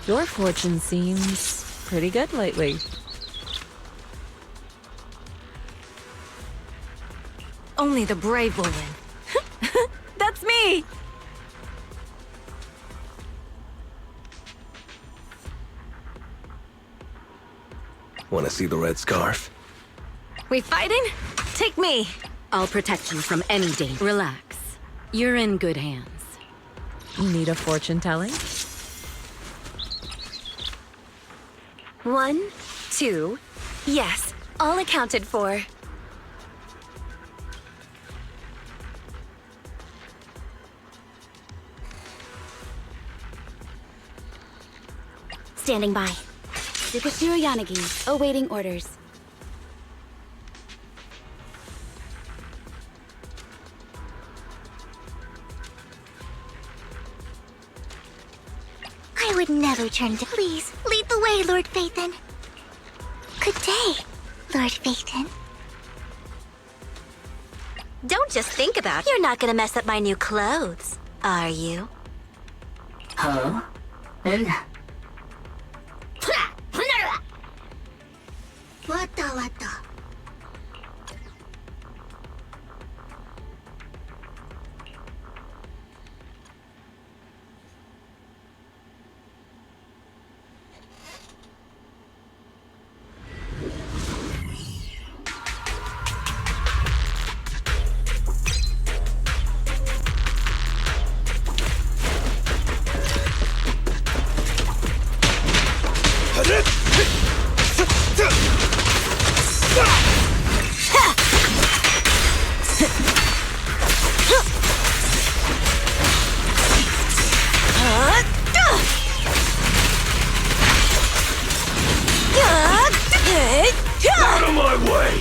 Speaker 18: Your fortune seems pretty good lately.
Speaker 16: Only the brave will win. That's me!
Speaker 13: Want to see the red scarf?
Speaker 16: We fighting? Take me!
Speaker 7: I'll protect you from any danger. Relax. You're in good hands.
Speaker 18: You need a fortune telling?
Speaker 3: 1, 2. Yes, all accounted for.
Speaker 19: Standing by. Tsukashiro Yanagi, awaiting orders. I would never turn to. Please, lead the way, Lord Phaethon. Good day, Lord Phaethon. Don't just think about it. You're not gonna mess up my new clothes, are you?
Speaker 21: Huh?
Speaker 19: What the?
Speaker 17: Out of my way!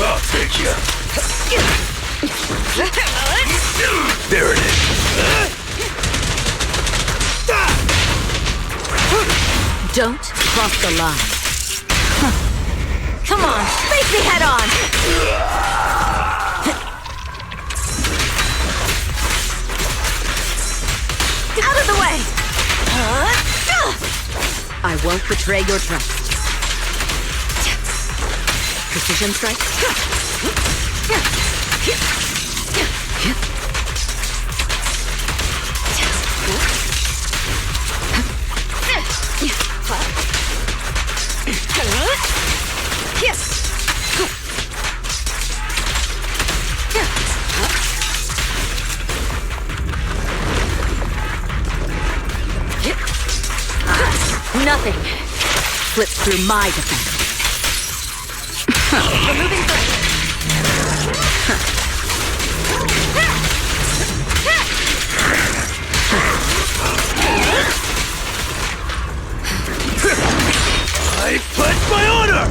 Speaker 17: I'll take you. There it is.
Speaker 7: Don't cross the line.
Speaker 16: Come on, face me head on! Out of the way!
Speaker 7: I won't betray your trust. Precision strike. Nothing slips through my defense.
Speaker 16: Removing threat.
Speaker 17: I pledge my honor!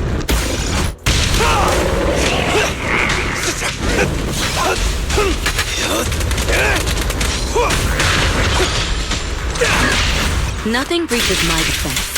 Speaker 7: Nothing breaches my defense.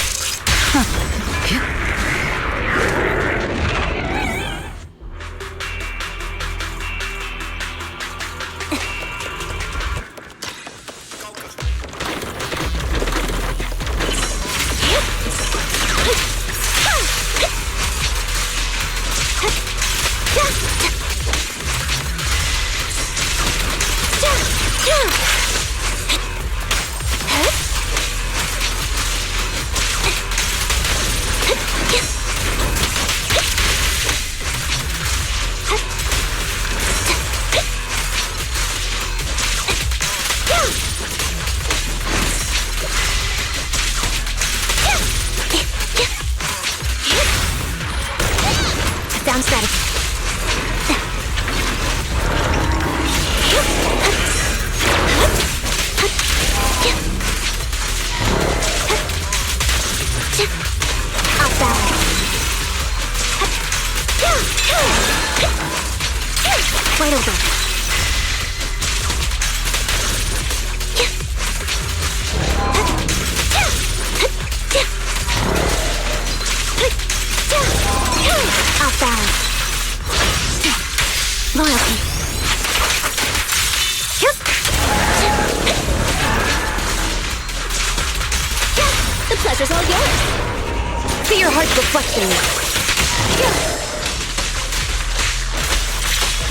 Speaker 19: pleasure's all yours. See your heart's reflection now.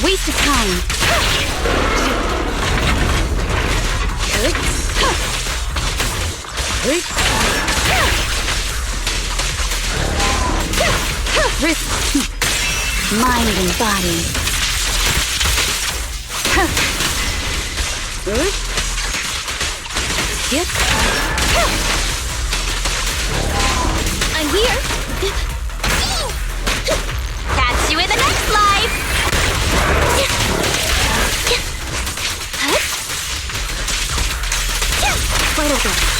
Speaker 19: Waste of time. Mind and body. Yep. I'm here.
Speaker 15: Catch you in the next life!
Speaker 19: Wide open.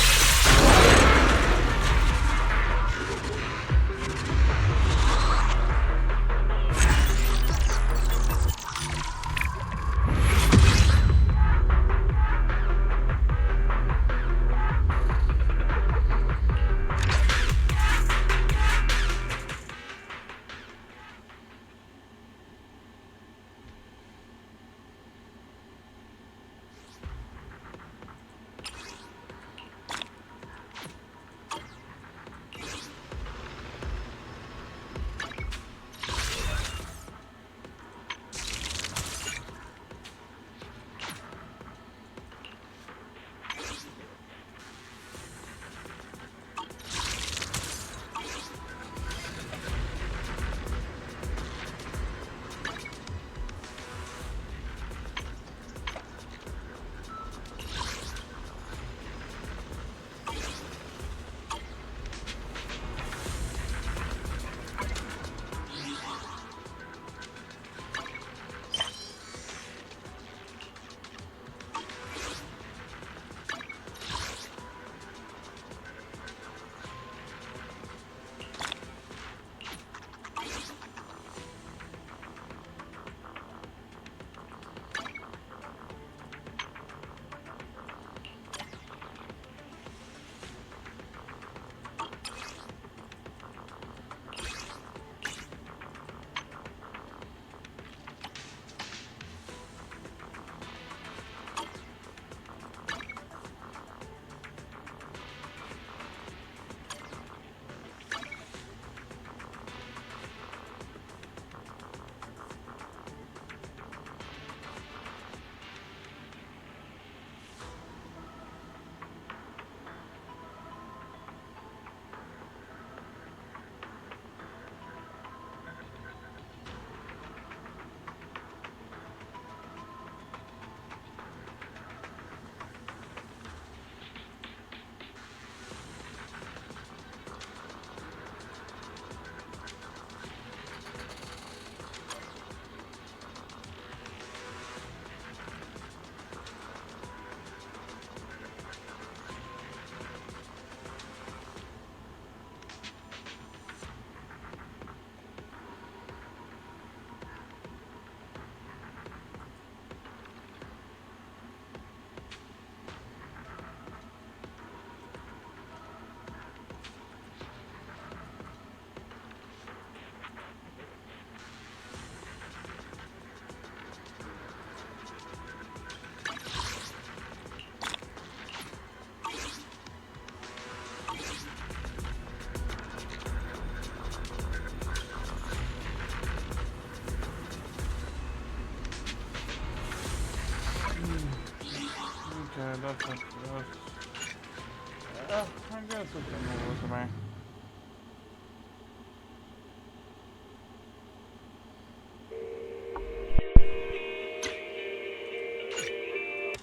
Speaker 1: I guess it's a new resume.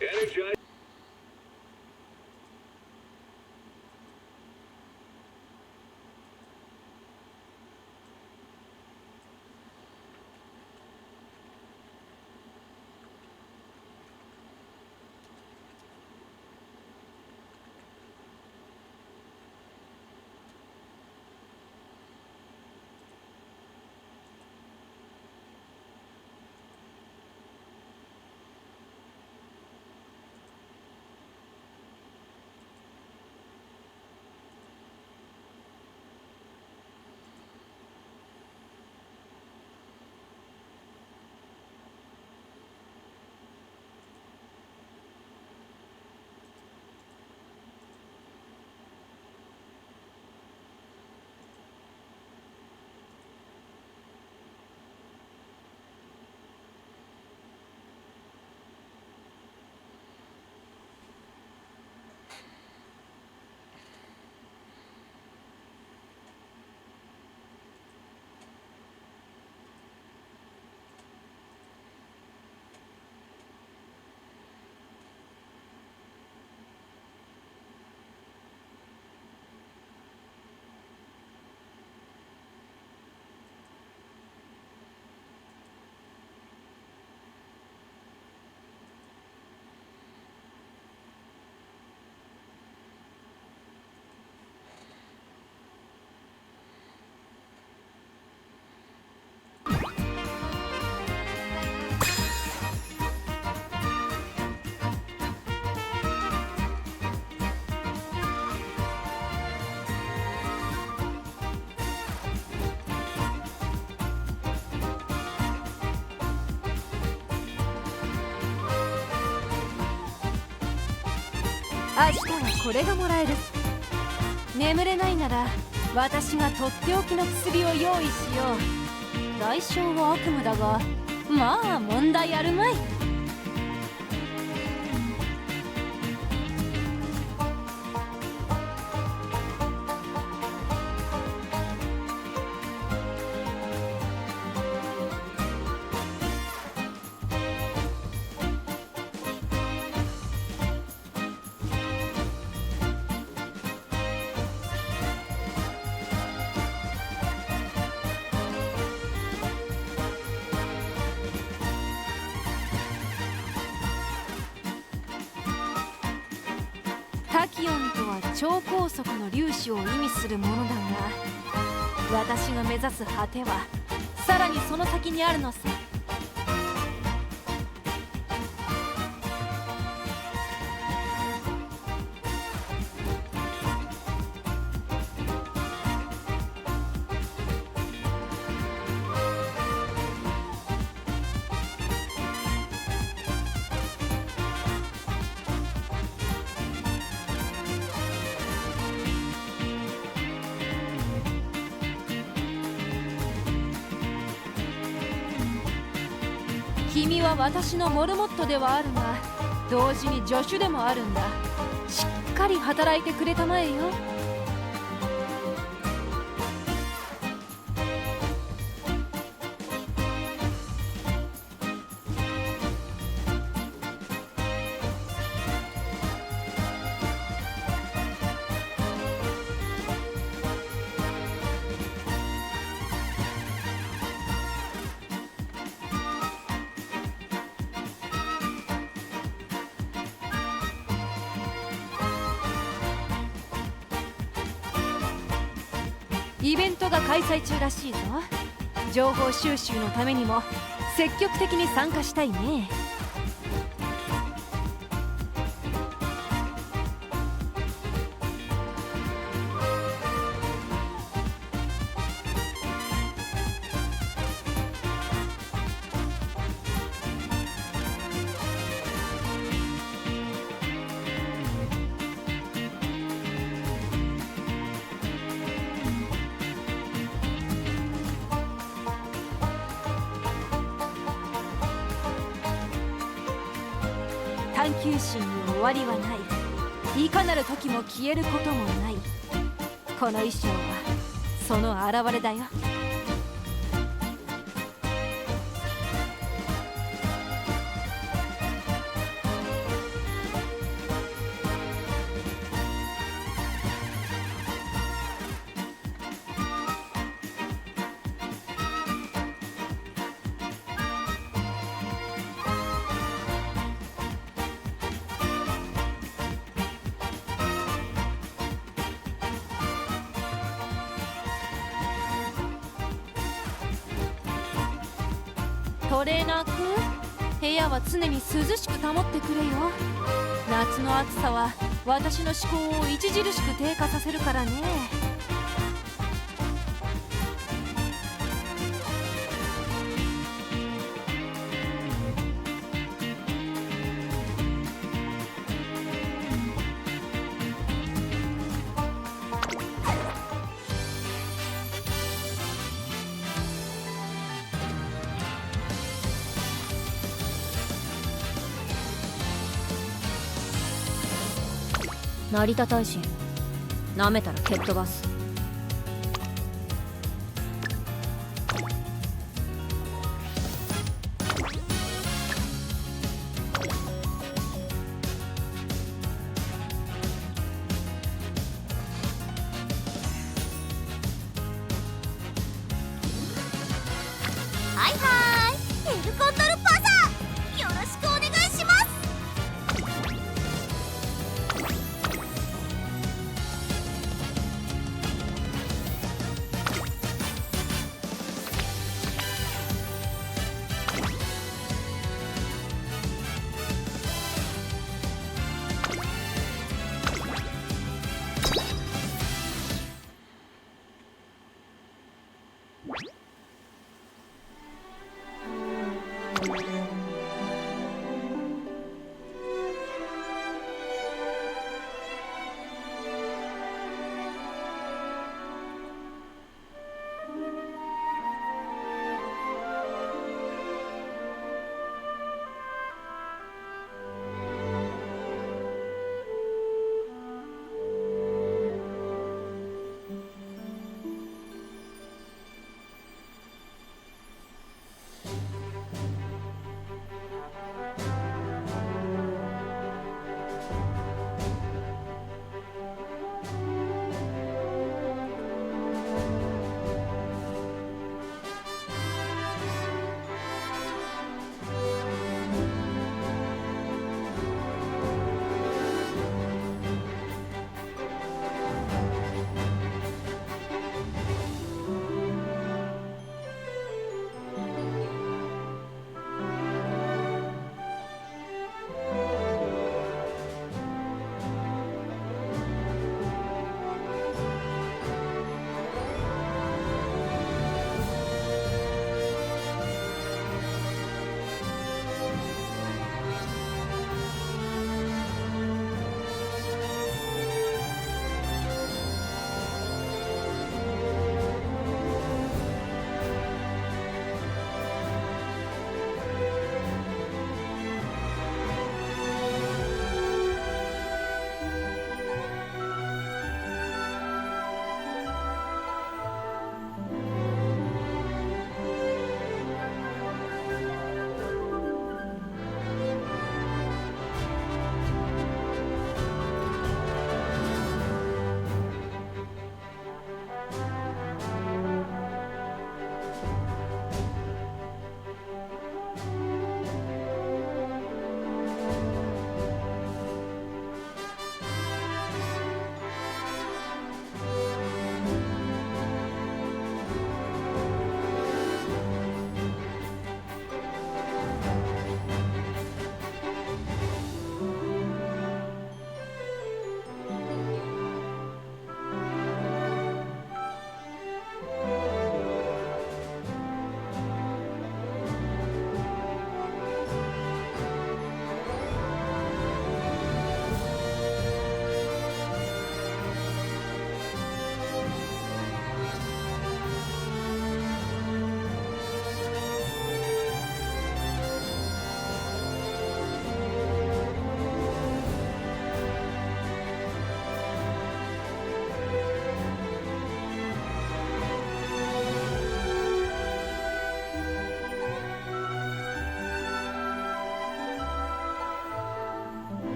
Speaker 17: Energize.
Speaker 10: 明日はこれがもらえる。眠れないなら私がとっておきの薬を用意しよう。代償は悪夢だが、まあ問題あるまい。タキオンとは超高速の粒子を意味するものだが、私が目指す果てはさらにその先にあるのさ。君は私のモルモットではあるが、同時に助手でもあるんだ。しっかり働いてくれたまえよ。イベントが開催中らしいぞ。情報収集のためにも積極的に参加したいね。探求心に終わりはない。いかなる時も消えることもない。この衣装はその表れだよ。トレーナーくん、部屋は常に涼しく保ってくれよ。夏の暑さは私の思考を著しく低下させるからね。成田大臣、なめたら蹴っ飛ばす。
Speaker 19: はいはーい、エルコンドルパサー、よろしくお願いします。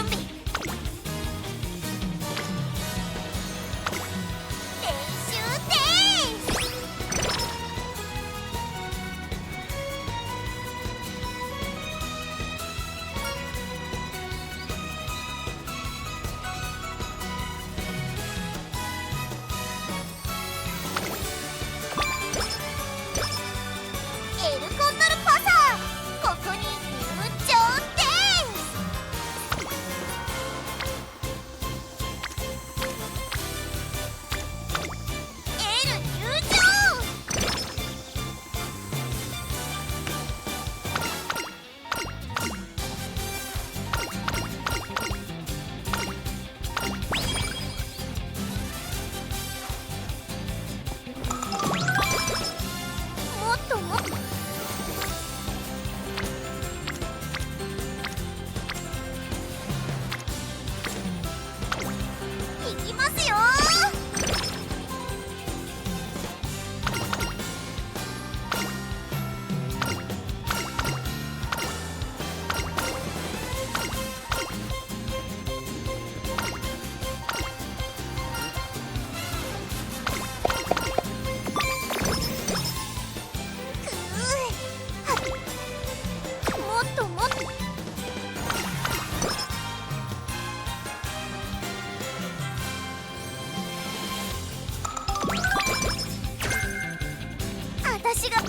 Speaker 19: 備。練習です。エルコンドルパサー、ここに入場です。エル入場。もっともっと。いきますよ。もっともっと。私が練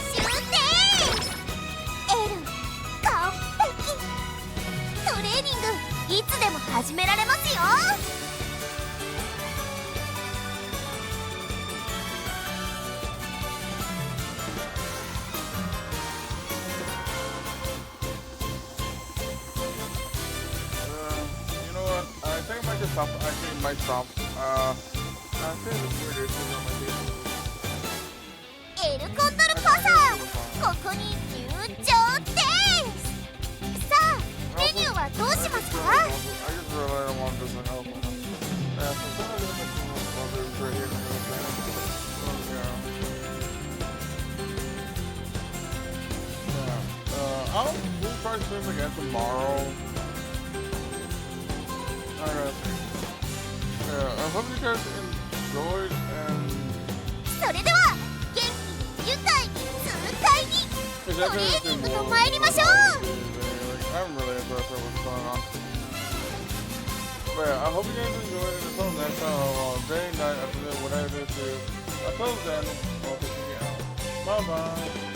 Speaker 19: 習です。エル完璧。トレーニングいつでも始められますよ。
Speaker 1: You know what? I think I might just stop. I think it might stop. I think it's weird issues on my table.
Speaker 19: エルコンドルパサー、ここに入場です。さあ、メニューはどうしますか？
Speaker 1: I just really don't want this one open. Yeah, so some of them are right here. We'll try swim again tomorrow. I hope you guys enjoyed and
Speaker 19: それでは元気に愉快に痛快にトレーニングと参りましょう。
Speaker 1: I'm really impressed with what's going on. But yeah, I hope you guys enjoyed it. Until next time, day, night, afternoon, whatever it is. Until then, I'll take you out. Bye bye.